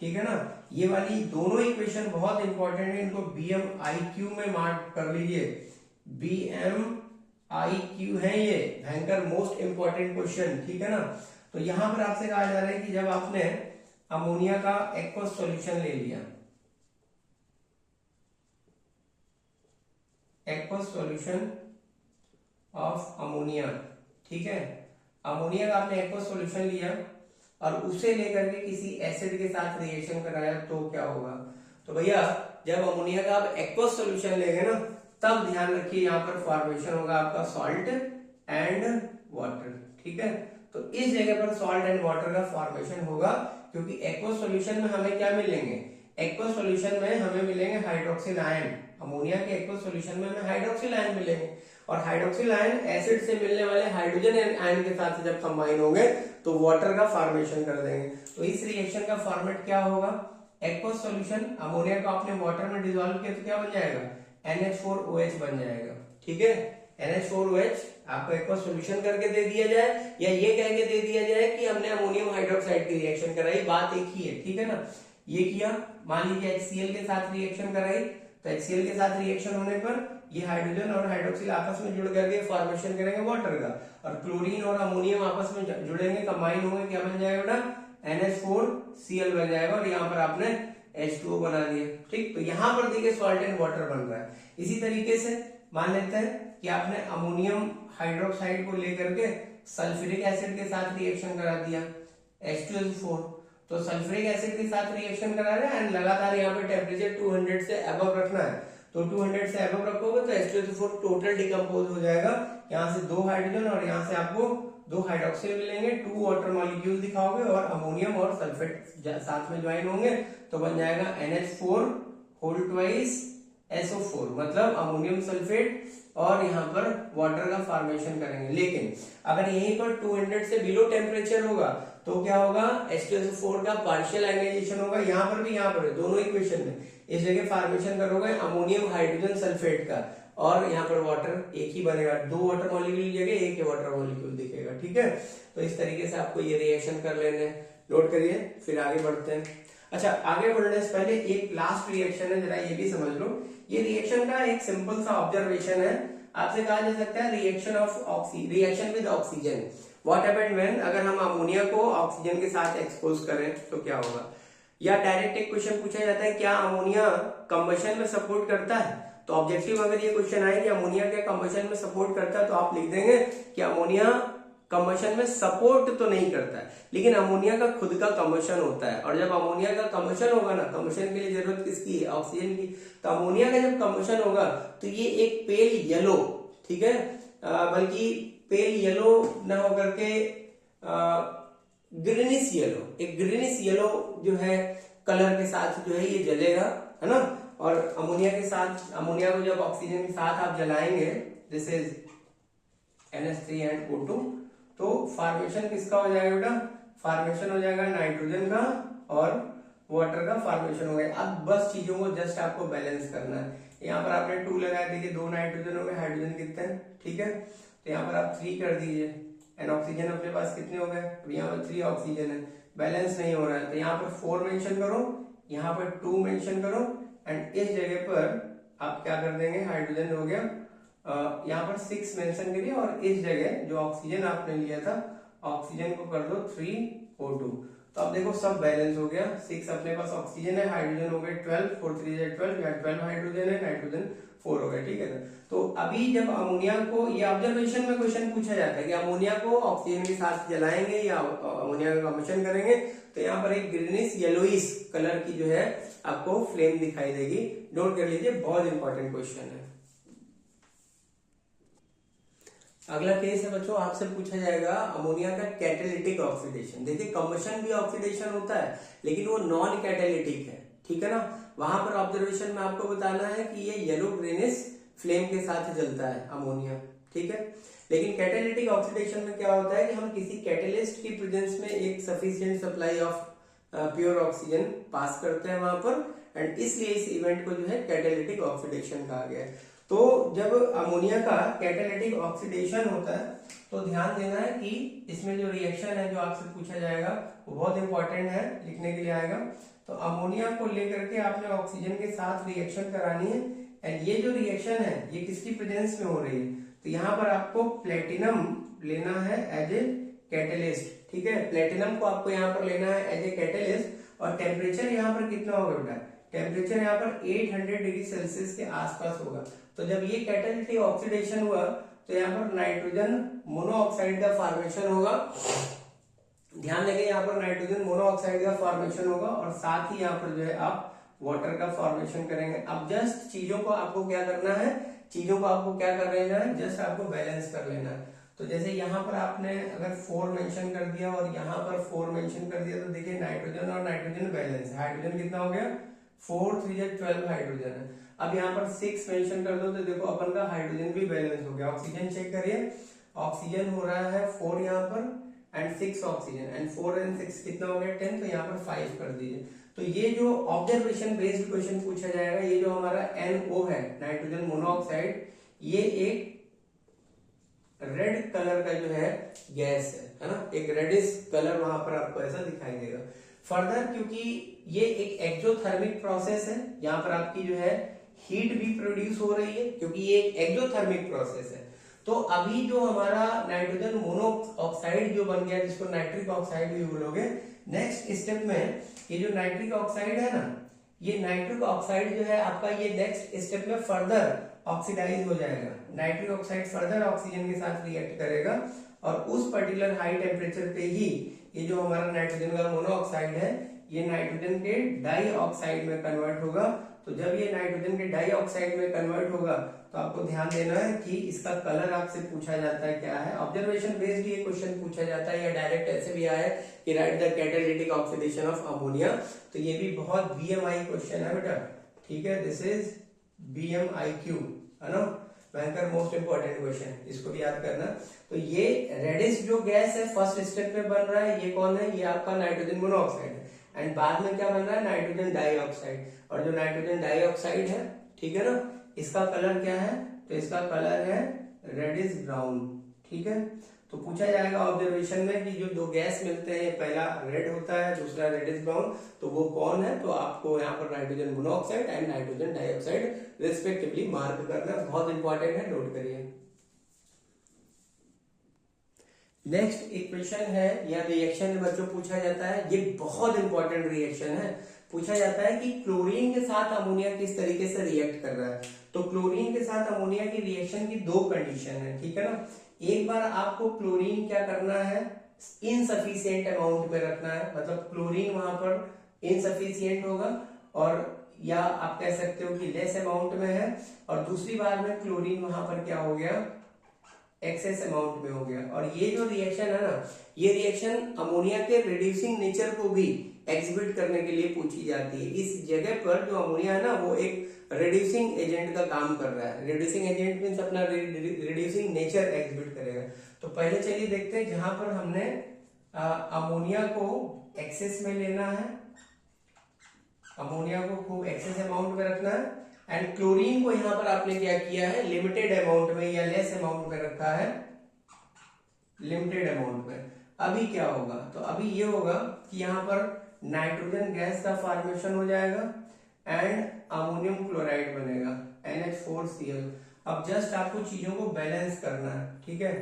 ठीक है ना। ये वाली दोनों इक्वेशन बहुत इंपॉर्टेंट है, इनको BMIQ में मार्क कर लीजिए। BMIQ है ये भयंकर मोस्ट इंपॉर्टेंट क्वेश्चन, ठीक है ना। तो यहां पर आपसे कहा जा रहा है कि जब आपने अमोनिया का एक्वस सॉल्यूशन ले लिया, एक्वस सॉल्यूशन ऑफ अमोनिया, ठीक है, अमोनिया का आपने एक्वस सॉल्यूशन लिया और उसे लेकर के किसी एसिड के साथ रिएक्शन कराया तो क्या होगा। तो भैया जब अमोनिया का आप एक्वस सॉल्यूशन लेंगे ना तब ध्यान रखिए यहाँ पर फॉर्मेशन होगा आपका सॉल्ट एंड वाटर, ठीक है। तो इस जगह पर सॉल्ट एंड वाटर का फॉर्मेशन होगा क्योंकि एक्वस सॉल्यूशन में हमें क्या मिलेंगे, एक्वस सॉल्यूशन में हमें मिलेंगे हाइड्रोक्सिल आयन। अमोनिया के एक्वस सॉल्यूशन में हमें हाइड्रोक्सिल आयन मिलेंगे और हाइड्रोक्सिल आयन एसिड से मिलने वाले हाइड्रोजन आयन के साथ जब कंबाइन होंगे तो वाटर का फॉर्मेशन कर देंगे। तो इस रिएक्शन का फॉर्मेट क्या होगा, एक्वस सॉल्यूशन अमोनिया को आपने वाटर में डिसॉल्व किया तो क्या बन जाएगा, NH4OH बन जाएगा, ठीक है। NH4OH आपको एक्वस सॉल्यूशन करके दे दिया जाए या ये कह के दे दिया जाए कि हमने अमोनियम हाइड्रोक्साइड की रिएक्शन कराई, बात एक ही है, ठीक है ना। ये किया, मान लीजिए HCl के साथ रिएक्शन कराई तो HCl के साथ रिएक्शन होने पर ये हाइड्रोजन और हाइड्रोक्सिल आपस में जुड़ करके फॉर्मेशन करेंगे वाटर का, और क्लोरीन और अमोनियम आपस में जुड़ेंगे, कंबाइन होंगे, क्या बन जाएगा बेटा, NH4Cl बन जाएगा और यहाँ पर आपने H2O बना दिया, ठीक। तो यहाँ पर देखिए सॉल्ट एंड वाटर बन रहा है। इसी तरीके से मान लेते हैं कि आपने अमोनियम हाइड्रोक्साइड को लेकर के सल्फ्यूरिक एसिड के साथ रिएक्शन करा दिया H2SO4, तो सल्फ्यूरिक एसिड के साथ रिएक्शन करा रहे हैं एंड लगातार यहाँ पे टेम्परेचर 200 से अबव रखना है। तो 200 से अबव रखोगे तो H2SO4 टोटल डिकम्पोज हो जाएगा, यहाँ से 2 हाइड्रोजन और यहाँ से आपको 2 हाइड्रोक्सिल मिलेंगे, 2 वाटर मॉलिक्यूल दिखाओगे और अमोनियम और सल्फेट साथ में ज्वाइन होंगे तो बन जाएगा NH4 होल ट्वाइस SO4, मतलब अमोनियम सल्फेट और यहाँ पर वाटर का फॉर्मेशन करेंगे। लेकिन अगर यहीं पर 200 से बिलो टेम्परेचर होगा तो क्या होगा, H2SO4 का पार्शियल आयनाइजेशन होगा, यहाँ पर भी यहाँ पर दोनों इक्वेशन में इस जगह फॉर्मेशन करोगे अमोनियम हाइड्रोजन सल्फेट का, और यहाँ पर वाटर एक ही बनेगा, 2 वाटर मॉलिक्यूल की जगह एक ही वाटर मॉलिक्यूल दिखेगा। ठीक है, तो इस तरीके से आपको ये रिएक्शन कर लेने हैं, नोट करिए, फिर आगे बढ़ते हैं। अच्छा, आगे बढ़ने से पहले एक लास्ट रिएक्शन है, जरा ये भी समझ लो। ये रिएक्शन का एक सिंपल सा ऑब्जर्वेशन है, आपसे कहा जा सकता है reaction with oxygen. What happened when, अगर हम अमोनिया को ऑक्सीजन के साथ एक्सपोज करें तो क्या होगा, या डायरेक्ट एक क्वेश्चन पूछा जाता है क्या अमोनिया कंबशन में सपोर्ट करता है। तो ऑब्जेक्टिव अगर ये क्वेश्चन आए कि अमोनिया क्या कंबशन में सपोर्ट करता है, तो आप लिख देंगे कि अमोनिया कंबशन में सपोर्ट तो नहीं करता है, लेकिन अमोनिया का खुद का कंबशन होता है। और जब अमोनिया का कंबशन होगा ना, कंबशन के लिए जरूरत किसकी है, ऑक्सीजन की, तो अमोनिया का जब कंबशन होगा तो ये एक पेल येलो, ठीक है, बल्कि पेल येलो न होकर के ग्रीनिश येलो, एक ग्रीनिश येलो जो है कलर के साथ जो है ये जलेगा, है ना। और अमोनिया के साथ, अमोनिया को जब ऑक्सीजन के साथ आप जलाएंगे, this is NH3 and O2, तो फॉर्मेशन किसका हो जाएगा बेटा, फॉर्मेशन हो जाएगा नाइट्रोजन का और वाटर का फॉर्मेशन हो गया। अब बस चीजों को जस्ट आपको बैलेंस करना है। यहाँ पर आपने 2 लगाया, देखिए 2 नाइट्रोजन हो गए, हाइड्रोजन कितने हैं, ठीक है, तो यहाँ पर आप 3 कर दीजिए, एंड ऑक्सीजन अपने पास कितने हो गए, तो यहाँ पर 3 ऑक्सीजन है, बैलेंस नहीं हो रहा है, तो यहाँ पर 4 मेंशन करो, यहाँ पर 2 मेंशन करो, एंड इस जगह पर आप क्या कर देंगे, हाइड्रोजन हो गया, यहाँ पर 6 मेंशन करिए, और इस जगह जो ऑक्सीजन आपने लिया था, ऑक्सीजन को कर दो 3O2। तो अब देखो सब बैलेंस हो गया, 6 अपने पास ऑक्सीजन है, हाइड्रोजन हो गए 12, 4 3 12, या 12 हाइड्रोजन है, नाइट्रोजन 4 हो गए, ठीक है ना। तो अभी जब अमोनिया को, ये ऑब्जर्वेशन में क्वेश्चन पूछा जाता है कि अमोनिया को ऑक्सीजन के साथ जलाएंगे या अमोनिया का कंबशन करेंगे, तो यहाँ पर एक ग्रीनिश येलोइश कलर की जो है आपको फ्लेम दिखाई देगी, नोट कर लीजिए, बहुत इंपॉर्टेंट क्वेश्चन है। अगला केस है बच्चों, आपसे पूछा जाएगा अमोनिया का कैटालिटिक ऑक्सीडेशन। देखिए कंबशन भी ऑक्सीडेशन होता है, लेकिन वो नॉन कैटालिटिक है, ठीक है ना। वहां पर ऑब्जर्वेशन में आपको बताना है कि ये येलो ग्रीनिश फ्लेम के साथ जलता है अमोनिया, ठीक है। लेकिन कैटालिटिक ऑक्सीडेशन में क्या होता है कि हम किसी कैटलिस्ट की प्रेजेंस में एक sufficient supply of pure oxygen pass करते हैं वहां पर, एंड इसलिए इस इवेंट को जो है कैटालिटिक ऑक्सीडेशन कहा गया है। तो जब अमोनिया का कैटालिटिक ऑक्सीडेशन होता है तो ध्यान देना है कि इसमें जो रिएक्शन है जो आपसे पूछा जाएगा वो बहुत इंपॉर्टेंट है, लिखने के लिए आएगा। तो अमोनिया को लेकर के आपने ऑक्सीजन के साथ रिएक्शन करानी है, एंड ये जो रिएक्शन है ये किसकी प्रेजेंस में हो रही है, तो यहाँ पर आपको प्लेटिनम लेना है एज ए कैटलिस्ट, ठीक है। प्लेटिनम को आपको यहाँ पर लेना है एज ए कैटलिस्ट, और टेम्परेचर यहाँ पर कितना होगा बेटा, टेम्परेचर यहाँ पर 800 डिग्री सेल्सियस के आसपास होगा। तो जब ये कैटालिटिक ऑक्सीडेशन हुआ तो यहाँ पर नाइट्रोजन मोनोऑक्साइड का फॉर्मेशन होगा, ध्यान देंगे यहाँ पर नाइट्रोजन मोनोऑक्साइड का फॉर्मेशन होगा, और साथ ही यहाँ पर जो है आप वाटर का फॉर्मेशन करेंगे। अब जस्ट चीजों को आपको क्या करना है, चीजों को आपको क्या कर लेना है, जस्ट आपको बैलेंस कर लेना है। तो जैसे यहाँ पर आपने अगर 4 मेंशन कर दिया और यहाँ पर 4 मेंशन कर दिया, तो देखिए नाइट्रोजन और नाइट्रोजन बैलेंस है, हाइड्रोजन कितना हो गया, 4 3 12 हाइड्रोजन है। अब यहाँ पर 6 मेंशन कर दो तो देखो अपन का हाइड्रोजन भी बैलेंस हो गया। ऑक्सीजन चेक करिए, ऑक्सीजन हो रहा है 4 यहाँ पर, एंड 6 ऑक्सीजन, एंड 4 एंड 6 कितना हो गया 10, तो यहाँ पर 5 कर दीजिए। तो ये जो ऑब्जर्वेशन बेस्ड क्वेश्चन पूछा जाएगा, ये जो हमारा NO है, नाइट्रोजन मोनोऑक्साइड, ये एक रेड कलर का जो है गैस है ना, एक रेडिश कलर वहां पर आपको ऐसा दिखाई देगा। फर्दर क्योंकि ये एक एक्सोथर्मिक प्रोसेस है, यहाँ पर आपकी जो है हीट भी प्रोड्यूस हो रही है, क्योंकि ये एक एक्सोथर्मिक प्रोसेस है। तो अभी जो हमारा नाइट्रोजन मोनोऑक्साइड जो बन गया, जिसको नाइट्रिक ऑक्साइड भी बोलोगे, नेक्स्ट स्टेप में ये जो नाइट्रिक ऑक्साइड है ना, ये नाइट्रिक ऑक्साइड जो है आपका, ये नेक्स्ट स्टेप में फर्दर ऑक्सीडाइज हो जाएगा। नाइट्रिक ऑक्साइड फर्दर ऑक्सीजन के साथ रिएक्ट करेगा, और उस पर्टिकुलर हाई टेम्परेचर पे ही ये जो हमारा नाइट्रोजन का मोनोऑक्साइड है, ये नाइट्रोजन के डाई ऑक्साइड में कन्वर्ट होगा। तो जब ये नाइट्रोजन के डाई ऑक्साइड में कन्वर्ट होगा तो आपको ध्यान देना है कि इसका कलर आपसे पूछा जाता है क्या है। ऑब्जर्वेशन बेस्ड ये क्वेश्चन पूछा जाता है, या डायरेक्ट ऐसे भी आया है कि right the catalytic oxidation of ammonia. तो ये भी बहुत BMI क्वेश्चन है बेटा, ठीक है, दिस इज BMIQ, है ना। भयंकर मोस्ट इंपॉर्टेंट क्वेश्चन, इसको भी याद करना। तो ये रेडिश जो गैस है फर्स्ट स्टेप में बन रहा है, ये कौन है, ये आपका नाइट्रोजन मोनोऑक्साइड है। एंड बाद में क्या बन रहा है, नाइट्रोजन डाइऑक्साइड। और जो नाइट्रोजन डाइऑक्साइड है, ठीक है ना, इसका कलर क्या है, तो इसका कलर है रेडिश ब्राउन। ठीक है, तो पूछा जाएगा ऑब्जर्वेशन में कि जो दो गैस मिलते हैं, पहला रेड होता है, दूसरा रेडिश ब्राउन, तो वो कौन है, तो आपको यहाँ पर nitrogen monoxide and nitrogen dioxide respectively mark करना बहुत इंपॉर्टेंट है, नोट करिए। नेक्स्ट इक्वेशन है या रिएक्शन बच्चों पूछा जाता है, ये बहुत इंपॉर्टेंट रिएक्शन है। पूछा जाता है कि क्लोरीन के साथ अमोनिया किस तरीके से रिएक्ट कर रहा है। तो क्लोरीन के साथ अमोनिया की रिएक्शन की दो कंडीशन है, ठीक है ना। एक बार आपको क्लोरीन क्या करना है, इनसफिशिएंट अमाउंट में रखना है, मतलब क्लोरीन वहां पर इनसफिशिएंट होगा, और या आप कह सकते हो कि लेस अमाउंट में है। और दूसरी बार में क्लोरीन वहां पर क्या हो गया, एक्सेस अमाउंट में हो गया। और ये जो रिएक्शन है ना, ये रिएक्शन अमोनिया के रिड्यूसिंग नेचर को भी एग्जिबिट करने के लिए पूछी जाती है। इस जगह पर जो अमोनिया है ना, वो एक रिड्यूसिंग एजेंट का काम कर रहा है। रिड्यूसिंग एजेंट मींस अपना रिड्यूसिंग नेचर एग्जिबिट करेगा। तो पहले चलिए देखते हैं, जहां पर हमने अमोनिया को एक्सेस में लेना है, अमोनिया को खूब एक्सेस अमाउंट में रखना है, एंड क्लोरीन को यहां पर आपने क्या किया है, लिमिटेड अमाउंट में या लेस अमाउंट में रखा है, लिमिटेड अमाउंट में। अभी क्या होगा, तो अभी ये होगा कि यहां पर नाइट्रोजन गैस का फॉर्मेशन हो जाएगा एंड अमोनियम क्लोराइड बनेगा, NH4Cl। अब जस्ट आपको चीजों को बैलेंस करना है, ठीक है।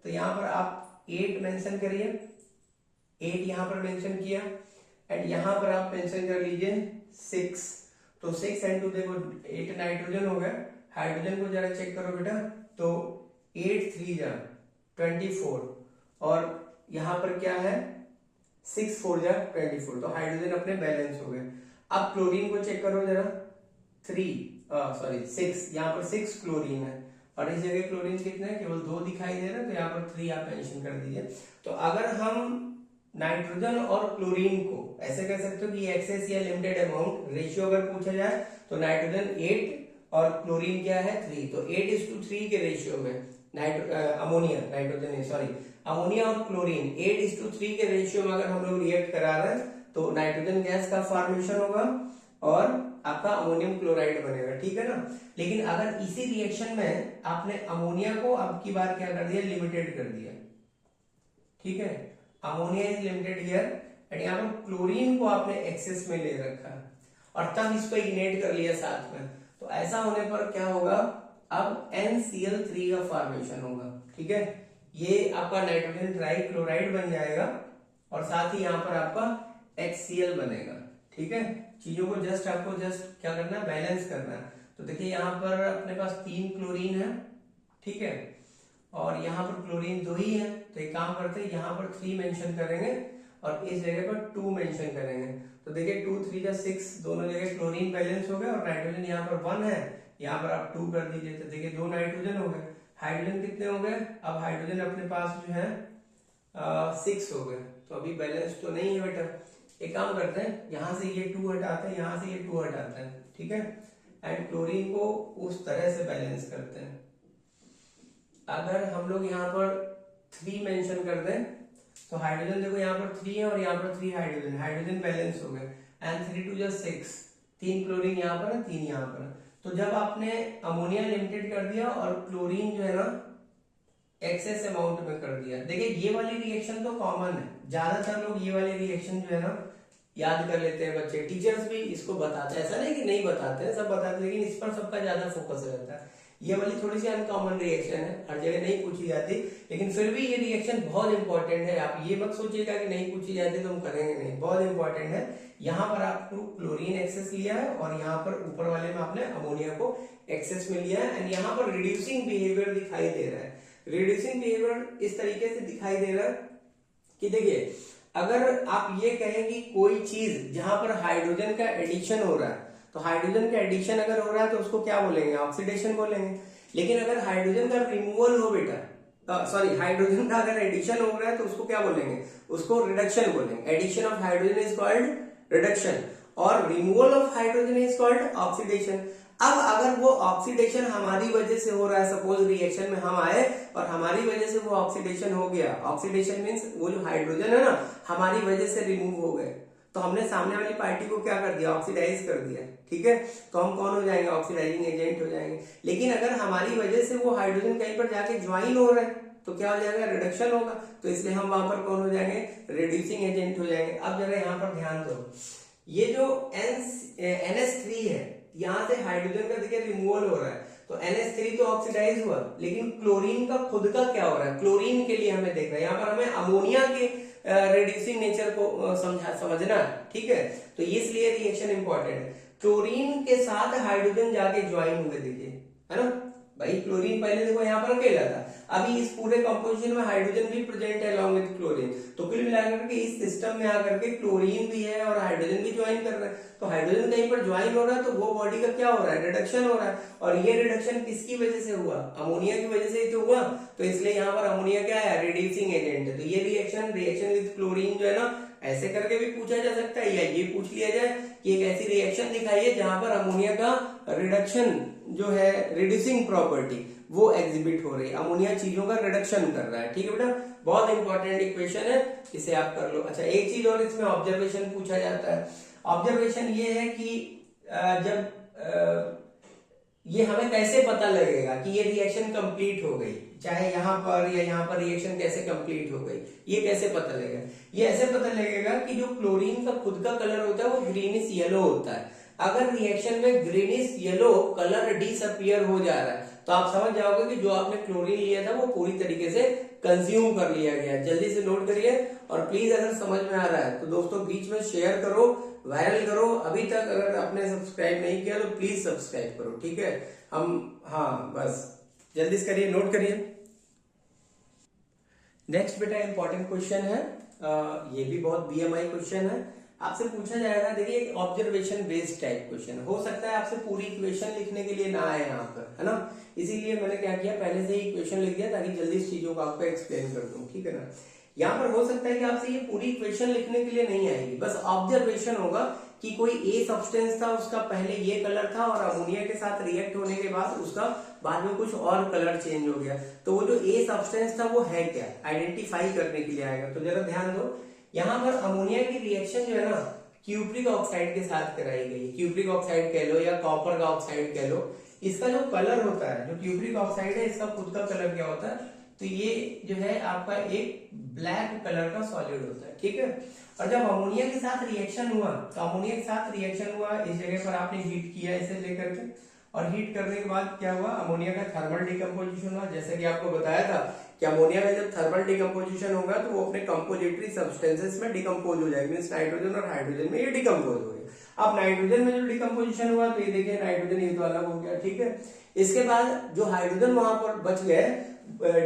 तो यहां पर आप 8 मेंशन करिए, 8 यहां पर मेंशन किया, एंड यहां पर आप मेंशन कर लीजिए 6। तो 6 एंड 2 देखो 8 नाइट्रोजन हो गया। हाइड्रोजन को जरा चेक करो बेटा, तो 8 3 जा 24, और यहां पर क्या है 6 4 जा 24, तो हाइड्रोजन अपने बैलेंस हो गए। अब क्लोरीन को चेक करो जरा, 6, यहाँ पर 6 क्लोरीन है, और इस जगह क्लोरीन कितने हैं, केवल 2 दिखाई दे रहे हैं, तो यहाँ पर 3 आप मेंशन कर दीजिए। तो अगर हम नाइट्रोजन और क्लोरीन को ऐसे कह सकते हो कि एक्सेस या लिमिटेड अमाउंट रेशियो अगर पूछा जाए, तो नाइट्रोजन 8 और क्लोरीन क्या है 3, तो 8:3 के रेशियो में अमोनिया और क्लोरीन 8:3 के रेशियो में अगर हम लोग रिएक्ट करा रहे हैं, तो नाइट्रोजन गैस का फॉर्मेशन होगा और आपका अमोनियम क्लोराइड बनेगा, ठीक है ना। लेकिन अगर इसी रिएक्शन में आपने अमोनिया को अब की बार क्या कर दिया, लिमिटेड कर दिया, ठीक है, ammonia is limited here, and यहाँ पर क्लोरीन को आपने एक्सेस में ले रखा है और तब इसको इग्नेट कर लिया साथ में, तो ऐसा होने पर क्या होगा, अब NCl3 का फॉर्मेशन होगा, ठीक है। ये आपका नाइट्रोजन ट्राई क्लोराइड बन जाएगा और साथ ही यहाँ पर आपका HCl बनेगा, ठीक है। चीजों को आपको क्या करना है, बैलेंस करना है। तो देखिए यहाँ पर अपने पास 3 क्लोरीन है, ठीक है, और यहाँ पर क्लोरीन 2 ही है, तो एक काम करते हैं, यहाँ पर 3 मेंशन करेंगे और इस जगह पर 2 मेंशन करेंगे। तो देखिए 2 3 जा 6, दोनों जगह क्लोरीन बैलेंस हो गया, और नाइट्रोजन यहाँ पर 1 है, यहाँ पर आप 2 कर दीजिए, तो देखिए 2 नाइट्रोजन हो गए। हाइड्रोजन कितने हो गए, अब हाइड्रोजन अपने पास जो है 6 हो गए, तो अभी बैलेंस तो नहीं है बेटा। एक काम करते हैं, यहां से ये 2 हटाते हैं, यहां से ये 2 हटाते हैं, ठीक है, एंड क्लोरीन को उस तरह से बैलेंस करते हैं। अगर हम लोग यहाँ पर 3 मेंशन कर दें, तो हाइड्रोजन देखो यहाँ पर 3 है और यहाँ पर 3 हाइड्रोजन बैलेंस हो गए, एंड 3 2 जा 6, 3 क्लोरीन यहाँ पर है, 3 यहाँ पर है। तो जब आपने अमोनिया लिमिटेड कर दिया और क्लोरीन जो है ना एक्सेस अमाउंट में कर दिया, देखिए ये वाली रिएक्शन तो कॉमन है, ज्यादातर लोग ये वाली रिएक्शन जो है ना याद कर लेते हैं बच्चे, टीचर्स भी इसको बताते हैं, ऐसा नहीं कि नहीं बताते हैं, सब बताते हैं, लेकिन इस पर सबका ज्यादा फोकस रहता है। ये वाली थोड़ी सी अनकॉमन रिएक्शन है, हर जगह नहीं पूछी जाती, लेकिन फिर भी ये रिएक्शन बहुत इंपॉर्टेंट है। आप ये मत सोचिएगा कि नहीं पूछी जाती तो हम करेंगे नहीं, बहुत इंपॉर्टेंट है। यहाँ पर आपको क्लोरीन एक्सेस लिया है और यहाँ पर ऊपर वाले में आपने अमोनिया को एक्सेस में लिया है, एंड यहाँ पर रिड्यूसिंग बिहेवियर दिखाई दे रहा है। रिड्यूसिंग बिहेवियर इस तरीके से दिखाई दे रहा है कि देखिए, अगर आप ये कहें कि कोई चीज जहां पर हाइड्रोजन का एडिशन हो रहा है, तो हाइड्रोजन का एडिशन अगर हो रहा है तो उसको क्या बोलेंगे, ऑक्सीडेशन बोलेंगे। लेकिन अगर हाइड्रोजन का रिमूवल हो बेटा, हाइड्रोजन का अगर एडिशन हो रहा है तो उसको क्या बोलेंगे, उसको रिडक्शन बोलेंगे। Addition of hydrogen is called reduction और removal of hydrogen is called oxidation. अब अगर वो ऑक्सीडेशन हमारी वजह से हो रहा है, सपोज रिएक्शन में हम आए और हमारी वजह से वो ऑक्सीडेशन हो गया, ऑक्सीडेशन मींस वो जो हाइड्रोजन है ना हमारी वजह से रिमूव हो गए, तो हमने सामने वाली पार्टी को क्या कर दिया, ऑक्सीडाइज कर दिया, ठीक है, तो हम कौन हो जाएंगे, ऑक्सीडाइजिंग एजेंट हो जाएंगे। लेकिन अगर हमारी वजह से वो हाइड्रोजन कहीं पर जाके ज्वाइन हो रहा है तो क्या हो जाएगा, रिडक्शन होगा, तो इसलिए हम वहां पर कौन हो जाएंगे, रिड्यूसिंग एजेंट हो जाएंगे। अब जरा यहाँ पर ध्यान दो, ये जो NH3 है यहाँ से हाइड्रोजन का देखिए रिमूवल हो रहा है, तो NH3 तो ऑक्सीडाइज हुआ, लेकिन क्लोरीन का खुद का क्या हो रहा है, क्लोरीन के लिए हमें देखना है, यहाँ पर हमें अमोनिया के रिड्यूसिंग नेचर को समझना है, ठीक है, तो इसलिए रिएक्शन इंपॉर्टेंट है। क्लोरीन के साथ हाइड्रोजन जाके ज्वाइन हुए, देखिए है ना भाई, क्लोरीन पहले देखो यहाँ पर अकेला था, अभी इस पूरे कंपोजिशन में हाइड्रोजन भी प्रेजेंट है अलॉन्ग विद क्लोरीन, तो कुल मिलाकर के इस सिस्टम में आकर के क्लोरीन भी है और हाइड्रोजन भी ज्वाइन कर रहा है, तो हाइड्रोजन कहीं पर ज्वाइन हो रहा है तो वो बॉडी का क्या हो रहा है, रिडक्शन हो रहा है, और ये रिडक्शन किसकी वजह से हुआ, अमोनिया की वजह से ही तो हुआ, तो इसलिए यहाँ पर अमोनिया क्या है, रिड्यूसिंग एजेंट है। तो ये रिएक्शन विद क्लोरीन जो है ना ऐसे करके भी पूछा जा सकता है, या ये पूछ लिया जाए कि एक ऐसी रिएक्शन दिखाइए जहां पर अमोनिया का रिडक्शन जो है, रिड्यूसिंग प्रॉपर्टी वो एग्जिबिट हो रही है, अमोनिया चीजों का रिडक्शन कर रहा है, ठीक है बेटा, बहुत इंपॉर्टेंट इक्वेशन है, इसे आप कर लो। अच्छा एक चीज और इसमें ऑब्जर्वेशन पूछा जाता है, ऑब्जर्वेशन ये है कि जब ये हमें कैसे पता लगेगा कि ये रिएक्शन कंप्लीट हो गई, चाहे यहाँ पर या यहाँ पर रिएक्शन कैसे कंप्लीट हो गई, ये कैसे पता लगेगा, ये ऐसे पता लगेगा कि जो क्लोरीन का खुद का कलर होता है वो ग्रीनिश येलो होता है, अगर रिएक्शन में ग्रीनिश येलो कलर डिसअपियर हो जा रहा है तो आप समझ जाओगे कि जो आपने क्लोरीन लिया था वो पूरी तरीके से कंज्यूम कर लिया गया। जल्दी से नोट करिए, और प्लीज अगर समझ में आ रहा है तो दोस्तों बीच में शेयर करो, वायरल करो, अभी तक अगर आपने सब्सक्राइब नहीं किया तो प्लीज सब्सक्राइब करो, ठीक है, हाँ बस जल्दी से करिए, नोट करिए। नेक्स्ट बेटा इंपॉर्टेंट क्वेश्चन है, ये भी बहुत BMI क्वेश्चन है, आपसे पूछा जाएगा, देखिए एक ऑब्जर्वेशन बेस्ड टाइप क्वेश्चन, हो सकता है आपसे पूरी इक्वेशन लिखने के लिए ना आए यहाँ पर, है ना, इसीलिए मैंने क्या किया, पहले से ही इक्वेशन लिख दिया ताकि जल्दी इस चीजों को आपको एक्सप्लेन कर दूं, ठीक है ना। यहाँ पर हो सकता है कि आपसे ये पूरी इक्वेशन लिखने के लिए नहीं आएगी, बस ऑब्जर्वेशन होगा कि कोई ए सब्सटेंस था, उसका पहले ये कलर था और अमोनिया के साथ रिएक्ट होने के बाद उसका बाद में कुछ और कलर चेंज हो गया, तो वो जो ए सब्सटेंस था वो है क्या, आइडेंटिफाई करने के लिए आएगा। तो जरा ध्यान दो, यहाँ पर अमोनिया की रिएक्शन जो है ना क्यूप्रिक ऑक्साइड के साथ कराई गई, क्यूप्रिक ऑक्साइड कह लो या कॉपर का ऑक्साइड कह लो, इसका जो कलर होता है, जो क्यूप्रिक ऑक्साइड है इसका खुद का कलर क्या होता है, तो ये जो है आपका एक ब्लैक कलर का सॉलिड होता है, ठीक है, और जब अमोनिया के साथ रिएक्शन हुआ, तो अमोनिया के साथ रिएक्शन हुआ, इस जगह पर आपने हीट किया इसे लेकर के, और हीट करने के बाद क्या हुआ, अमोनिया का थर्मल डिकम्पोजिशन हुआ, जैसे कि आपको बताया था कि अमोनिया का जब थर्मल डिकम्पोजिशन होगा तो वो अपने कंपोजिटरी सब्सटेंसेस में डिकम्पोज हो जाएगा, मींस नाइट्रोजन और हाइड्रोजन में ये डिकम्पोज हो गया। अब नाइट्रोजन में जो डिकम्पोजिशन हुआ तो ये देखिए नाइट्रोजन ये तो अलग हो गया, ठीक है, इसके बाद जो हाइड्रोजन वहां पर बच गए,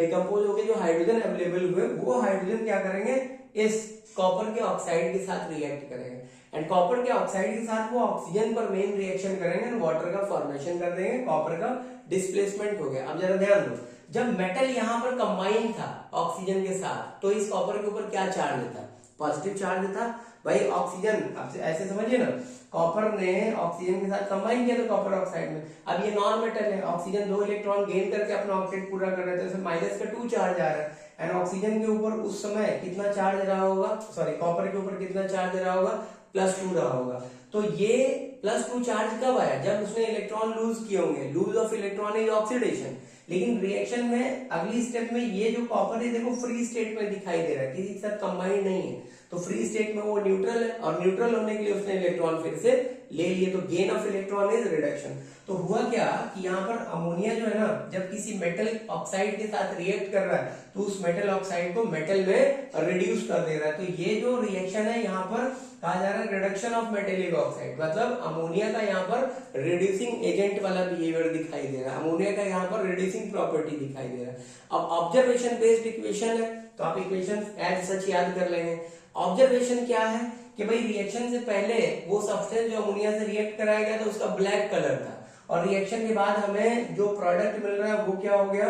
डिकम्पोज होकर जो हाइड्रोजन अवेलेबल हुए, वो हाइड्रोजन क्या करेंगे, इस कॉपर के ऑक्साइड के साथ रिएक्ट करेंगे, एंड कॉपर के ऑक्साइड के साथ वो ऑक्सीजन पर मेन रिएक्शन करेंगे एंड वाटर का फॉर्मेशन कर देंगे, कॉपर का डिस्प्लेसमेंट हो गया। अब जरा ध्यान दो, जब मेटल यहाँ पर कंबाइन था ऑक्सीजन के साथ तो इस कॉपर के ऊपर क्या चार्ज था, पॉजिटिव चार्ज था भाई, ऑक्सीजन, अब ऐसे समझिए ना, कॉपर ने ऑक्सीजन के साथ कंबाइन किया तो कॉपर ऑक्साइड में, अब ये नॉन मेटल है, ऑक्सीजन 2 इलेक्ट्रॉन गेन करके अपना ऑक्टेट पूरा कर रहे थे, तो माइनस का 2 चार्ज आ रहा है, एंड ऑक्सीजन के ऊपर उस समय कितना चार्ज रहा होगा, सॉरी कॉपर के ऊपर कितना चार्ज रहा होगा, +2 रहा होगा। तो ये +2 चार्ज कब आया, जब उसने इलेक्ट्रॉन लूज किए होंगे, lose of electron is oxidation, लेकिन रिएक्शन में अगली स्टेप में ये जो कॉपर है देखो फ्री स्टेट में दिखाई दे रहा है, किसी के साथ कंबाइंड नहीं है, तो फ्री स्टेट में वो न्यूट्रल है, और न्यूट्रल होने के लिए उसने इलेक्ट्रॉन फिर से ले लिए, तो gain of electron is reduction. तो हुआ क्या कि यहाँ पर अमोनिया जो है ना, जब किसी मेटल ऑक्साइड के साथ रिएक्ट कर रहा है तो उस मेटल ऑक्साइड को मेटल में रिड्यूस कर दे रहा है, तो ये जो रिएक्शन है यहाँ पर कहा जा रहा है रिडक्शन ऑफ मेटेलिक ऑक्साइड, मतलब अमोनिया का यहाँ पर रिड्यूसिंग एजेंट वाला बिहेवियर दिखाई दे रहा है, अमोनिया का यहाँ पर रिड्यूसिंग प्रॉपर्टी दिखाई दे रहा है। अब ऑब्जर्वेशन बेस्ड इक्वेशन है तो आप इक्वेशन एज सच याद कर लेंगे। ऑब्जर्वेशन क्या है कि भाई रिएक्शन से पहले वो सब्सटेंस जो अमोनिया से रिएक्ट कराया गया था उसका ब्लैक कलर था, और रिएक्शन के बाद हमें जो प्रोडक्ट मिल रहा है वो क्या हो गया,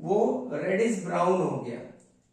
वो रेडिश ब्राउन हो गया,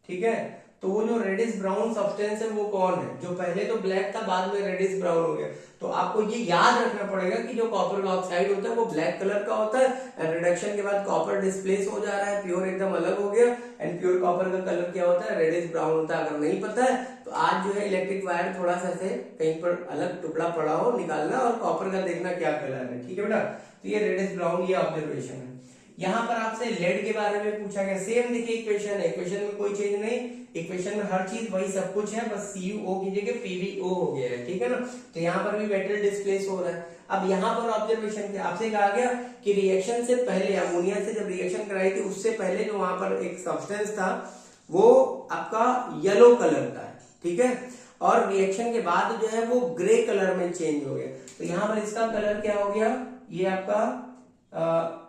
ठीक है, तो वो जो रेडिश ब्राउन सब्सटेंस है वो कौन है? जो पहले तो ब्लैक था, बाद में रेडिश ब्राउन हो गया। तो आपको ये याद रखना पड़ेगा कि जो कॉपर का ऑक्साइड होता है वो ब्लैक कलर का होता है, एंड रिडक्शन के बाद कॉपर डिस्प्लेस हो जा रहा है, प्योर एकदम अलग हो गया, एंड प्योर कॉपर का कलर क्या होता है? रेडिश ब्राउन होता है। अगर नहीं पता है तो आज जो है इलेक्ट्रिक वायर थोड़ा सा से कहीं पर अलग टुकड़ा पड़ा हो निकालना, और कॉपर का देखना क्या कलर है, ठीक है बेटा। तो ये रेडिश ब्राउन, ये ऑब्जर्वेशन है। यहाँ पर आपसे लेड के बारे में पूछा गया, सेम देखिए इक्वेशन है, इक्वेशन में कोई चेंज नहीं, इक्वेशन में हर चीज वही सब कुछ है, बस CuO की जगह PbO हो गया है, ठीक है ना। तो यहाँ पर भी मेटल डिस्प्लेस हो रहा है। अब यहाँ पर ऑब्जर्वेशन क्या, आपसे कहा गया कि रिएक्शन से पहले, अमोनिया से जब रिएक्शन कराई थी उससे पहले जो वहां पर एक सब्सटेंस था वो आपका येलो कलर का है, ठीक है, और रिएक्शन के बाद जो है वो ग्रे कलर में चेंज हो गया। तो यहाँ पर इसका कलर क्या हो गया? ये आपका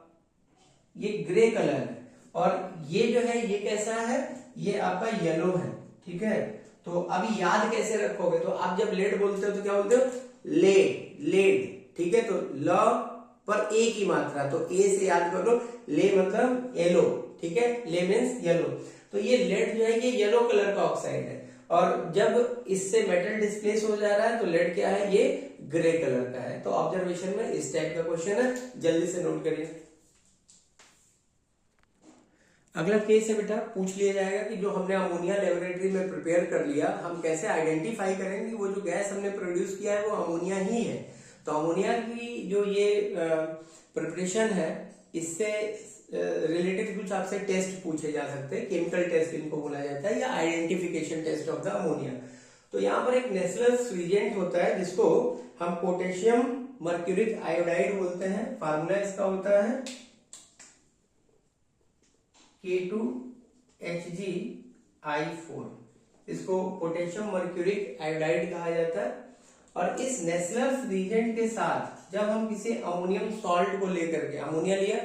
ये ग्रे कलर है, और ये जो है ये कैसा है? ये आपका येलो है, ठीक है। तो अभी याद कैसे रखोगे? तो आप जब लेड बोलते हो तो क्या बोलते हो? लेड, लेड, ठीक है। तो ल पर ए की मात्रा, तो ए से याद कर लो, ले मतलब येलो, ठीक है, ले मीन्स येलो। तो ये लेड जो है ये येलो कलर का ऑक्साइड है, और जब इससे मेटल डिस्प्लेस हो जा रहा है तो लेड क्या है? ये ग्रे कलर का है। तो ऑब्जर्वेशन में इस टाइप का क्वेश्चन है, जल्दी से नोट करिए। अगला केस है बेटा, पूछ लिया जाएगा कि जो हमने अमोनिया लेबोरेटरी में प्रिपेयर कर लिया, हम कैसे आइडेंटिफाई करेंगे कि वो जो गैस हमने प्रोड्यूस किया है वो अमोनिया ही है। तो अमोनिया की जो ये प्रिपरेशन है, इससे रिलेटेड कुछ आपसे टेस्ट पूछे जा सकते हैं, केमिकल टेस्ट इनको बोला जाता है, या identification test of the ammonia. तो यहाँ पर एक नेचुरल रिएजेंट होता है जिसको हम पोटेशियम मर्क्यूरिक आयोडाइड बोलते हैं। फार्मूला इसका होता है K2HgI4, इसको पोटेशियम मर्क्यूरिक आयोडाइड कहा जाता है। और इस नेचुरल रिएजेंट के साथ जब हम किसी अमोनियम सॉल्ट को लेकर के, अमोनिया लिया,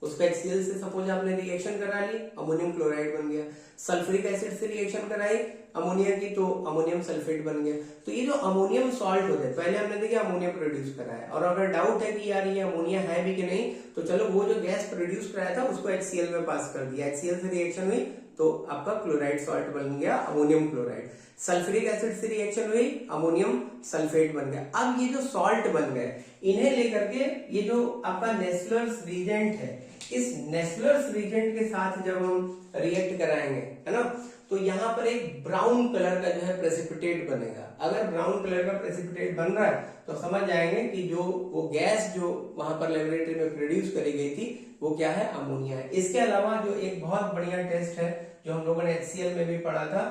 उसका HCl से सपोज आपने रिएक्शन करा ली, अमोनियम क्लोराइड बन गया, सल्फ्यूरिक एसिड से रिएक्शन कराई अमोनिया की तो अमोनियम सल्फेट बन गया। तो ये जो अमोनियम सॉल्ट होता है, पहले हमने देखा अमोनिया प्रोड्यूस करा है, और अगर डाउट है कि यार ये अमोनिया है भी कि नहीं, तो चलो वो जो गैस प्रोड्यूस कराया था उसको HCl में पास कर दिया, HCl से रिएक्शन हुई तो आपका क्लोराइड सॉल्ट बन गया अमोनियम क्लोराइड, सल्फ्यूरिक एसिड से रिएक्शन हुई अमोनियम सल्फेट बन गया। अब ये जो सॉल्ट बन गए, इन्हें लेकर के ये जो आपका नेचुरल रिएजेंट है, इस नेचुरल रिएजेंट के साथ जब हम रिएक्ट कराएंगे, है ना, तो यहाँ पर एक ब्राउन कलर का जो है प्रेसिपिटेट बनेगा। अगर ब्राउन कलर का प्रेसिपिटेट बन रहा है तो समझ जाएंगे कि जो वो गैस जो वहां पर लेबोरेटरी में प्रोड्यूस करी गई थी वो क्या है? अमोनिया है। इसके अलावा जो एक बहुत बढ़िया टेस्ट है जो हम लोगों ने HCl में भी पढ़ा था,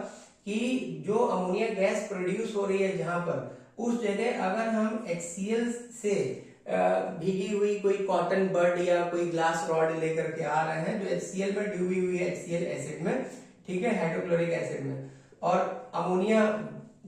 कि जो अमोनिया गैस प्रोड्यूस हो रही है जहां पर, उस जगह अगर हम HCl से भीगी हुई कोई कॉटन बड या कोई ग्लास रॉड लेकर के आ रहे हैं जो HCl में डूबी हुई है, HCl एसिड में, ठीक है, हाइड्रोक्लोरिक एसिड में, और अमोनिया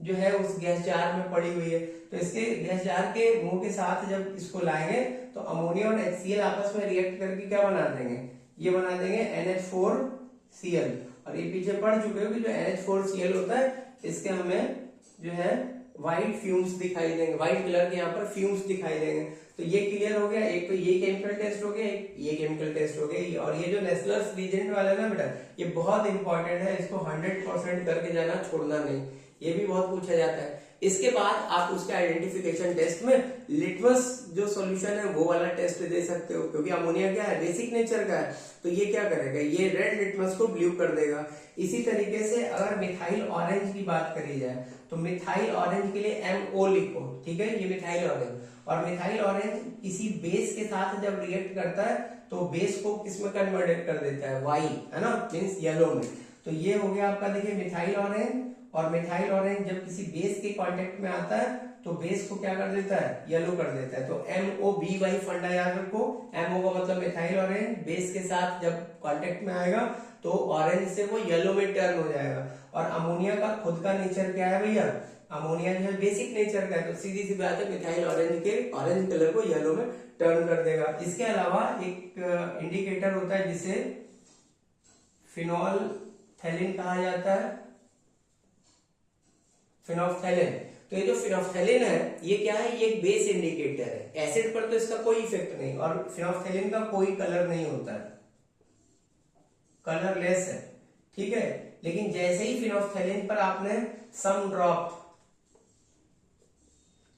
जो है उस गैस जार में पड़ी हुई है, तो इसके गैस जार के मुंह के साथ जब इसको लाएंगे तो अमोनिया और HCl आपस में रिएक्ट करके क्या बना देंगे? ये बना देंगे NH4Cl। और ये पीछे पढ़ चुके हो कि जो NH4Cl होता है, इसके हमें जो है व्हाइट फ्यूम्स दिखाई देंगे, व्हाइट कलर के यहाँ पर फ्यूम्स दिखाई देंगे। तो ये क्लियर हो गया, एक तो ये केमिकल टेस्ट हो गया, एक ये केमिकल टेस्ट हो गया। और ये जो नेचुरल रिएजेंट वाला ना बेटा, ये बहुत इंपॉर्टेंट है, इसको 100% करके जाना, छोड़ना नहीं, ये भी बहुत पूछा जाता है। इसके बाद आप उसके आइडेंटिफिकेशन टेस्ट में लिटमस जो सॉल्यूशन है वो वाला टेस्ट दे सकते हो, क्योंकि अमोनिया क्या है? बेसिक नेचर का है, तो ये क्या करेगा? ये रेड लिटमस को ब्लू कर देगा। इसी तरीके से अगर मिथाइल ऑरेंज की बात करी जाए तो मिथाइल ऑरेंज के लिए MO लिखो, ठीक है, ये मिथाइल ऑरेंज। और मिथाइल ऑरेंज किसी बेस के साथ जब रिएक्ट करता है तो बेस को किस में कन्वर्ट कर देता है? वाई, है ना, मींस येलो में। तो ये हो गया आपका, देखिए, मिथाइल ऑरेंज। और मिथाइल ऑरेंज जब किसी बेस के कांटेक्ट में आता है तो बेस को क्या कर देता है? येलो कर देता है। तो MOBY फंडा याद रखो, MO का मतलब मिथाइल ऑरेंज, बेस के साथ जब कांटेक्ट में आएगा तो ऑरेंज से वो येलो में टर्न हो जाएगा। और अमोनिया का खुद का नेचर क्या है भैया? अमोनिया जो है बेसिक नेचर का है, तो सीधी सी बात है, मिथाइल ऑरेंज के ऑरेंज कलर को येलो में टर्न कर देगा। इसके अलावा एक इंडिकेटर होता है जिसे फिनोल्फथैलीन कहा जाता है, फिनोल्फथैलीन। तो ये जो फिनोल्फथैलीन है ये क्या है? ये एक बेस इंडिकेटर है, एसिड पर तो इसका कोई इफेक्ट नहीं, और फिनोल्फथैलीन का कोई कलर नहीं होता है, कलरलेस है, ठीक है। लेकिन जैसे ही फिनोल्फथैलीन पर आपने सम ड्रॉप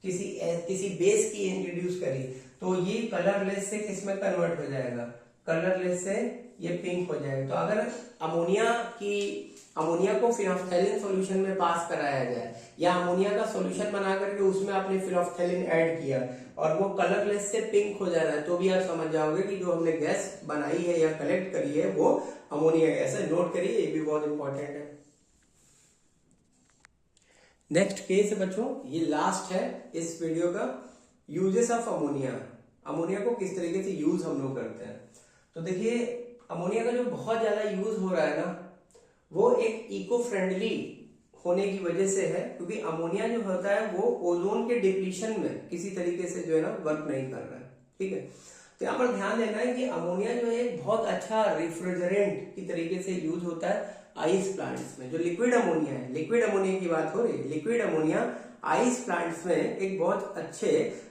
किसी बेस की इंट्रोड्यूस करी तो ये कलरलेस से किसमें कन्वर्ट हो जाएगा, कलरलेस से ये पिंक हो जाएगा। तो अगर अमोनिया को फिनोल्फथैलीन सॉल्यूशन में पास कराया जाए या अमोनिया का सॉल्यूशन बना करके उसमें आपने फिनोल्फथैलीन ऐड किया और वो कलरलेस से पिंक हो जा रहा है, तो भी आप समझ जाओगे कि जो हमने गैस बनाई है या कलेक्ट करी है वो अमोनिया गैस है। नोट करिए, ये भी बहुत इंपॉर्टेंट है। नेक्स्ट केस है बच्चों, ये लास्ट है इस वीडियो का, यूजेस ऑफ अमोनिया। अमोनिया को किस तरीके से यूज हम लोग करते हैं। तो देखिए, अमोनिया का जो बहुत ज्यादा यूज हो रहा है ना, वो एक इको फ्रेंडली होने की वजह से है, क्योंकि अमोनिया जो होता है वो ओजोन के डिप्लीशन में किसी तरीके से जो है ना वर्क नहीं कर रहा है। ठीक है, तो यहाँ पर ध्यान देना है कि अमोनिया जो है एक बहुत अच्छा रिफ्रिजरेंट की तरीके से यूज होता है आइस प्लांट्स में। जो लिक्विड अमोनिया है, लिक्विड अमोनिया की बात हो रही है, लिक्विड अमोनिया आइस प्लांट्स में एक बहुत अच्छे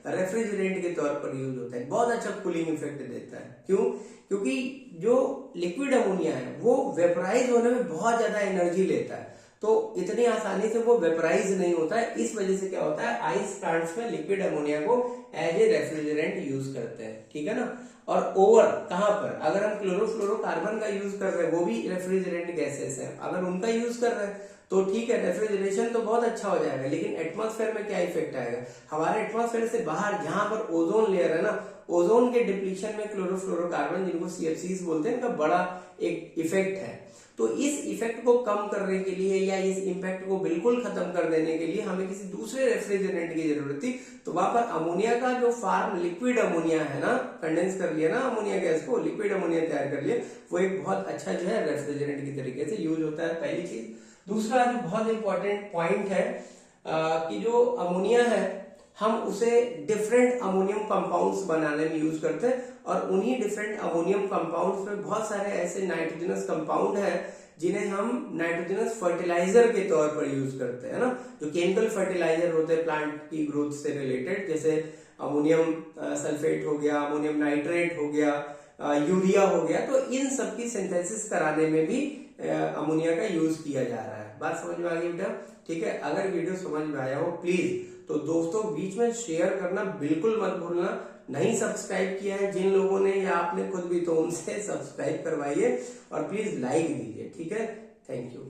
रेफ्रिजरेंट के तौर पर यूज होता है, बहुत अच्छा कूलिंग इफेक्ट देता है। क्यों? क्योंकि जो लिक्विड अमोनिया है वो वेपराइज होने में बहुत ज्यादा एनर्जी लेता है, तो इतनी आसानी से वो वेपराइज नहीं होता है। इस वजह से क्या होता है, आइस प्लांट्स में लिक्विड अमोनिया को एज ए रेफ्रिजरेंट यूज करते हैं। ठीक है ना। और ओवर कहां पर, अगर हम क्लोरोफ्लोरोकार्बन का यूज कर रहे हैं, वो भी रेफ्रिजरेंट गैसेस है, अगर उनका यूज कर रहे हैं तो ठीक है, रेफ्रिजरेशन तो बहुत अच्छा हो जाएगा। लेकिन एटमॉस्फेयर में क्या इफेक्ट आएगा, हमारे एटमॉस्फेयर से बाहर जहां पर ओजोन लेयर है ना, ओजोन के डिप्लीशन में क्लोरोफ्लोरोकार्बन, जिनको CFCs बोलते हैं, इनका बड़ा एक इफेक्ट है। तो इस इफेक्ट को कम करने के लिए या इस इम्पैक्ट को बिल्कुल खत्म कर देने के लिए हमें किसी दूसरे रेफ्रिजरेंट की जरूरत थी। तो वहां पर अमोनिया का जो फार्म लिक्विड अमोनिया है ना, कंडेंस कर लिया ना अमोनिया गैस को, लिक्विड अमोनिया तैयार कर लिया, वो एक बहुत अच्छा जो है रेफ्रिजरेंट की तरीके से यूज होता है, पहली चीज। दूसरा जो बहुत इंपॉर्टेंट पॉइंट है कि जो अमोनिया है हम उसे डिफरेंट अमोनियम कंपाउंड्स बनाने में यूज करते हैं, और उन्हीं डिफरेंट अमोनियम कंपाउंड्स में बहुत सारे ऐसे नाइट्रोजनस कंपाउंड है जिन्हें हम नाइट्रोजनस फर्टिलाइजर के तौर पर यूज करते हैं ना, जो केमिकल फर्टिलाइजर होते हैं प्लांट की ग्रोथ से रिलेटेड, जैसे अमोनियम सल्फेट हो गया, अमोनियम नाइट्रेट हो गया, यूरिया हो गया। तो इन सब की सिंथेसिस कराने में भी अमोनिया का यूज किया जा रहा है। बात समझ में आ गई बेटा? ठीक है, अगर वीडियो समझ में आया हो प्लीज तो दोस्तों बीच में शेयर करना बिल्कुल मत भूलना। नहीं सब्सक्राइब किया है जिन लोगों ने या आपने खुद भी, तो उनसे सब्सक्राइब करवाइए और प्लीज लाइक दीजिए। ठीक है, थैंक यू।